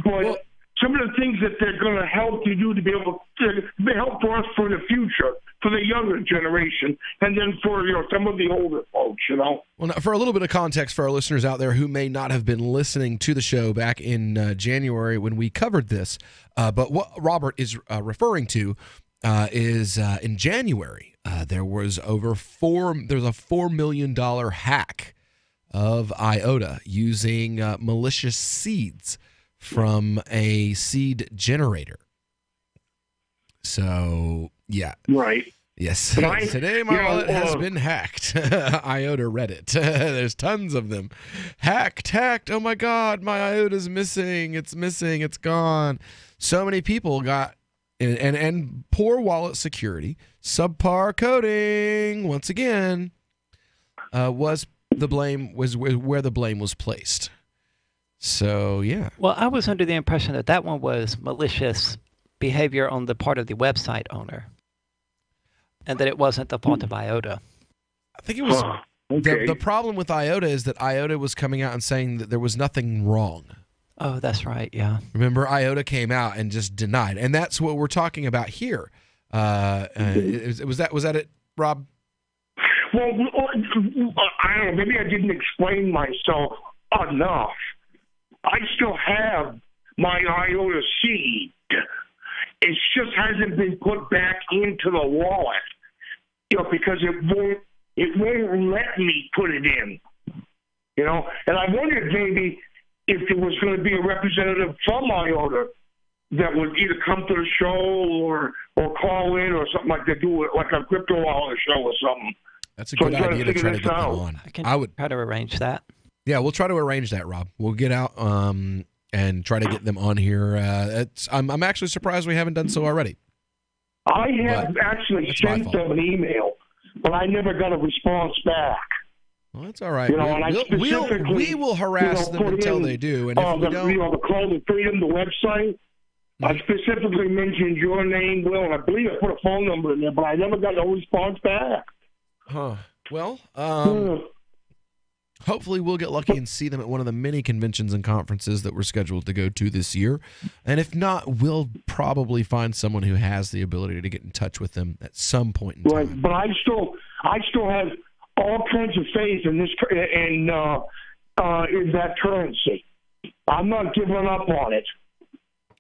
but some of the things that they're going to help you do to be able to help for us for the future, for the younger generation, and then for some of the older folks, Well, now, for a little bit of context for our listeners out there who may not have been listening to the show back in January when we covered this, but what Robert is referring to is in January. There was there's a $4 million hack of IOTA using malicious seeds from a seed generator. So, yeah. Right. Yes. Today my wallet has been hacked. IOTA Reddit. There's tons of them. Hacked. Oh my God, my IOTA's missing. It's missing. It's gone. So many people got and poor wallet security, subpar coding, once again, was where the blame was placed. So, yeah. Well, I was under the impression that one was malicious behavior on the part of the website owner, and that it wasn't the fault of IOTA. I think it was. Okay. The problem with IOTA is that IOTA was coming out and saying that there was nothing wrong. Oh, that's right, yeah. Remember, IOTA came out and just denied, and that's what we're talking about here. Was that it, Rob? Well, I don't know. Maybe I didn't explain myself enough. I still have my IOTA seed. It just hasn't been put back into the wallet, because it won't let me put it in, And I wondered maybe if there was going to be a representative from IOTA that would either come to the show or call in or something like that, do it like a crypto hour show or something. That's a good idea to try to get them on. I would try to arrange that. Yeah, we'll try to arrange that, Rob. We'll get out and try to get them on here. I'm actually surprised we haven't done so already. I have actually sent them an email, but I never got a response back. Well, that's all right. We will harass them until they do. And if we don't, the Call to Freedom, the website, I specifically mentioned your name, Will, and I believe I put a phone number in there, but I never got no response back. Huh. Well, hopefully we'll get lucky and see them at one of the many conventions and conferences that we're scheduled to go to this year. And if not, we'll probably find someone who has the ability to get in touch with them at some point in time. Right, but I still have all kinds of faith in in that currency. I'm not giving up on it.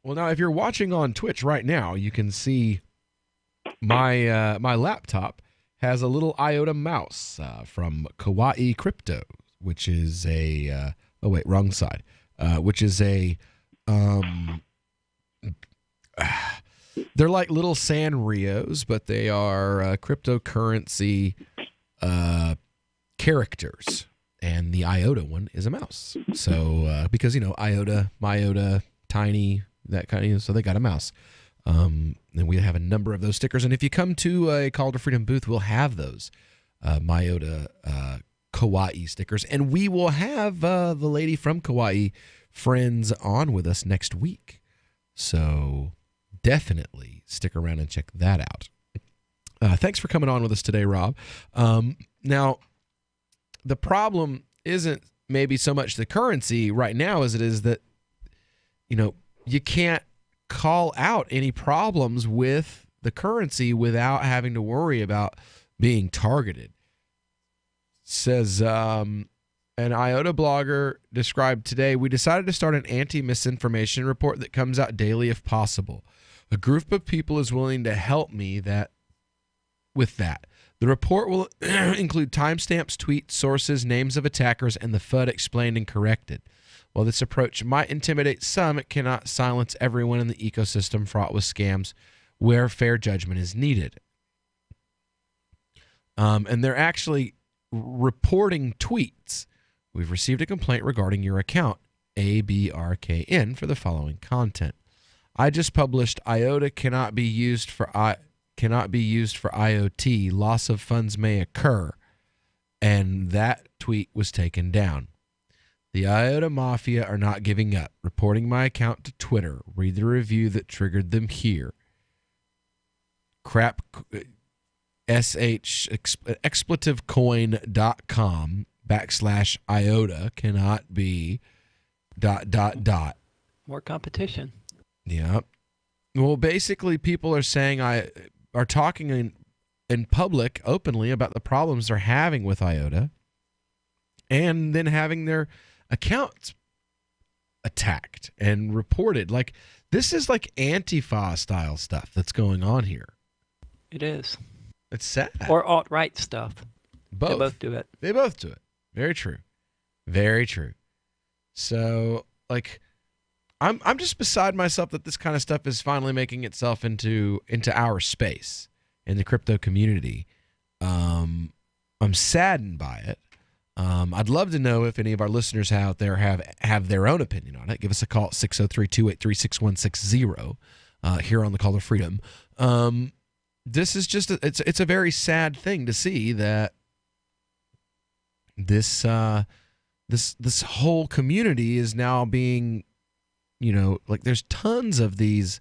Well, now if you're watching on Twitch right now, you can see my my laptop has a little IOTA mouse from Kawaii Crypto, which is a wrong side, which is a they're like little Sanrios, but they are cryptocurrency characters, and the IOTA one is a mouse. So because IOTA, MyOTA, Tiny, that kind of, so they got a mouse. And we have a number of those stickers, and if you come to a Call to Freedom booth, we'll have those MyOTA Kawaii stickers, and we will have the lady from Kawaii Friends on with us next week. So definitely stick around and check that out. Thanks for coming on with us today, Rob. Now, the problem isn't maybe so much the currency right now as it is that, you can't call out any problems with the currency without having to worry about being targeted. Says, and An IOTA blogger described today, we decided to start an anti-misinformation report that comes out daily if possible. A group of people is willing to help me with that. The report will include timestamps, tweets, sources, names of attackers, and the FUD explained and corrected. While this approach might intimidate some, it cannot silence everyone in the ecosystem fraught with scams where fair judgment is needed. And they're actually reporting tweets. We've received a complaint regarding your account, ABRKN, for the following content. I just published IOTA cannot be used for IoT. Loss of funds may occur. And that tweet was taken down. The IOTA Mafia are not giving up. Reporting my account to Twitter. Read the review that triggered them here. expletivecoin.com/IOTA cannot be ... More competition. Yeah. Well, basically, people are saying are talking in public openly about the problems they're having with IOTA, and then having their accounts attacked and reported. Like, this is like Antifa style stuff that's going on here. It is. It's sad. Or alt-right stuff. Both. They both do it. They both do it. Very true. Very true. So, like, I'm just beside myself that this kind of stuff is finally making itself into our space in the crypto community. I'm saddened by it. I'd love to know if any of our listeners out there have their own opinion on it. Give us a call at 603-283-6160 here on the Call to Freedom. This is just it's a very sad thing to see that this whole community is now being, like, there's tons of these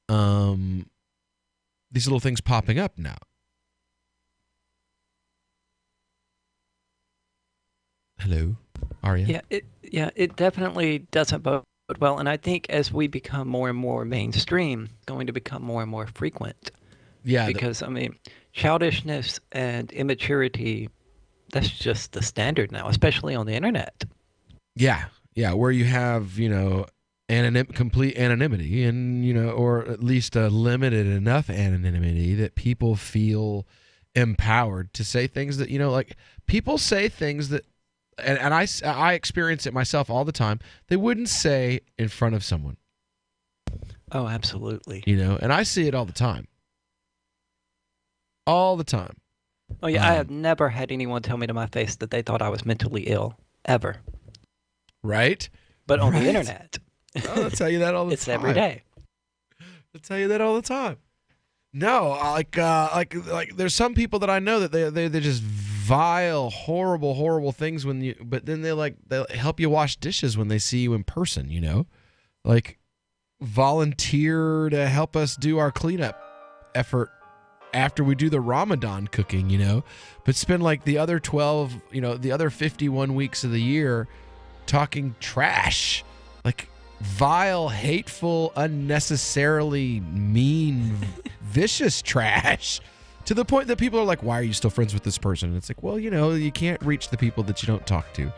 little things popping up now. Hello, Arya? It definitely doesn't bode well, and I think as we become more and more mainstream, it's going to become more and more frequent. Yeah. Because, childishness and immaturity, that's just the standard now, especially on the internet. Yeah, where you have, complete anonymity and, or at least a limited enough anonymity that people feel empowered to say things that, like, people say things that, and I experience it myself all the time, they wouldn't say in front of someone. Oh, absolutely. And I see it all the time. All the time. Oh, yeah, I have never had anyone tell me to my face that they thought I was mentally ill, ever. Right? But on the internet. Oh, they'll tell you that all the time. It's every day. They'll tell you that all the time. No, like there's some people that I know that they just vile, horrible things but then they'll help you wash dishes when they see you in person, like volunteer to help us do our cleanup effort after we do the Ramadan cooking, but spend like the other 12, the other 51 weeks of the year talking trash, like vile, hateful, unnecessarily mean, vicious trash, to the point that people are like, why are you still friends with this person? And it's like, well, you can't reach the people that you don't talk to.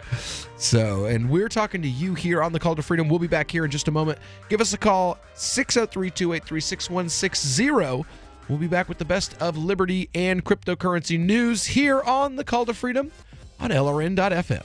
So, and we're talking to you here on the Call to Freedom. We'll be back here in just a moment. Give us a call, 603-283-6160. We'll be back with the best of liberty and cryptocurrency news here on the Call to Freedom on LRN.FM.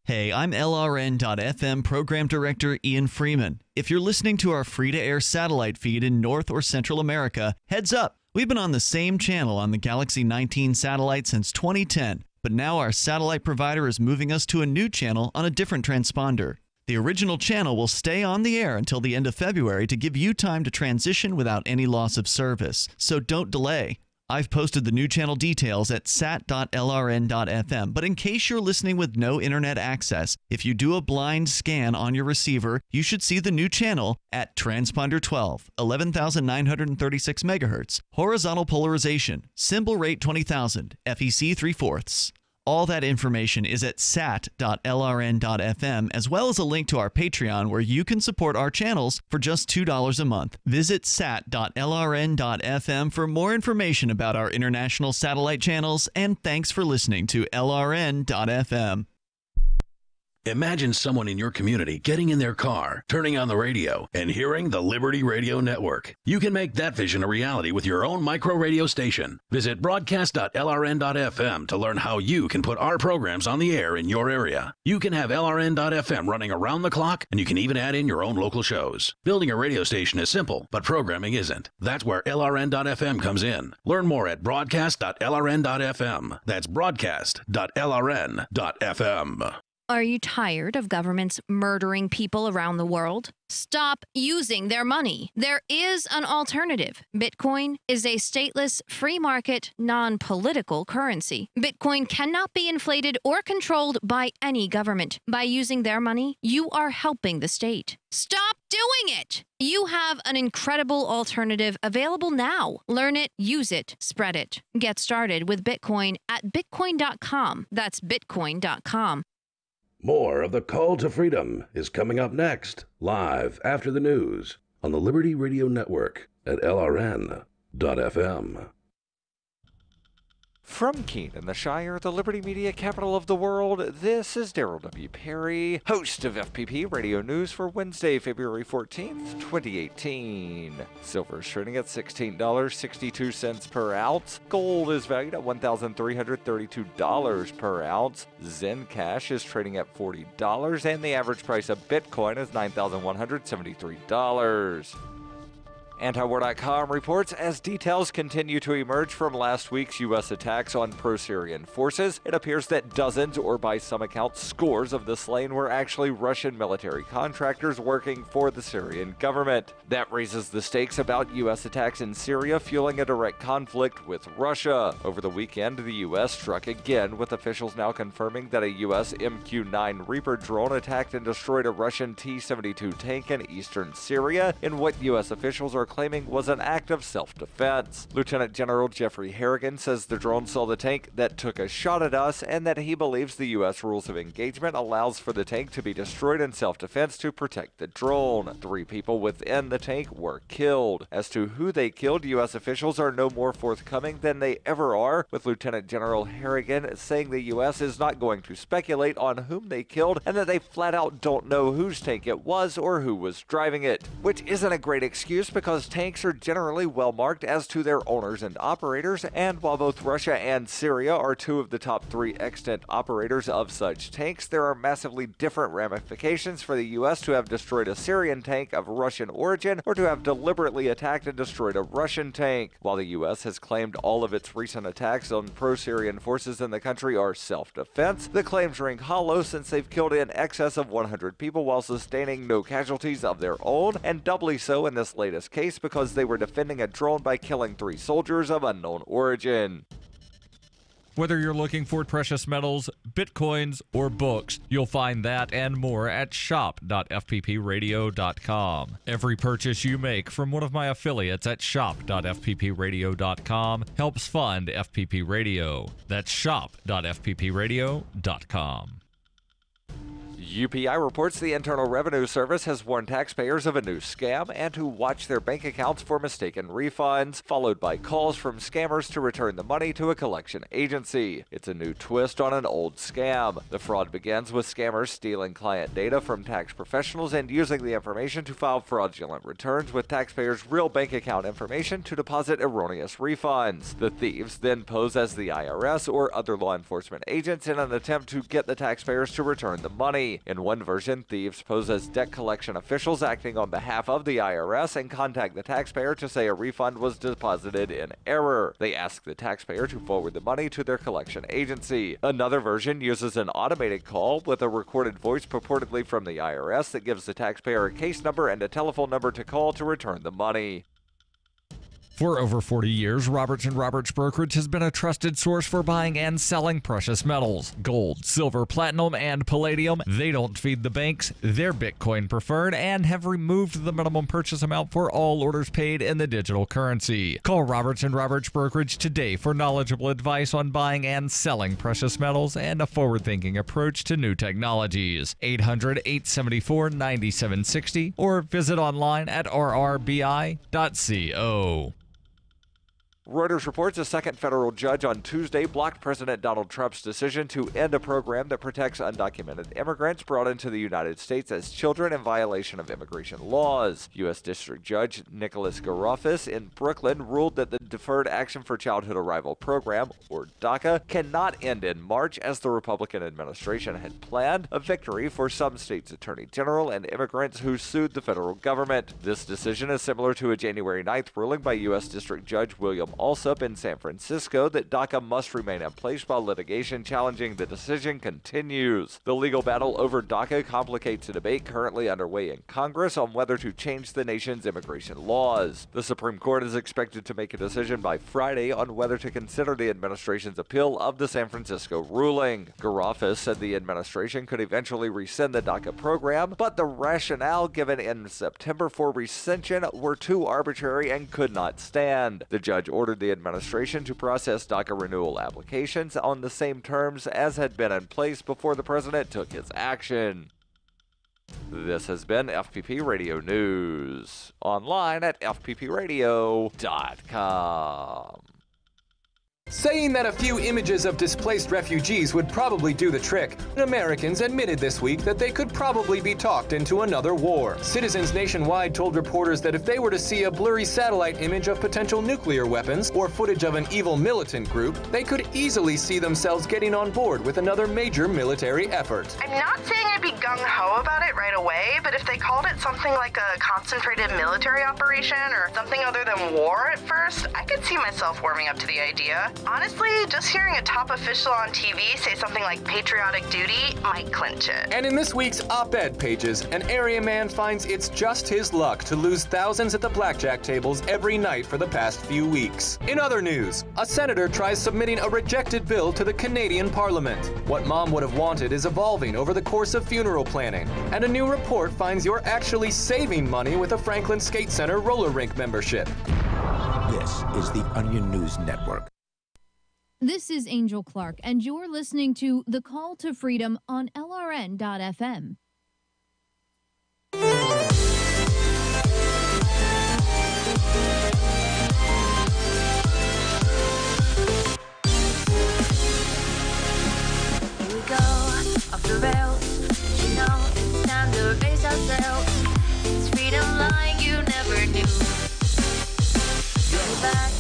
Hey, I'm LRN.FM Program Director Ian Freeman. If you're listening to our free-to-air satellite feed in North or Central America, heads up. We've been on the same channel on the Galaxy 19 satellite since 2010, but now our satellite provider is moving us to a new channel on a different transponder. The original channel will stay on the air until the end of February to give you time to transition without any loss of service, so don't delay. I've posted the new channel details at sat.lrn.fm, but in case you're listening with no internet access, if you do a blind scan on your receiver, you should see the new channel at transponder 12, 11,936 megahertz, horizontal polarization, symbol rate 20,000, FEC 3/4. All that information is at sat.lrn.fm, as well as a link to our Patreon where you can support our channels for just $2 a month. Visit sat.lrn.fm for more information about our international satellite channels, and thanks for listening to LRN.FM. Imagine someone in your community getting in their car, turning on the radio, and hearing the Liberty Radio Network. You can make that vision a reality with your own micro radio station. Visit broadcast.lrn.fm to learn how you can put our programs on the air in your area. You can have LRN.FM running around the clock, and you can even add in your own local shows. Building a radio station is simple, but programming isn't. That's where LRN.FM comes in. Learn more at broadcast.lrn.fm. That's broadcast.lrn.fm. Are you tired of governments murdering people around the world? Stop using their money. There is an alternative. Bitcoin is a stateless, free market, non-political currency. Bitcoin cannot be inflated or controlled by any government. By using their money, you are helping the state. Stop doing it! You have an incredible alternative available now. Learn it, use it, spread it. Get started with Bitcoin at bitcoin.com. That's bitcoin.com. More of the Call to Freedom is coming up next, live after the news on the Liberty Radio Network at LRN.FM. From Keene in the Shire, the Liberty Media capital of the world, this is Daryl W. Perry, host of FPP Radio News for Wednesday, February 14th, 2018. Silver is trading at $16.62 per ounce. Gold is valued at $1,332 per ounce. Zencash is trading at $40, and the average price of Bitcoin is $9,173. Antiwar.com reports as details continue to emerge from last week's U.S. attacks on pro-Syrian forces, it appears that dozens, or by some accounts scores, of the slain were actually Russian military contractors working for the Syrian government. That raises the stakes about U.S. attacks in Syria, fueling a direct conflict with Russia. Over the weekend, the U.S. struck again, with officials now confirming that a U.S. MQ-9 Reaper drone attacked and destroyed a Russian T-72 tank in eastern Syria, in what U.S. officials are claiming was an act of self-defense. Lieutenant General Jeffrey Harrigan says the drone saw the tank that took a shot at us, and that he believes the U.S. rules of engagement allows for the tank to be destroyed in self-defense to protect the drone. 3 people within the tank were killed. As to who they killed, U.S. officials are no more forthcoming than they ever are, with Lieutenant General Harrigan saying the U.S. is not going to speculate on whom they killed, and that they flat out don't know whose tank it was or who was driving it. Which isn't a great excuse, because tanks are generally well marked as to their owners and operators, and while both Russia and Syria are 2 of the top 3 extant operators of such tanks, there are massively different ramifications for the U.S. to have destroyed a Syrian tank of Russian origin, or to have deliberately attacked and destroyed a Russian tank. While the U.S. has claimed all of its recent attacks on pro-Syrian forces in the country are self-defense, the claims ring hollow, since they've killed in excess of 100 people while sustaining no casualties of their own, and doubly so in this latest case because they were defending a drone by killing 3 soldiers of unknown origin. Whether you're looking for precious metals, bitcoins, or books, you'll find that and more at shop.fppradio.com. Every purchase you make from one of my affiliates at shop.fppradio.com helps fund FPP Radio. That's shop.fppradio.com. UPI reports the Internal Revenue Service has warned taxpayers of a new scam and to watch their bank accounts for mistaken refunds, followed by calls from scammers to return the money to a collection agency. It's a new twist on an old scam. The fraud begins with scammers stealing client data from tax professionals and using the information to file fraudulent returns with taxpayers' real bank account information to deposit erroneous refunds. The thieves then pose as the IRS or other law enforcement agents in an attempt to get the taxpayers to return the money. In one version, thieves pose as debt collection officials acting on behalf of the IRS and contact the taxpayer to say a refund was deposited in error. They ask the taxpayer to forward the money to their collection agency. Another version uses an automated call with a recorded voice purportedly from the IRS that gives the taxpayer a case number and a telephone number to call to return the money. For over 40 years, Roberts & Roberts Brokerage has been a trusted source for buying and selling precious metals. Gold, silver, platinum, and palladium. They don't feed the banks. They're Bitcoin preferred and have removed the minimum purchase amount for all orders paid in the digital currency. Call Roberts & Roberts Brokerage today for knowledgeable advice on buying and selling precious metals and a forward-thinking approach to new technologies. 800-874-9760 or visit online at rrbi.co. Reuters reports a second federal judge on Tuesday blocked President Donald Trump's decision to end a program that protects undocumented immigrants brought into the United States as children in violation of immigration laws. U.S. District Judge Nicholas Garofis in Brooklyn ruled that the Deferred Action for Childhood Arrival program, or DACA, cannot end in March as the Republican administration had planned, a victory for some states' attorney general and immigrants who sued the federal government. This decision is similar to a January 9th ruling by U.S. District Judge William Alsup in San Francisco that DACA must remain in place while litigation challenging the decision continues. The legal battle over DACA complicates a debate currently underway in Congress on whether to change the nation's immigration laws. The Supreme Court is expected to make a decision by Friday on whether to consider the administration's appeal of the San Francisco ruling. Garofis said the administration could eventually rescind the DACA program, but the rationale given in September for rescission were too arbitrary and could not stand. The judge ordered the administration to process DACA renewal applications on the same terms as had been in place before the president took his action. This has been FPP Radio News, online at fppradio.com. Saying that a few images of displaced refugees would probably do the trick, Americans admitted this week that they could probably be talked into another war. Citizens nationwide told reporters that if they were to see a blurry satellite image of potential nuclear weapons or footage of an evil militant group, they could easily see themselves getting on board with another major military effort. I'm not saying I'd be gung-ho about it right away, but if they called it something like a concentrated military operation or something other than war at first, I could see myself warming up to the idea. Honestly, just hearing a top official on TV say something like patriotic duty might clinch it. And in this week's op-ed pages, an area man finds it's just his luck to lose thousands at the blackjack tables every night for the past few weeks. In other news, a senator tries submitting a rejected bill to the Canadian Parliament. What Mom would have wanted is evolving over the course of funeral planning. And a new report finds you're actually saving money with a Franklin Skate Center roller rink membership. This is the Onion News Network. This is Angel Clark, and you're listening to The Call to Freedom on LRN.FM. Here we go, off the rails. You know, it's time to raise ourselves. It's freedom like you never knew. You're back.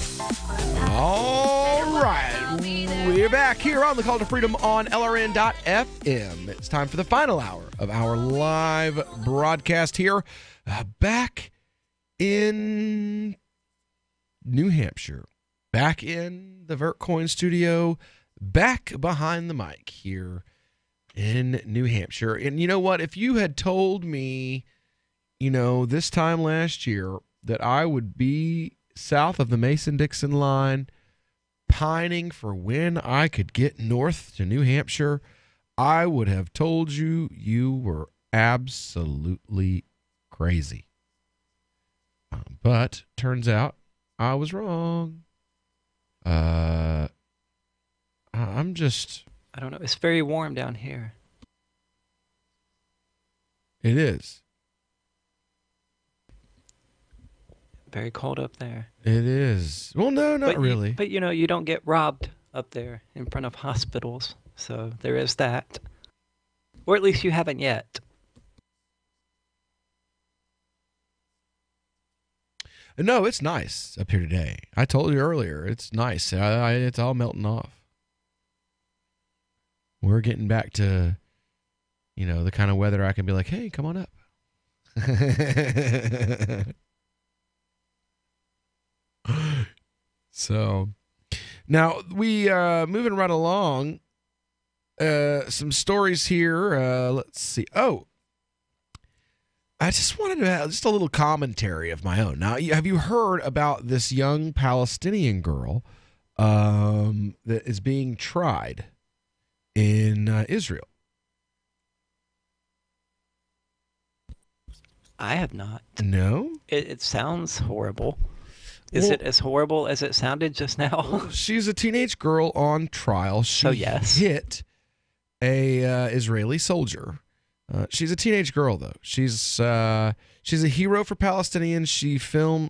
All right, we're back here on the Call to Freedom on LRN.FM. It's time for the final hour of our live broadcast here, back in New Hampshire, back in the VertCoin studio, back behind the mic here in New Hampshire. And you know what? If you had told me, this time last year that I would be south of the Mason-Dixon line, pining for when I could get north to New Hampshire, I would have told you were absolutely crazy. But turns out I was wrong. I don't know. It's very warm down here. It is. Very cold up there. It is. Well, no, not really. But you don't get robbed up there in front of hospitals. So there is that. Or at least you haven't yet. No, it's nice up here today. I told you earlier, it's nice. It's all melting off. We're getting back to, the kind of weather I can be like, hey, come on up. So now we moving right along. Some stories here. Let's see. Oh, I just wanted to have just a little commentary of my own. Now, have you heard about this young Palestinian girl that is being tried in Israel? I have not. No? It sounds horrible. Is it as horrible as it sounded just now? She's a teenage girl on trial. She hit a Israeli soldier. She's a teenage girl, though. She's a hero for Palestinians.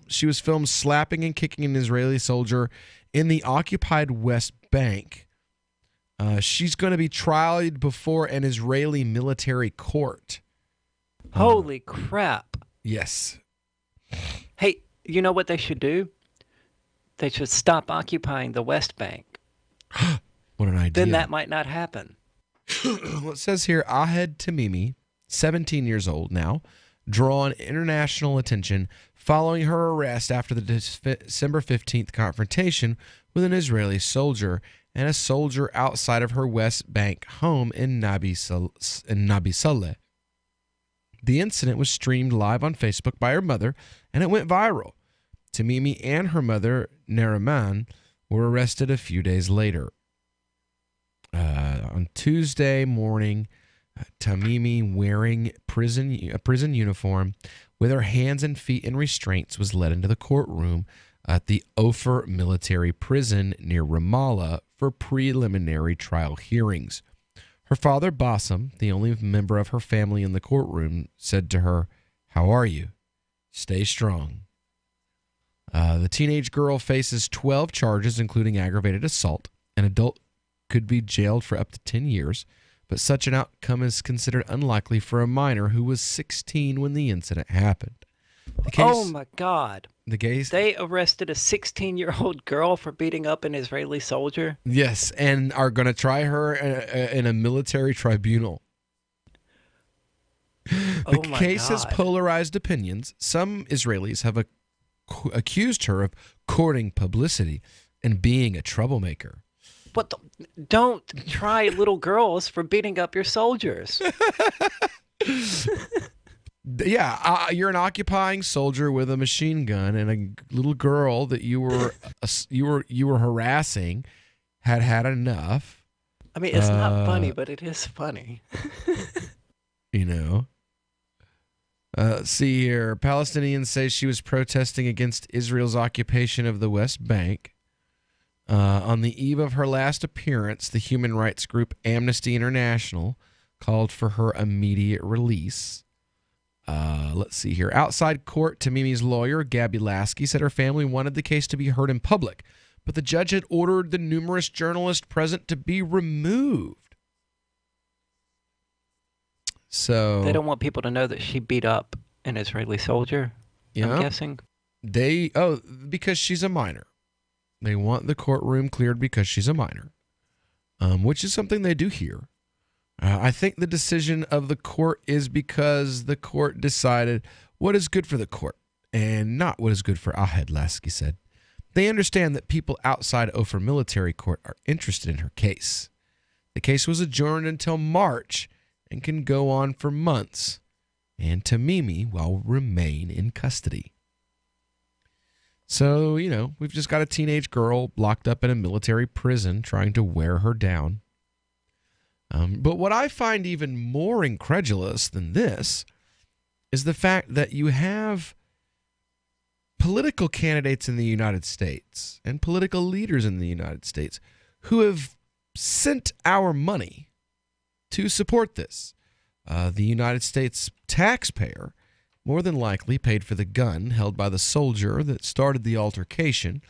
She was filmed slapping and kicking an Israeli soldier in the occupied West Bank. She's going to be tried before an Israeli military court. Holy crap. Yes. Hey, you know what they should do? They should stop occupying the West Bank. What an idea. Then that might not happen. Well, it says here, Ahed Tamimi, 17 years old now, drawn international attention following her arrest after the December 15th confrontation with an Israeli soldier and a soldier outside of her West Bank home in Nabi Saleh. The incident was streamed live on Facebook by her mother, and it went viral. Tamimi and her mother, Nariman, were arrested a few days later. On Tuesday morning, Tamimi, wearing a prison uniform with her hands and feet in restraints, was led into the courtroom at the Ofer military prison near Ramallah for preliminary trial hearings. Her father, Bassem, the only member of her family in the courtroom, said to her, "How are you? Stay strong." The teenage girl faces 12 charges, including aggravated assault. An adult could be jailed for up to 10 years, but such an outcome is considered unlikely for a minor who was 16 when the incident happened. Oh my God. They arrested a 16-year-old girl for beating up an Israeli soldier? Yes, and are going to try her in a military tribunal. The case has polarized opinions. Some Israelis have accused her of courting publicity and being a troublemaker. But don't try little girls for beating up your soldiers. Yeah, you're an occupying soldier with a machine gun, and a little girl that you were harassing had enough. I mean, it's not funny, but it is funny. You know. See here, Palestinians say she was protesting against Israel's occupation of the West Bank. On the eve of her last appearance, the human rights group Amnesty International called for her immediate release. Let's see here. Outside court, Tamimi's lawyer, Gabby Lasky, said her family wanted the case to be heard in public, but the judge had ordered the numerous journalists present to be removed. So they don't want people to know that she beat up an Israeli soldier, I'm guessing. Because she's a minor. They want the courtroom cleared because she's a minor, which is something they do here. I think the decision of the court is because the court decided what is good for the court and not what is good for Ahed, Lasky said. They understand that people outside Ofer Military Court are interested in her case. The case was adjourned until March and can go on for months, and Tamimi will remain in custody. So, we've just got a teenage girl locked up in a military prison trying to wear her down. But what I find even more incredulous than this is the fact that you have political candidates in the United States and political leaders in the United States who have sent our money to support this. The United States taxpayer more than likely paid for the gun held by the soldier that started the altercation,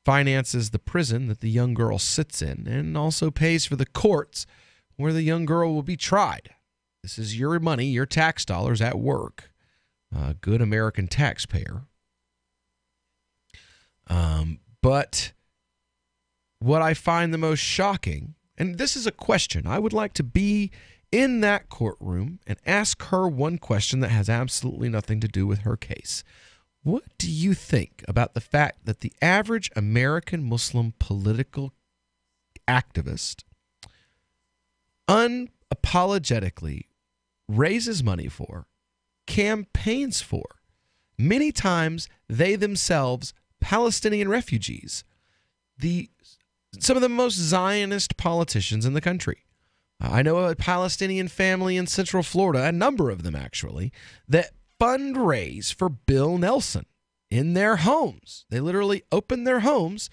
finances the prison that the young girl sits in, and also pays for the courts where the young girl will be tried. This is your money, your tax dollars at work. Good American taxpayer. But what I find the most shocking, and this is a question, I would like to be in that courtroom and ask her one question that has absolutely nothing to do with her case. What do you think about the fact that the average American Muslim political activist unapologetically raises money for, campaigns for. Many times, they themselves, Palestinian refugees, some of the most Zionist politicians in the country. I know a Palestinian family in Central Florida, a number of them actually, that fundraise for Bill Nelson in their homes. They literally open their homes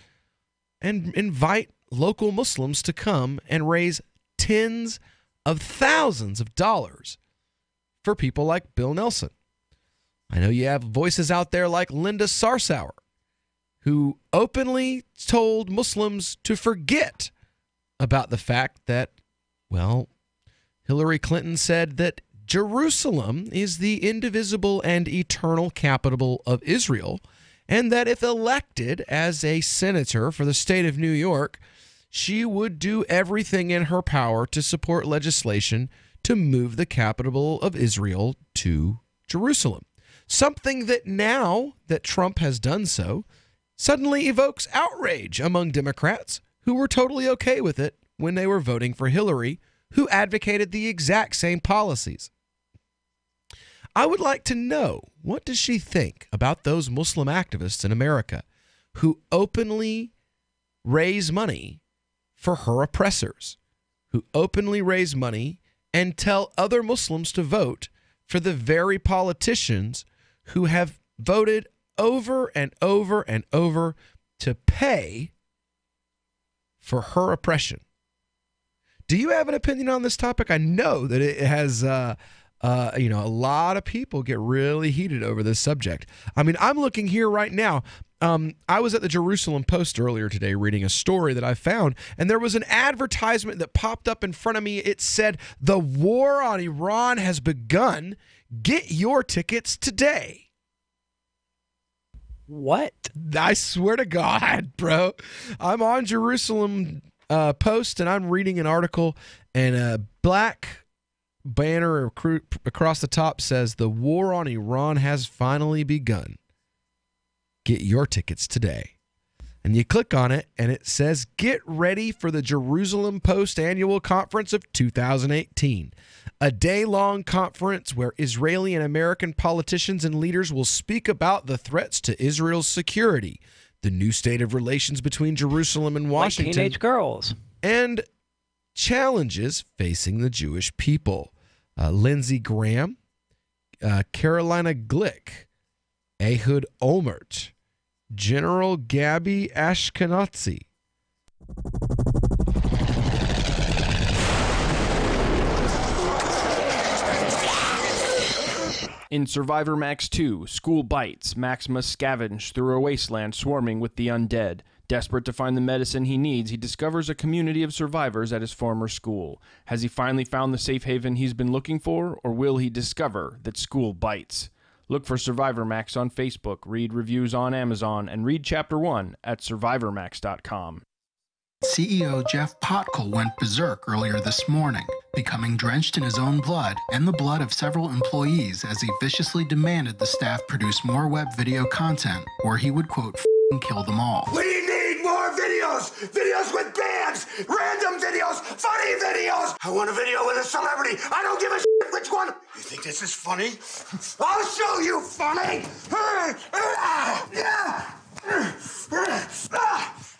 and invite local Muslims to come and raise tens of thousands of dollars for people like Bill Nelson. I know you have voices out there like Linda Sarsour, who openly told Muslims to forget about the fact that, well, Hillary Clinton said that Jerusalem is the indivisible and eternal capital of Israel, and that if elected as a senator for the state of New York, she would do everything in her power to support legislation to move the capital of Israel to Jerusalem. Something that now that Trump has done so suddenly evokes outrage among Democrats who were totally okay with it when they were voting for Hillary, who advocated the exact same policies. I would like to know, what does she think about those Muslim activists in America who openly raise money for her oppressors, who openly raise money and tell other Muslims to vote for the very politicians who have voted over and over and over to pay for her oppression? Do you have an opinion on this topic? I know that it has, a lot of people get really heated over this subject. I mean, I'm looking here right now. I was at the Jerusalem Post earlier today reading a story that I found, and there was an advertisement that popped up in front of me. It said, "The war on Iran has begun. Get your tickets today." What? I swear to God, bro. I'm on Jerusalem Post, and I'm reading an article, and a black banner across the top says, "The war on Iran has finally begun. Get your tickets today." And you click on it, and it says, "Get ready for the Jerusalem Post Annual Conference of 2018, a day-long conference where Israeli and American politicians and leaders will speak about the threats to Israel's security, the new state of relations between Jerusalem and Washington, like teenage girls, and challenges facing the Jewish people." Lindsey Graham, Carolina Glick, Ehud Olmert, General Gabi Ashkenazi. In Survivor Max 2, School Bites, Max must scavenge through a wasteland swarming with the undead. Desperate to find the medicine he needs, he discovers a community of survivors at his former school. Has he finally found the safe haven he's been looking for, or will he discover that school bites? Look for Survivor Max on Facebook, read reviews on Amazon, and read Chapter 1 at survivormax.com. CEO Jeff Potkel went berserk earlier this morning, becoming drenched in his own blood and the blood of several employees as he viciously demanded the staff produce more web video content, or he would, quote, "f***ing kill them all." We need more videos! Videos with bands! Random videos! Funny videos! I want a video with a celebrity! I don't give a shit which one! You think this is funny? I'll show you funny!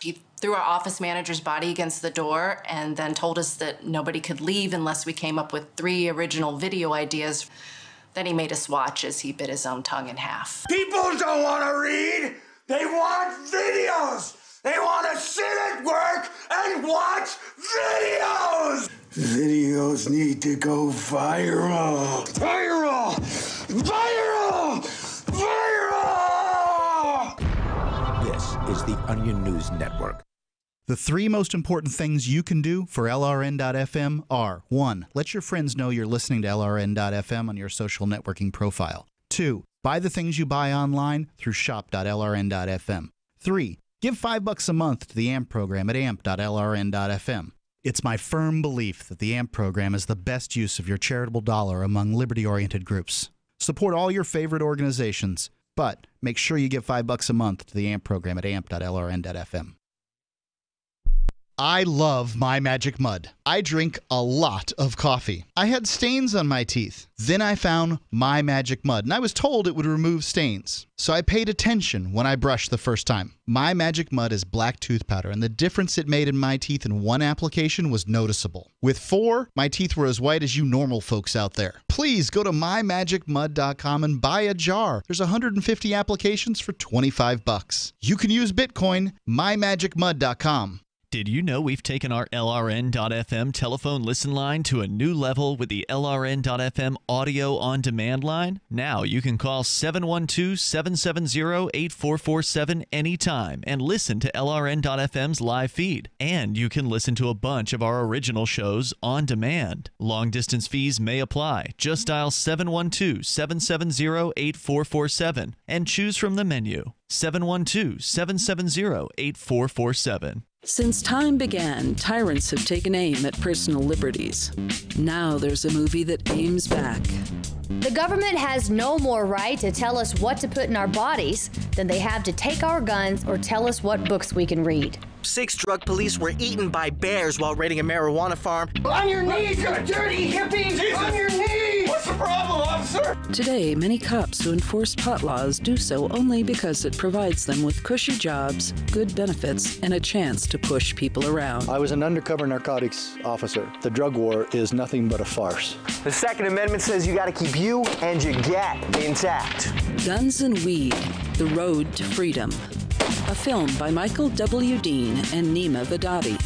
He threw our office manager's body against the door and then told us that nobody could leave unless we came up with 3 original video ideas. Then he made us watch as he bit his own tongue in half. People don't want to read! They want videos! They want to sit at work and watch videos! Videos need to go viral! Viral! Viral! Viral! This is the Onion News Network. The 3 most important things you can do for LRN.FM are: 1. Let your friends know you're listening to LRN.FM on your social networking profile. 2. Buy the things you buy online through shop.lrn.fm. 3. Give $5 a month to the AMP program at amp.lrn.fm. It's my firm belief that the AMP program is the best use of your charitable dollar among liberty-oriented groups. Support all your favorite organizations, but make sure you give $5 a month to the AMP program at amp.lrn.fm. I love My Magic Mud. I drink a lot of coffee. I had stains on my teeth. Then I found My Magic Mud, and I was told it would remove stains. So I paid attention when I brushed the first time. My Magic Mud is black tooth powder, and the difference it made in my teeth in one application was noticeable. With 4, my teeth were as white as you normal folks out there. Please go to mymagicmud.com and buy a jar. There's 150 applications for $25. You can use Bitcoin, mymagicmud.com. Did you know we've taken our LRN.FM telephone listen line to a new level with the LRN.FM audio on demand line? Now you can call 712-770-8447 anytime and listen to LRN.FM's live feed. And you can listen to a bunch of our original shows on demand. Long distance fees may apply. Just dial 712-770-8447 and choose from the menu. 712-770-8447. Since time began, tyrants have taken aim at personal liberties. Now there's a movie that aims back. The government has no more right to tell us what to put in our bodies than they have to take our guns or tell us what books we can read. 6 drug police were eaten by bears while raiding a marijuana farm. On your knees, you dirty hippies! Jesus. On your knees! What's the problem, officer? Today, many cops who enforce pot laws do so only because it provides them with cushy jobs, good benefits, and a chance to push people around. I was an undercover narcotics officer. The drug war is nothing but a farce. The Second Amendment says you gotta keep you and your gat intact. Guns and Weed, The Road to Freedom. A film by Michael W. Dean and Nima Vadadi.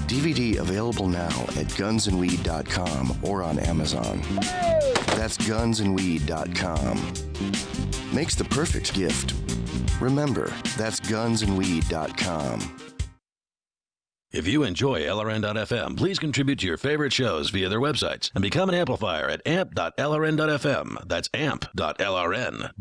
DVD available now at gunsandweed.com or on Amazon. That's gunsandweed.com. Makes the perfect gift. Remember, that's gunsandweed.com. If you enjoy LRN.FM, please contribute to your favorite shows via their websites and become an amplifier at amp.lrn.fm. That's amp.lrn.fm.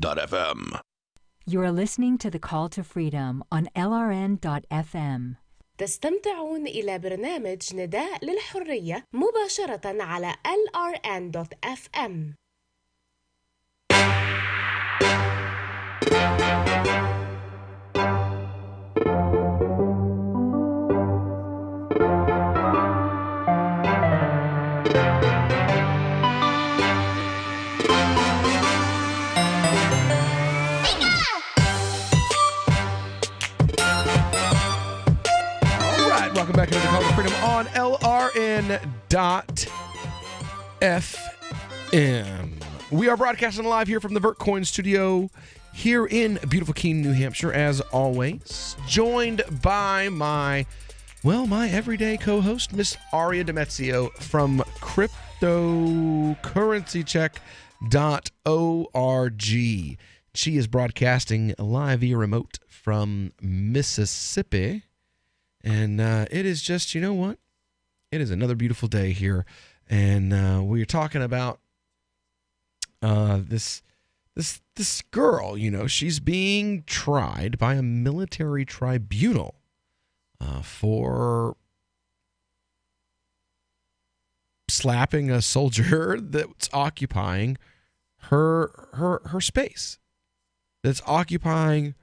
You are listening to The Call to Freedom on LRN.FM. تستمتعون إلى برنامج نداء للحرية مباشرة على LRN.FM. Welcome back to the Call to Freedom on LRN.FM. We are broadcasting live here from the Vertcoin studio here in beautiful Keene, New Hampshire, as always. Joined by my everyday co-host, Miss Aria Demezio from cryptocurrencycheck.org. She is broadcasting live via remote from Mississippi. And it is just, you know what? It is another beautiful day here. And we're talking about this girl, you know, she's being tried by a military tribunal for slapping a soldier that's occupying her space, that's occupying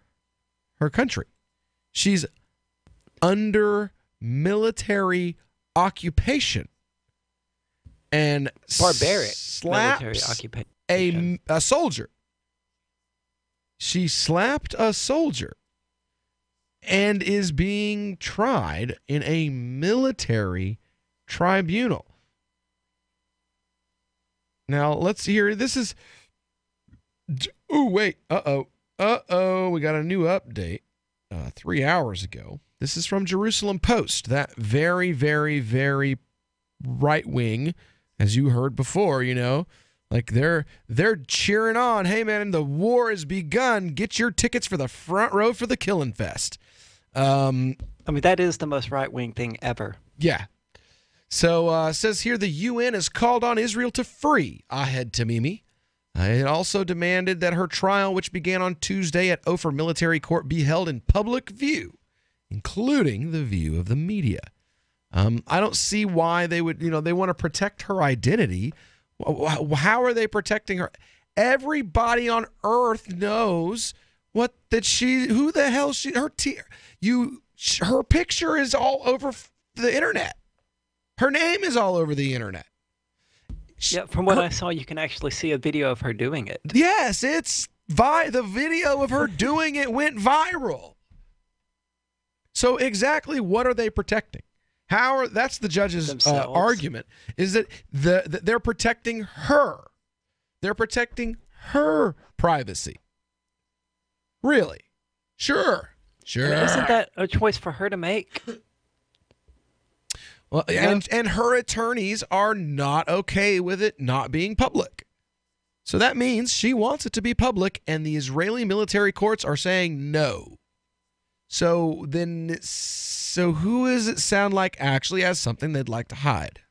her country. She's under military occupation and barbaric slaps military occupation. a soldier. She slapped a soldier and is being tried in a military tribunal. Now, let's hear. This is... Oh, wait. Uh-oh. We got a new update 3 hours ago. This is from Jerusalem Post, that very, very, very right-wing, as you heard before, you know. Like, they're cheering on. Hey, man, the war has begun. Get your tickets for the front row for the Killing Fest. I mean, that is the most right-wing thing ever. Yeah. So it says here the UN has called on Israel to free Ahed Tamimi. It also demanded that her trial, which began on Tuesday at Ofer Military Court, be held in public view, including the view of the media. I don't see why they would, they want to protect her identity. How are they protecting her? Everybody on earth knows her picture is all over the internet. Her name is all over the internet. Yeah, from what I saw, you can actually see a video of her doing it. Yes, the video of her doing it went viral. So exactly what are they protecting? That's the judge's argument, is that they're protecting her. They're protecting her privacy. Really? Sure. Isn't that a choice for her to make? Well, and her attorneys are not okay with it not being public. So that means she wants it to be public, and the Israeli military courts are saying no. So who does it sound like actually has something they'd like to hide?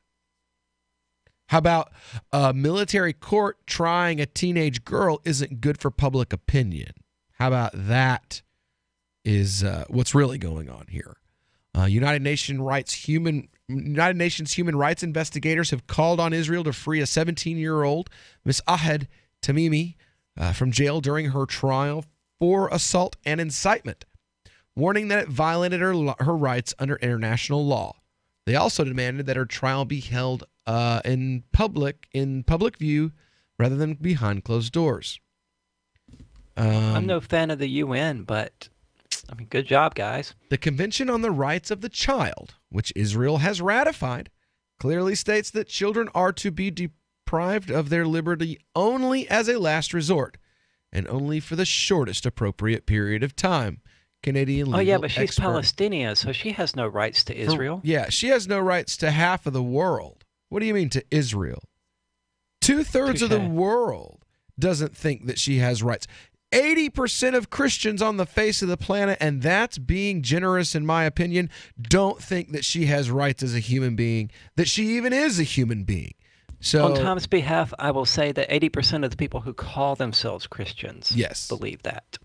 How about a military court trying a teenage girl isn't good for public opinion? How about that is what's really going on here? United Nations human rights investigators have called on Israel to free a 17-year-old, Miss Ahed Tamimi, from jail during her trial for assault and incitement, warning that it violated her rights under international law. They also demanded that her trial be held in public view rather than behind closed doors. I'm no fan of the UN, but I mean, good job, guys. The Convention on the Rights of the Child, which Israel has ratified, clearly states that children are to be deprived of their liberty only as a last resort and only for the shortest appropriate period of time. Canadian legal yeah, but she's expert. Palestinian, so she has no rights to Israel. She has no rights to half of the world. What do you mean to Israel? 2/3 of the world doesn't think that she has rights. 80% of Christians on the face of the planet, and that's being generous in my opinion, don't think that she has rights as a human being, that she even is a human being. So, on Tom's behalf, I will say that 80% of the people who call themselves Christians believe that.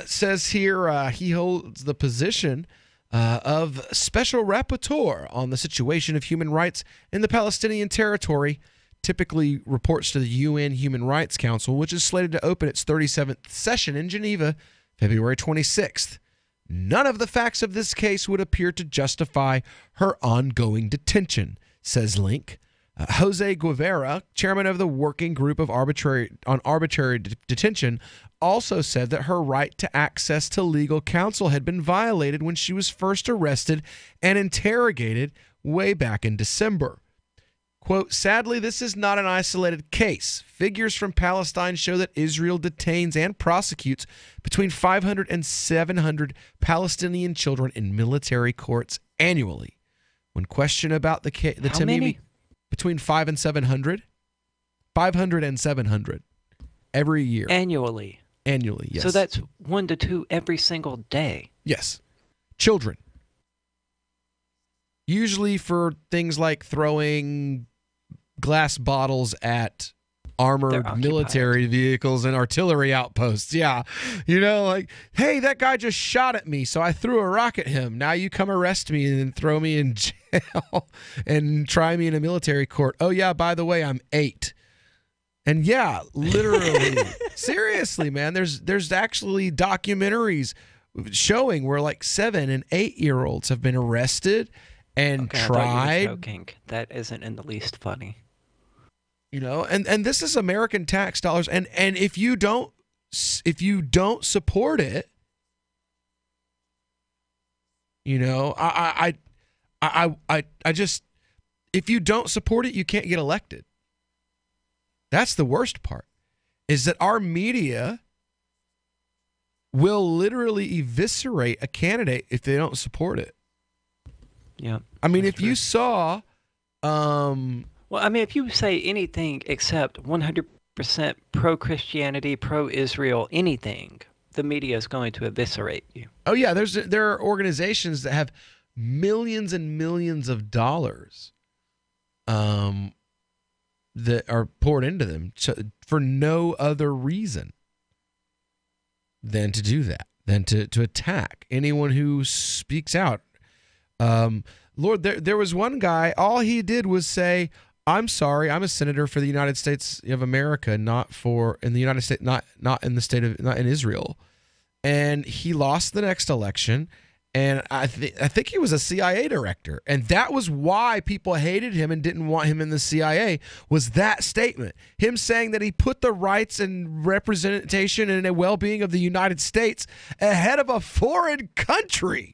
Says here he holds the position of special rapporteur on the situation of human rights in the Palestinian territory, typically reports to the UN Human Rights Council, which is slated to open its 37th session in Geneva, February 26th. None of the facts of this case would appear to justify her ongoing detention, says Link. Jose Guevara, chairman of the Working Group of Arbitrary Detention, also said that her right to access to legal counsel had been violated when she was first arrested and interrogated way back in December. Quote, sadly, this is not an isolated case. Figures from Palestine show that Israel detains and prosecutes between 500 and 700 Palestinian children in military courts annually. When questioned about the Tamimi, many? Between 500 and 700? 500 and 700 every year. Annually, yes. So that's 1 to 2 every single day. Yes. Children. Usually for things like throwing glass bottles at armored military vehicles and artillery outposts. Yeah. You know, like, hey, that guy just shot at me, so I threw a rock at him. Now you come arrest me and throw me in jail and try me in a military court. Oh, yeah, by the way, I'm 8. And yeah, literally, seriously, man, there's actually documentaries showing where like 7 and 8-year-olds have been arrested and tried. I thought you were joking. That isn't in the least funny. You know, and this is American tax dollars, and if you don't support it, you know, I just, if you don't support it, you can't get elected. That's the worst part, is that our media will literally eviscerate a candidate if they don't support it. Yeah. I mean, if you saw, well, I mean, if you say anything except 100% pro-Christianity, pro-Israel, anything, the media is going to eviscerate you. Oh yeah, there are organizations that have millions and millions of dollars that are poured into them for no other reason than to do that, than to attack anyone who speaks out. Lord, there was one guy, all he did was say, I'm sorry, I'm a senator for the United States of America, not in the United States, not in the state of, not in Israel. And he lost the next election, And I think he was a CIA director. And that was why people hated him and didn't want him in the CIA, was that statement. Him saying that he put the rights and representation and the well-being of the United States ahead of a foreign country.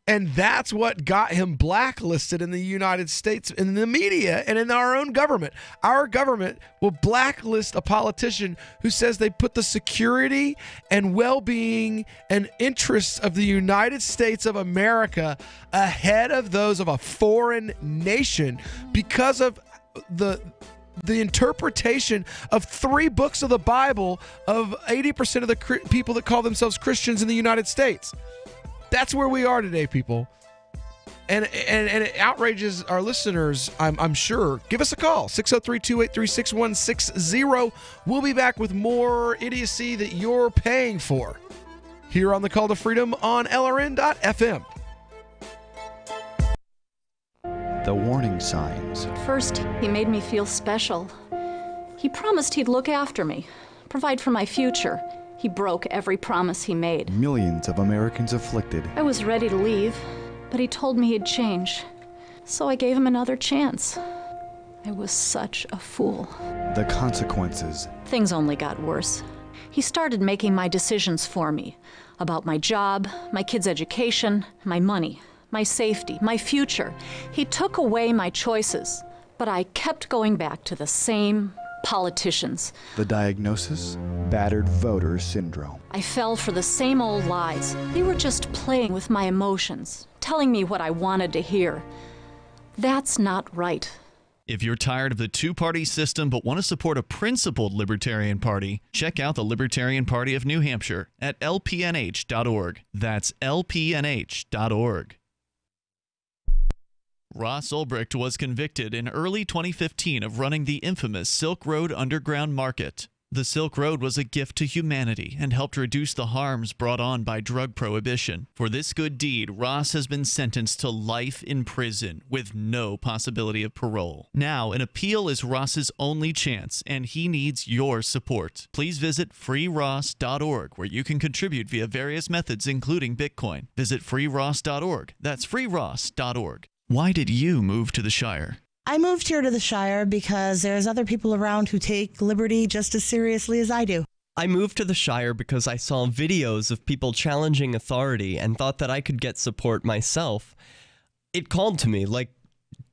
And that's what got him blacklisted in the United States, in the media, and in our own government. Our government will blacklist a politician who says they put the security and well-being and interests of the United States of America ahead of those of a foreign nation because of the interpretation of 3 books of the Bible of 80% of the people that call themselves Christians in the United States. That's where we are today, people. And it outrages our listeners, I'm sure. Give us a call, 603-283-6160. We'll be back with more idiocy that you're paying for here on the Call to Freedom on LRN.FM. The warning signs. First, he made me feel special. He promised he'd look after me, provide for my future. He broke every promise he made. Millions of Americans afflicted. I was ready to leave, but he told me he'd change. So I gave him another chance. I was such a fool. The consequences. Things only got worse. He started making my decisions for me. About my job, my kids' education, my money, my safety, my future. He took away my choices, but I kept going back to the same politicians. The diagnosis? Battered voter syndrome. I fell for the same old lies. They were just playing with my emotions, telling me what I wanted to hear. That's not right. If you're tired of the two-party system but want to support a principled Libertarian Party, check out the Libertarian Party of New Hampshire at lpnh.org. That's lpnh.org. Ross Ulbricht was convicted in early 2015 of running the infamous Silk Road Underground Market. The Silk Road was a gift to humanity and helped reduce the harms brought on by drug prohibition. For this good deed, Ross has been sentenced to life in prison with no possibility of parole. Now, an appeal is Ross's only chance, and he needs your support. Please visit freeross.org, where you can contribute via various methods, including Bitcoin. Visit freeross.org. That's freeross.org. Why did you move to the Shire? I moved here to the Shire because there's other people around who take liberty just as seriously as I do. I moved to the Shire because I saw videos of people challenging authority and thought that I could get support myself. It called to me, like,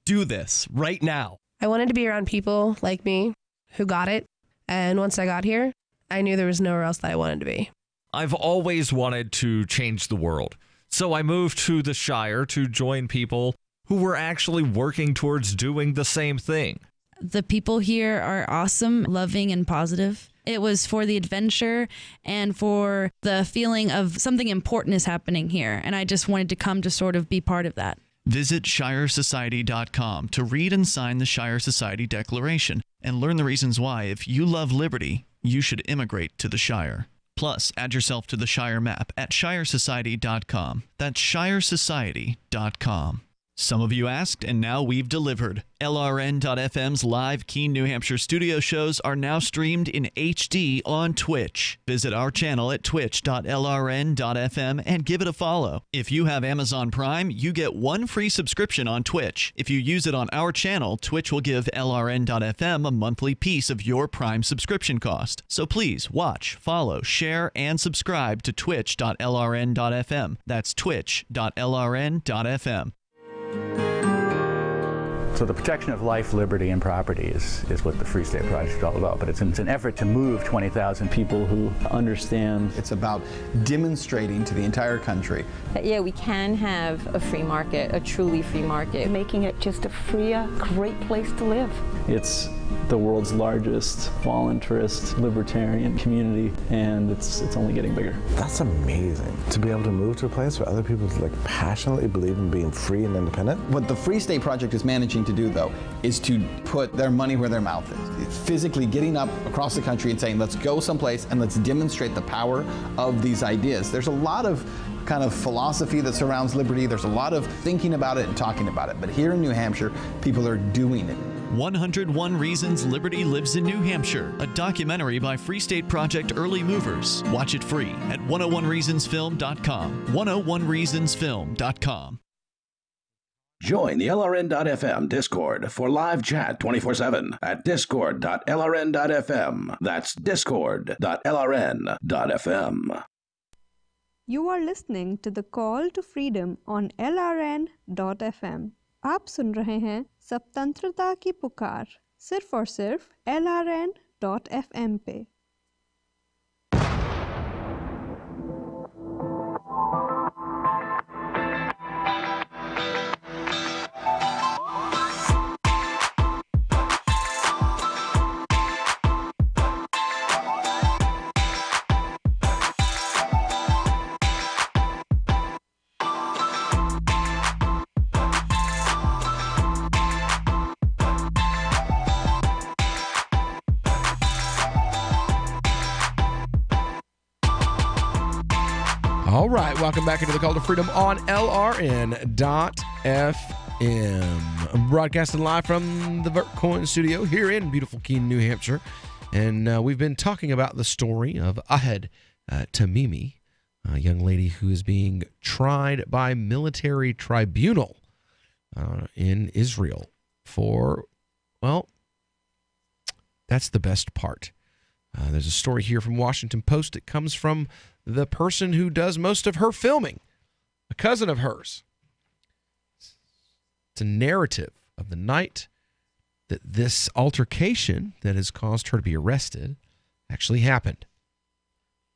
do this right now. I wanted to be around people like me who got it. And once I got here, I knew there was nowhere else that I wanted to be. I've always wanted to change the world. So I moved to the Shire to join people who were actually working towards doing the same thing. The people here are awesome, loving, and positive. It was for the adventure and for the feeling of something important is happening here. And I just wanted to come to sort of be part of that. Visit ShireSociety.com to read and sign the Shire Society Declaration and learn the reasons why, if you love liberty, you should immigrate to the Shire. Plus, add yourself to the Shire map at ShireSociety.com. That's ShireSociety.com. Some of you asked, and now we've delivered. LRN.FM's live Keene, New Hampshire studio shows are now streamed in HD on Twitch. Visit our channel at twitch.lrn.fm and give it a follow. If you have Amazon Prime, you get 1 free subscription on Twitch. If you use it on our channel, Twitch will give LRN.FM a monthly piece of your Prime subscription cost. So please watch, follow, share, and subscribe to twitch.lrn.fm. That's twitch.lrn.fm. So the protection of life, liberty, and property is what the Free State Project is all about. But it's an effort to move 20,000 people who understand. It's about demonstrating to the entire country that, yeah, we can have a free market, a truly free market. Making it just a freer, great place to live. It's the world's largest voluntarist libertarian community, and it's only getting bigger. That's amazing, to be able to move to a place where other people passionately believe in being free and independent. What the Free State Project is managing to do, though, is to put their money where their mouth is. It's physically getting up across the country and saying, let's go someplace and let's demonstrate the power of these ideas. There's a lot of kind of philosophy that surrounds liberty. There's a lot of thinking about it and talking about it. But here in New Hampshire, people are doing it. 101 Reasons Liberty Lives in New Hampshire, a documentary by Free State Project Early Movers. Watch it free at 101reasonsfilm.com. 101reasonsfilm.com. Join the LRN.FM Discord for live chat 24/7 at discord.lrn.fm. That's discord.lrn.fm. You are listening to the Call to Freedom on LRN.FM. आप सुन रहे हैं स्वतंत्रता की पुकार सिर्फ और सिर्फ LRN.FM पे। All right, welcome back into the Call to Freedom on LRN.FM. I'm broadcasting live from the VertCoin studio here in beautiful Keene, New Hampshire. And we've been talking about the story of Ahed Tamimi, a young lady who is being tried by military tribunal in Israel for, well, that's the best part. There's a story here from Washington Post. It comes from the person who does most of her filming, a cousin of hers. It's a narrative of the night that this altercation that has caused her to be arrested actually happened.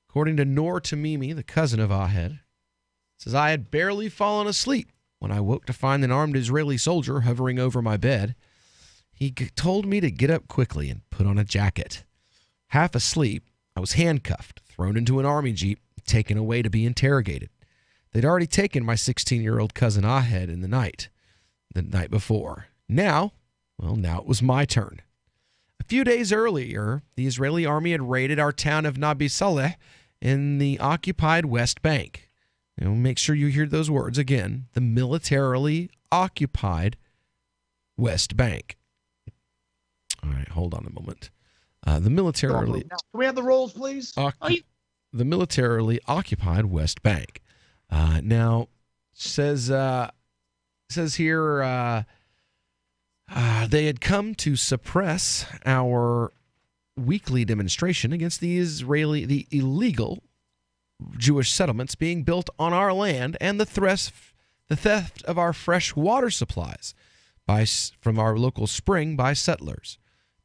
According to Noor Tamimi, the cousin of Ahed, says, I had barely fallen asleep when I woke to find an armed Israeli soldier hovering over my bed. He told me to get up quickly and put on a jacket. Half asleep, I was handcuffed, thrown into an army jeep, taken away to be interrogated. They'd already taken my 16-year-old cousin Ahed in the night before. Now it was my turn. A few days earlier, the Israeli army had raided our town of Nabi Saleh in the occupied West Bank. Make sure you hear those words again. The militarily occupied West Bank. All right, hold on a moment. The militarily... Can we have the rolls, please? The militarily occupied West Bank. Now, says here, they had come to suppress our weekly demonstration against the illegal Jewish settlements being built on our land and the theft of our fresh water supplies from our local spring by settlers.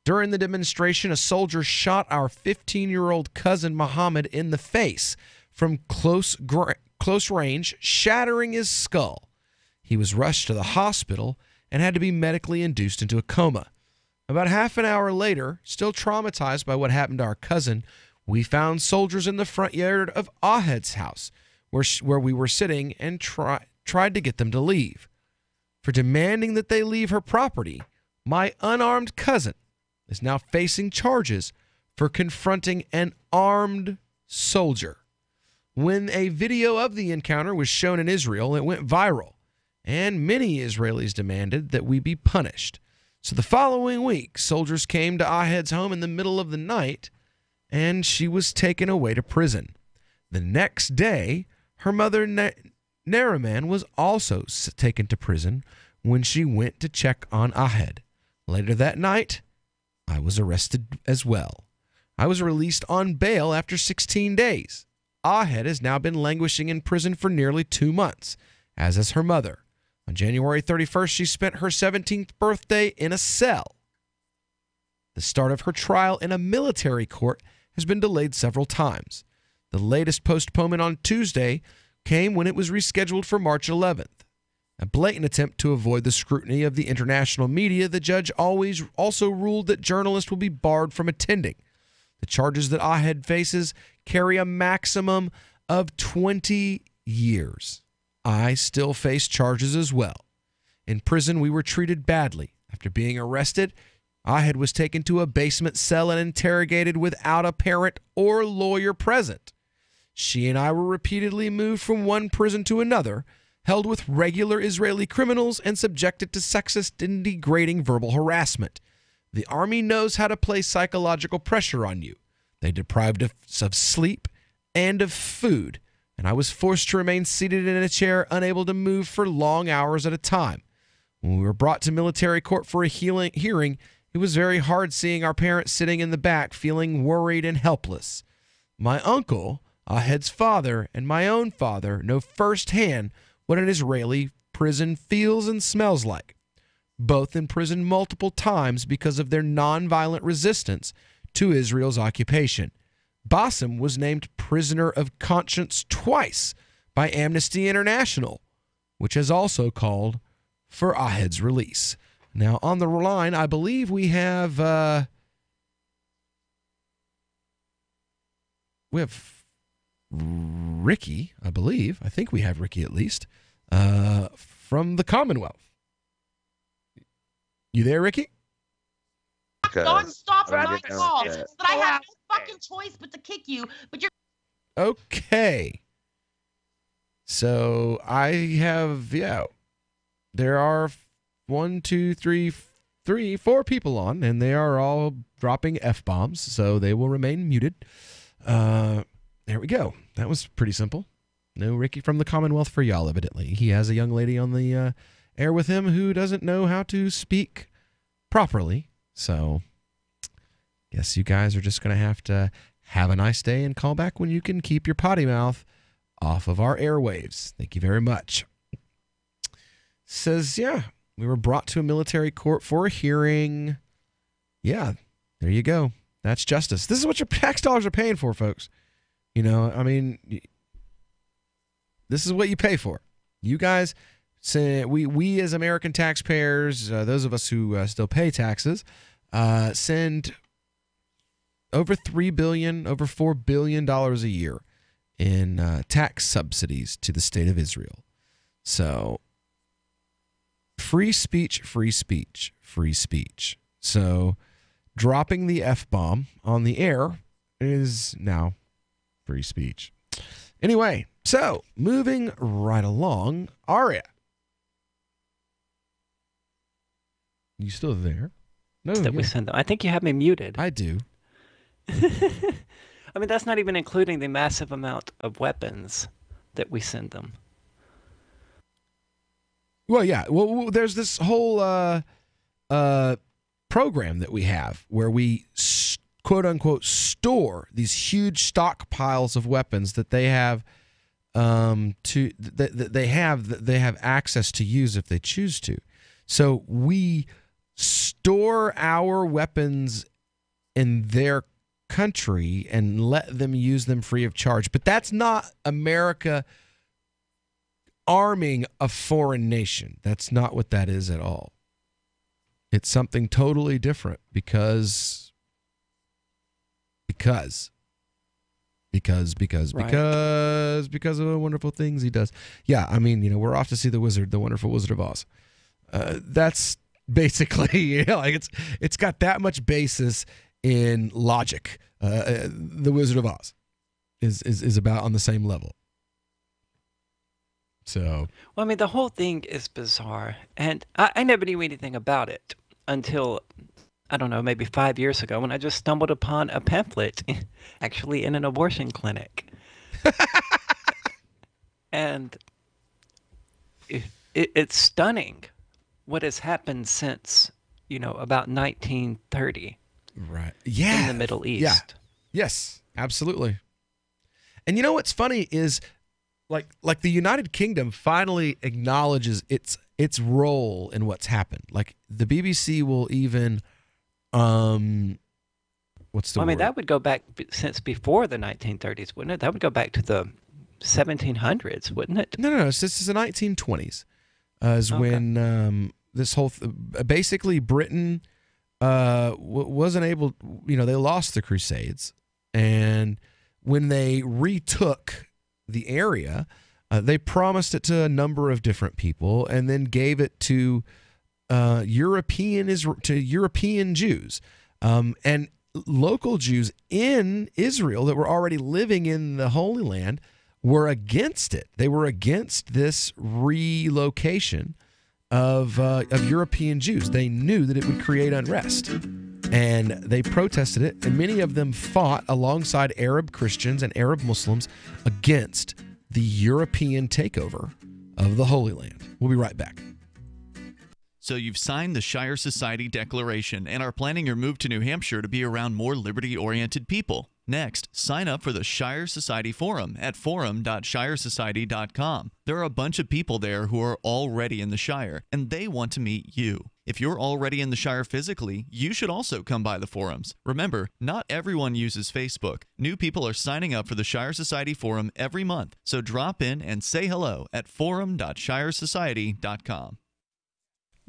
During the demonstration, a soldier shot our 15-year-old cousin Muhammad in the face from close range, shattering his skull. He was rushed to the hospital and had to be medically induced into a coma. About half an hour later, still traumatized by what happened to our cousin, we found soldiers in the front yard of Ahed's house where we were sitting and tried to get them to leave. For demanding that they leave her property, my unarmed cousin is now facing charges for confronting an armed soldier. When a video of the encounter was shown in Israel, it went viral, and many Israelis demanded that we be punished. So the following week, soldiers came to Ahed's home in the middle of the night, and she was taken away to prison. The next day, her mother, Nariman, was also taken to prison when she went to check on Ahed. Later that night, I was arrested as well. I was released on bail after 16 days. Ahed has now been languishing in prison for nearly 2 months, as has her mother. On January 31st, she spent her 17th birthday in a cell. The start of her trial in a military court has been delayed several times. The latest postponement on Tuesday came when it was rescheduled for March 11th. A blatant attempt to avoid the scrutiny of the international media, the judge also ruled that journalists will be barred from attending. The charges that Ahed faces carry a maximum of 20 years. I still face charges as well. In prison, we were treated badly. After being arrested, Ahed was taken to a basement cell and interrogated without a parent or lawyer present. She and I were repeatedly moved from one prison to another. held with regular Israeli criminals and subjected to sexist and degrading verbal harassment. The army knows how to place psychological pressure on you. They deprived us of sleep and of food, and I was forced to remain seated in a chair, unable to move for long hours at a time. When we were brought to military court for a hearing, it was very hard seeing our parents sitting in the back, feeling worried and helpless. My uncle, Ahed's father, and my own father know firsthand what an Israeli prison feels and smells like. Both imprisoned multiple times because of their nonviolent resistance to Israel's occupation. Bassem was named prisoner of conscience twice by Amnesty International, which has also called for Ahed's release. Now, on the line, I believe we have Ricky, I believe. I think we have Ricky at least, from the Commonwealth. You there, Ricky? Don't stop my call. But I have no fucking choice but to kick you. But you're okay. So I have, there are 4 people on, and they are all dropping F-bombs, so they will remain muted. There we go. That was pretty simple. No Ricky from the Commonwealth for y'all, evidently. He has a young lady on the air with him who doesn't know how to speak properly. So guess you guys are just going to have a nice day and call back when you can keep your potty mouth off of our airwaves. Thank you very much. Says, we were brought to a military court for a hearing. Yeah, there you go. That's justice. This is what your tax dollars are paying for, folks. You know, I mean, this is what you pay for. You guys, we as American taxpayers, those of us who still pay taxes, send over $3 billion, over $4 billion a year in tax subsidies to the state of Israel. So, free speech, free speech, free speech. So, dropping the F-bomb on the air is now free speech. Anyway, so moving right along, Aria. You still there? No. That we send them. I think you have me muted. I do. I mean, that's not even including the massive amount of weapons that we send them. Well, yeah. Well, there's this whole program that we have where we quote unquote store these huge stockpiles of weapons that they have they have access to use if they choose to. So we store our weapons in their country and let them use them free of charge. But that's not America arming a foreign nation. That's not what that is at all. It's something totally different because of the wonderful things he does. Yeah, I mean, we're off to see the wonderful Wizard of Oz. That's basically, like it's got that much basis in logic. The Wizard of Oz is about on the same level. So, well, I mean, the whole thing is bizarre, and I never knew anything about it until, I don't know, maybe 5 years ago when I just stumbled upon a pamphlet, actually in an abortion clinic. And it's stunning what has happened since, about 1930. Right. Yeah. In the Middle East. Yeah. Yes, absolutely. And what's funny is like the United Kingdom finally acknowledges its role in what's happened. Like the BBC will even what's the word? I mean, that would go back since before the 1930s, wouldn't it? That would go back to the 1700s, wouldn't it? No. This is the 1920s. When this whole basically Britain wasn't able. They lost the Crusades, and when they retook the area, they promised it to a number of different people, and then gave it to European Jews, and local Jews in Israel that were already living in the Holy Land were against it. They were against this relocation of European Jews. They knew that it would create unrest, and they protested it, and many of them fought alongside Arab Christians and Arab Muslims against the European takeover of the Holy Land. We'll be right back. So you've signed the Shire Society Declaration and are planning your move to New Hampshire to be around more liberty-oriented people. Next, sign up for the Shire Society Forum at forum.shiresociety.com. There are a bunch of people there who are already in the Shire, and they want to meet you. If you're already in the Shire physically, you should also come by the forums. Remember, not everyone uses Facebook. New people are signing up for the Shire Society Forum every month, so drop in and say hello at forum.shiresociety.com.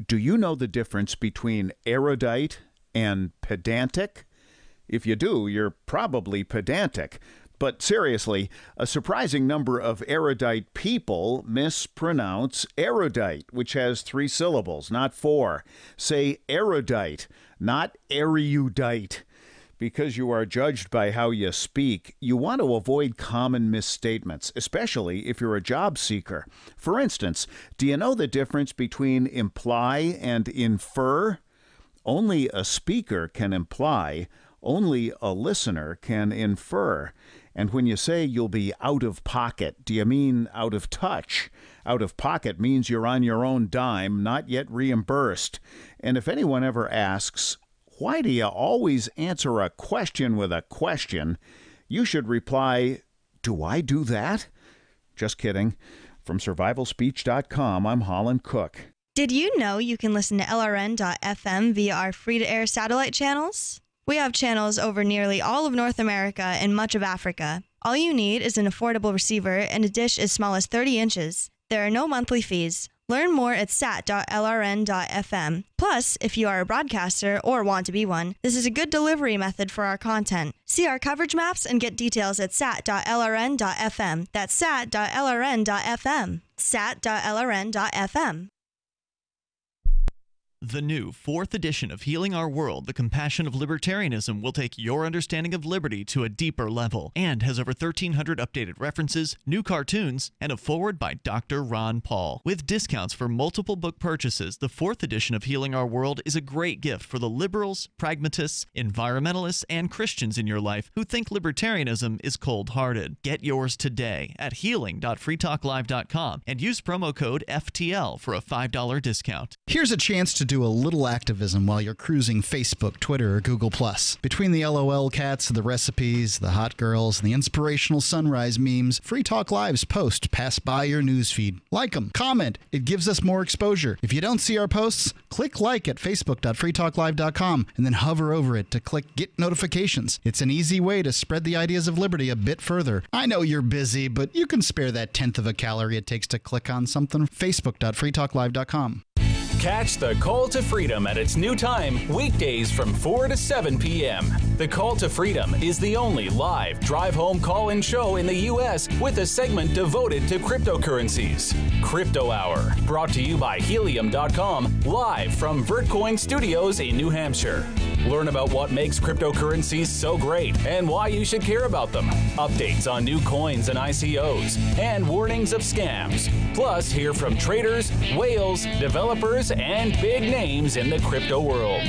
Do you know the difference between erudite and pedantic? If you do, you're probably pedantic. But seriously, a surprising number of erudite people mispronounce erudite, which has 3 syllables, not 4. Say erudite, not erudite. Because you are judged by how you speak, you want to avoid common misstatements, especially if you're a job seeker. For instance, do you know the difference between imply and infer? Only a speaker can imply. Only a listener can infer. And when you say you'll be out of pocket, do you mean out of touch? Out of pocket means you're on your own dime, not yet reimbursed. And if anyone ever asks, why do you always answer a question with a question? You should reply, do I do that? Just kidding. From survivalspeech.com, I'm Holland Cook. Did you know you can listen to LRN.FM via our free-to-air satellite channels? We have channels over nearly all of North America and much of Africa. All you need is an affordable receiver and a dish as small as 30 inches. There are no monthly fees. Learn more at sat.lrn.fm. Plus, if you are a broadcaster or want to be one, this is a good delivery method for our content. See our coverage maps and get details at sat.lrn.fm. That's sat.lrn.fm. sat.lrn.fm. The new 4th edition of Healing Our World, The Compassion of Libertarianism, will take your understanding of liberty to a deeper level and has over 1,300 updated references, new cartoons, and a foreword by Dr. Ron Paul. With discounts for multiple book purchases, the 4th edition of Healing Our World is a great gift for the liberals, pragmatists, environmentalists, and Christians in your life who think libertarianism is cold-hearted. Get yours today at healing.freetalklive.com and use promo code FTL for a $5 discount. Here's a chance to do a little activism while you're cruising Facebook, Twitter, or Google+. Between the LOL cats, the recipes, the hot girls, and the inspirational sunrise memes, Free Talk Live's posts pass by your newsfeed. Like them, comment. It gives us more exposure. If you don't see our posts, click like at facebook.freetalklive.com and then hover over it to click Get Notifications. It's an easy way to spread the ideas of liberty a bit further. I know you're busy, but you can spare that 1/10 of a calorie it takes to click on something. facebook.freetalklive.com. Catch the Call to Freedom at its new time, weekdays from 4 to 7 p.m. The Call to Freedom is the only live drive-home call-in show in the U.S. with a segment devoted to cryptocurrencies. Crypto Hour, brought to you by Helium.com, live from Vertcoin Studios in New Hampshire. Learn about what makes cryptocurrencies so great and why you should care about them. Updates on new coins and ICOs, and warnings of scams. Plus, hear from traders, whales, developers, and big names in the crypto world.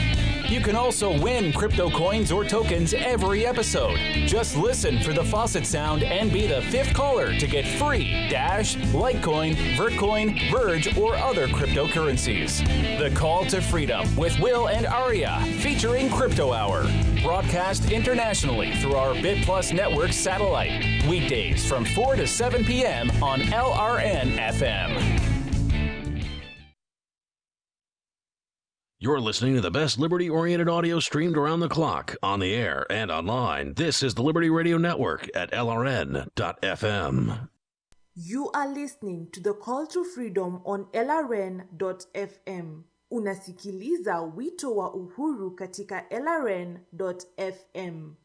You can also win crypto coins or tokens every episode. Just listen for the faucet sound and be the 5th caller to get free Dash, Litecoin, Vertcoin, Verge, or other cryptocurrencies. The Call to Freedom with Will and Aria, featuring Crypto Hour. Broadcast internationally through our BitPlus network satellite. Weekdays from 4 to 7 p.m. on LRN FM. You're listening to the best liberty-oriented audio streamed around the clock, on the air, and online. This is the Liberty Radio Network at LRN.FM. You are listening to the Call to Freedom on LRN.FM. Unasikiliza wito wa uhuru katika LRN.FM.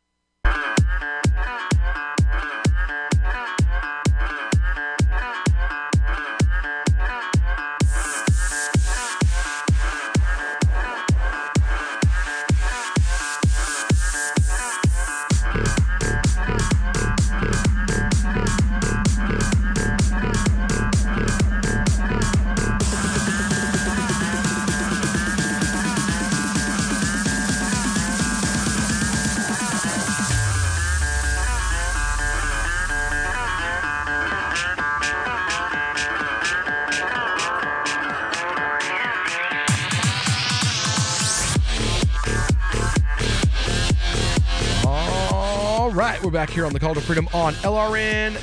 right, we're back here on the Call to Freedom on LRN.FM.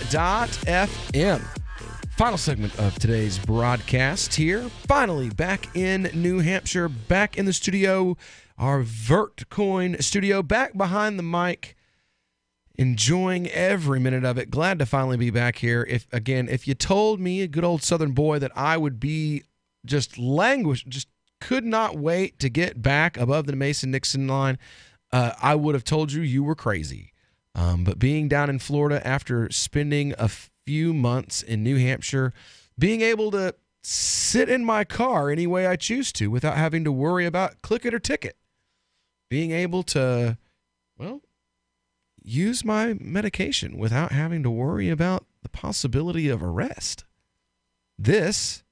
Final segment of today's broadcast here. Finally, back in New Hampshire, back in the studio, our Vertcoin studio, back behind the mic, enjoying every minute of it. Glad to finally be back here. If you told me, a good old Southern boy, that I would be just could not wait to get back above the Mason-Dixon line, I would have told you were crazy. But being down in Florida after spending a few months in New Hampshire, being able to sit in my car any way I choose to without having to worry about click it or ticket, being able to, well, use my medication without having to worry about the possibility of arrest. This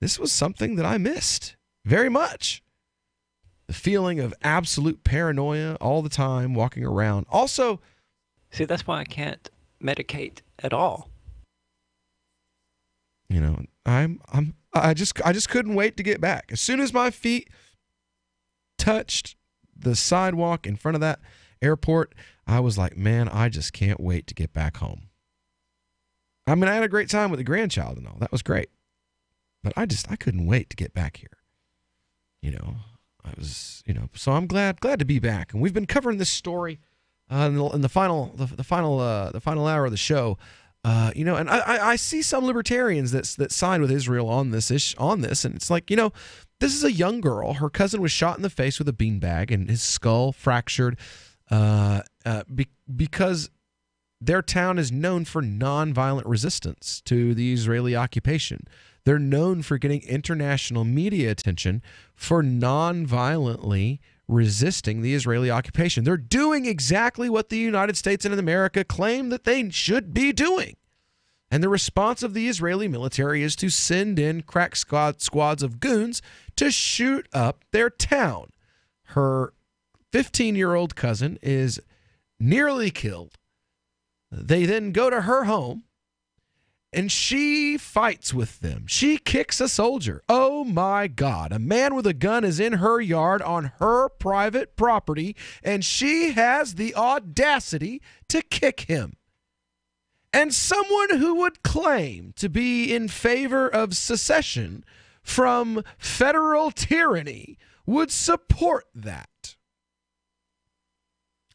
was something that I missed very much. The feeling of absolute paranoia all the time walking around. Also, see, that's why I can't medicate at all. You know, I just couldn't wait to get back. As soon as my feet touched the sidewalk in front of that airport, I was like, man, I just can't wait to get back home. I mean, I had a great time with the grandchild and all. That was great. But I couldn't wait to get back here. You know, so I'm glad to be back. And we've been covering this story in the final hour of the show. And I see some libertarians that side with Israel on this, and it's like, this is a young girl. Her cousin was shot in the face with a beanbag and his skull fractured because their town is known for nonviolent resistance to the Israeli occupation. They're known for getting international media attention for nonviolently resisting the Israeli occupation. They're doing exactly what the United States and America claim that they should be doing. And the response of the Israeli military is to send in crack squads of goons to shoot up their town. Her 15-year-old cousin is nearly killed. They then go to her home, and she fights with them. She kicks a soldier. Oh my God. A man with a gun is in her yard on her private property, and she has the audacity to kick him. And someone who would claim to be in favor of secession from federal tyranny would support that.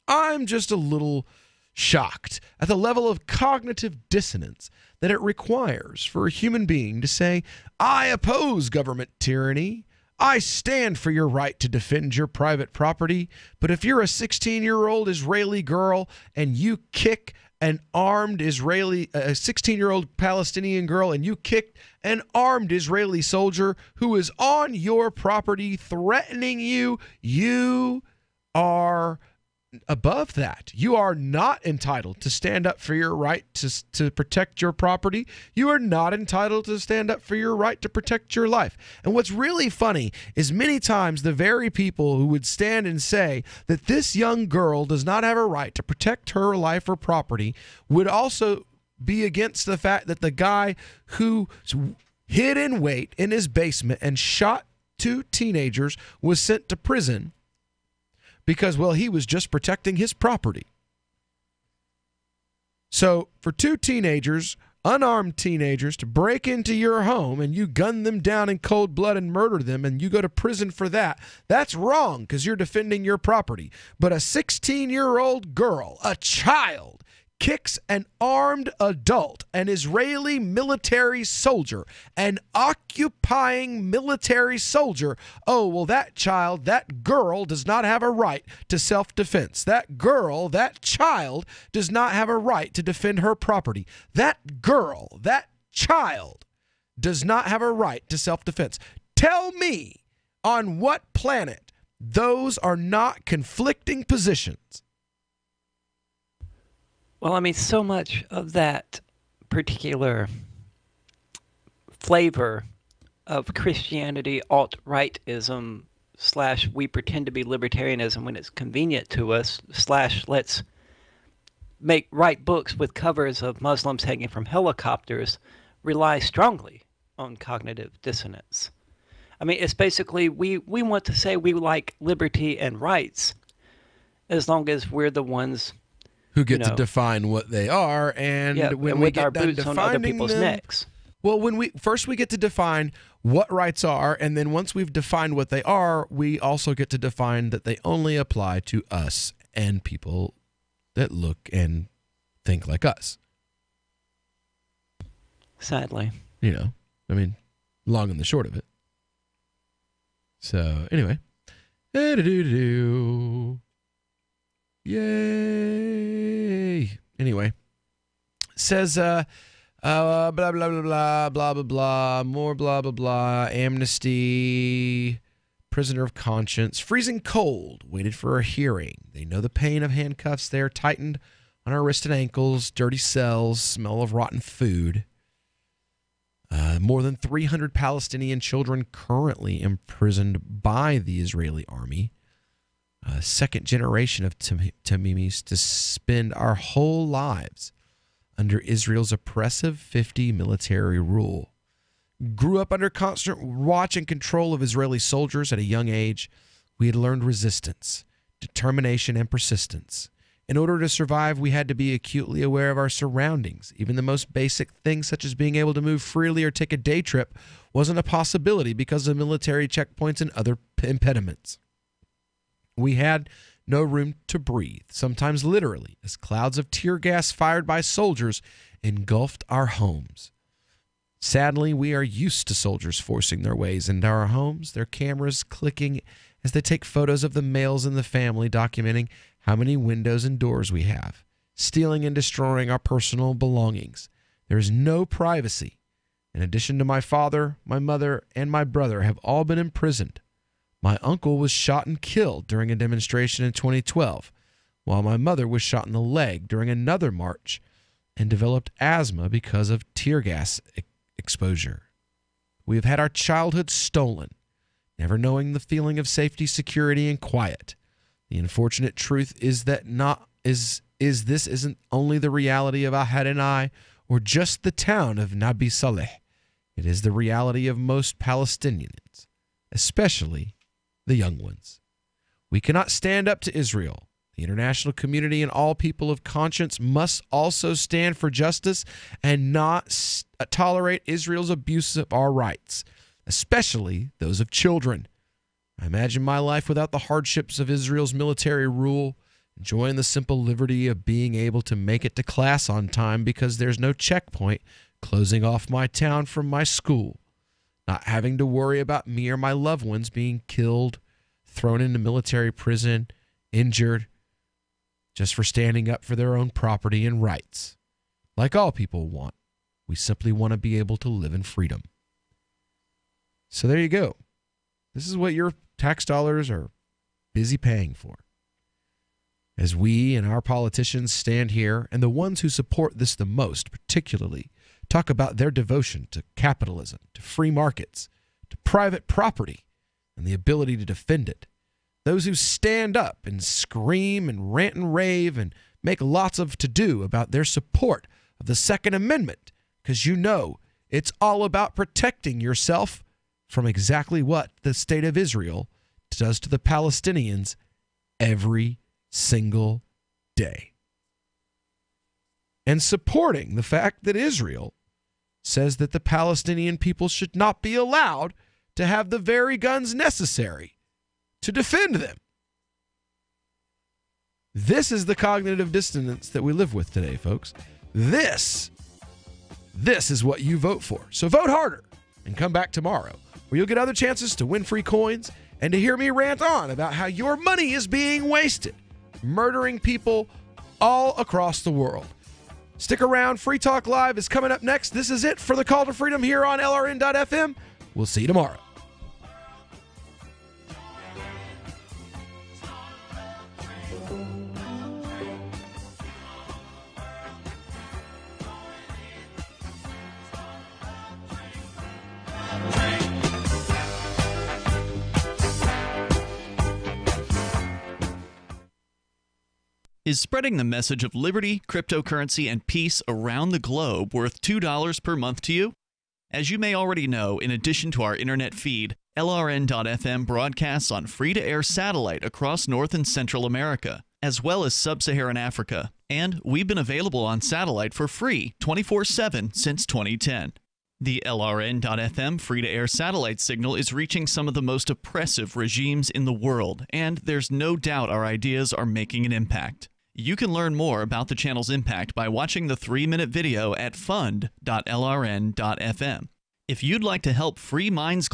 I'm just a little shocked at the level of cognitive dissonance that it requires for a human being to say, I oppose government tyranny. I stand for your right to defend your private property. But if you're a 16-year-old Israeli girl and you kick an armed a 16-year-old Palestinian girl, and you kicked an armed Israeli soldier who is on your property threatening you, you are above that. You are not entitled to stand up for your right to protect your property. You are not entitled to stand up for your right to protect your life. And what's really funny is many times the very people who would stand and say that this young girl does not have a right to protect her life or property would also be against the fact that the guy who hid in wait in his basement and shot 2 teenagers was sent to prison because, well, he was just protecting his property. So for 2 teenagers, unarmed teenagers, to break into your home and you gun them down in cold blood and murder them and you go to prison for that, that's wrong because you're defending your property. But a 16-year-old girl, a child, kicks an armed adult, an Israeli military soldier, an occupying military soldier. Oh, well, that child, that girl does not have a right to self-defense. That girl, that child does not have a right to defend her property. That girl, that child does not have a right to self-defense. Tell me on what planet those are not conflicting positions. Well, I mean, so much of that particular flavor of Christianity, alt-rightism, / we pretend to be libertarianism when it's convenient to us, / let's write books with covers of Muslims hanging from helicopters, rely strongly on cognitive dissonance. I mean, it's basically, we want to say we like liberty and rights as long as we're the ones who get to define what they are, and when and we with get our done boots on defining other people's them, necks. well, when we get to define what rights are, and then once we've defined what they are, we also get to define that they only apply to us and people that look and think like us. Sadly. You know, I mean, long and the short of it. So, anyway. Yay. Anyway. Says, blah, blah, blah, blah, blah, blah, blah, blah, more blah, blah, blah, amnesty, prisoner of conscience, freezing cold, waited for a hearing. They know the pain of handcuffs. They are tightened on our wrists and ankles, dirty cells, smell of rotten food. More than 300 Palestinian children currently imprisoned by the Israeli army. Second generation of Tamimis to spend our whole lives under Israel's oppressive 50 military rule. Grew up under constant watch and control of Israeli soldiers at a young age. We had learned resistance, determination, and persistence. In order to survive, we had to be acutely aware of our surroundings. Even the most basic things, such as being able to move freely or take a day trip, wasn't a possibility because of military checkpoints and other impediments. We had no room to breathe, sometimes literally, as clouds of tear gas fired by soldiers engulfed our homes. Sadly, we are used to soldiers forcing their ways into our homes, their cameras clicking as they take photos of the males in the family, documenting how many windows and doors we have, stealing and destroying our personal belongings. There is no privacy. In addition to my father, my mother, and my brother have all been imprisoned. My uncle was shot and killed during a demonstration in 2012, while my mother was shot in the leg during another march and developed asthma because of tear gas exposure. We have had our childhood stolen, never knowing the feeling of safety, security, and quiet. The unfortunate truth is that this isn't only the reality of Ahad and I, or just the town of Nabi Saleh. It is the reality of most Palestinians, especially the young ones. We cannot stand up to Israel. The international community and all people of conscience must also stand for justice and not tolerate Israel's abuse of our rights, especially those of children. I imagine my life without the hardships of Israel's military rule, enjoying the simple liberty of being able to make it to class on time because there's no checkpoint closing off my town from my school, not having to worry about me or my loved ones being killed, thrown into military prison, injured, just for standing up for their own property and rights. Like all people want, we simply want to be able to live in freedom. So there you go. This is what your tax dollars are busy paying for. As we and our politicians stand here, and the ones who support this the most particularly, talk about their devotion to capitalism, to free markets, to private property, and the ability to defend it. Those who stand up and scream and rant and rave and make lots of to-do about their support of the Second Amendment, because you know it's all about protecting yourself from exactly what the state of Israel does to the Palestinians every single day. And supporting the fact that Israel says that the Palestinian people should not be allowed to have the very guns necessary to defend them. This is the cognitive dissonance that we live with today, folks. This is what you vote for. So vote harder and come back tomorrow, where you'll get other chances to win free coins and to hear me rant on about how your money is being wasted, murdering people all across the world. Stick around. Free Talk Live is coming up next. This is it for the Call to Freedom here on LRN.FM. We'll see you tomorrow. Is spreading the message of liberty, cryptocurrency, and peace around the globe worth $2 per month to you? As you may already know, in addition to our internet feed, LRN.FM broadcasts on free-to-air satellite across North and Central America, as well as Sub-Saharan Africa. And we've been available on satellite for free 24/7 since 2010. The LRN.FM free-to-air satellite signal is reaching some of the most oppressive regimes in the world, and there's no doubt our ideas are making an impact. You can learn more about the channel's impact by watching the 3-minute video at fund.lrn.fm. If you'd like to help free minds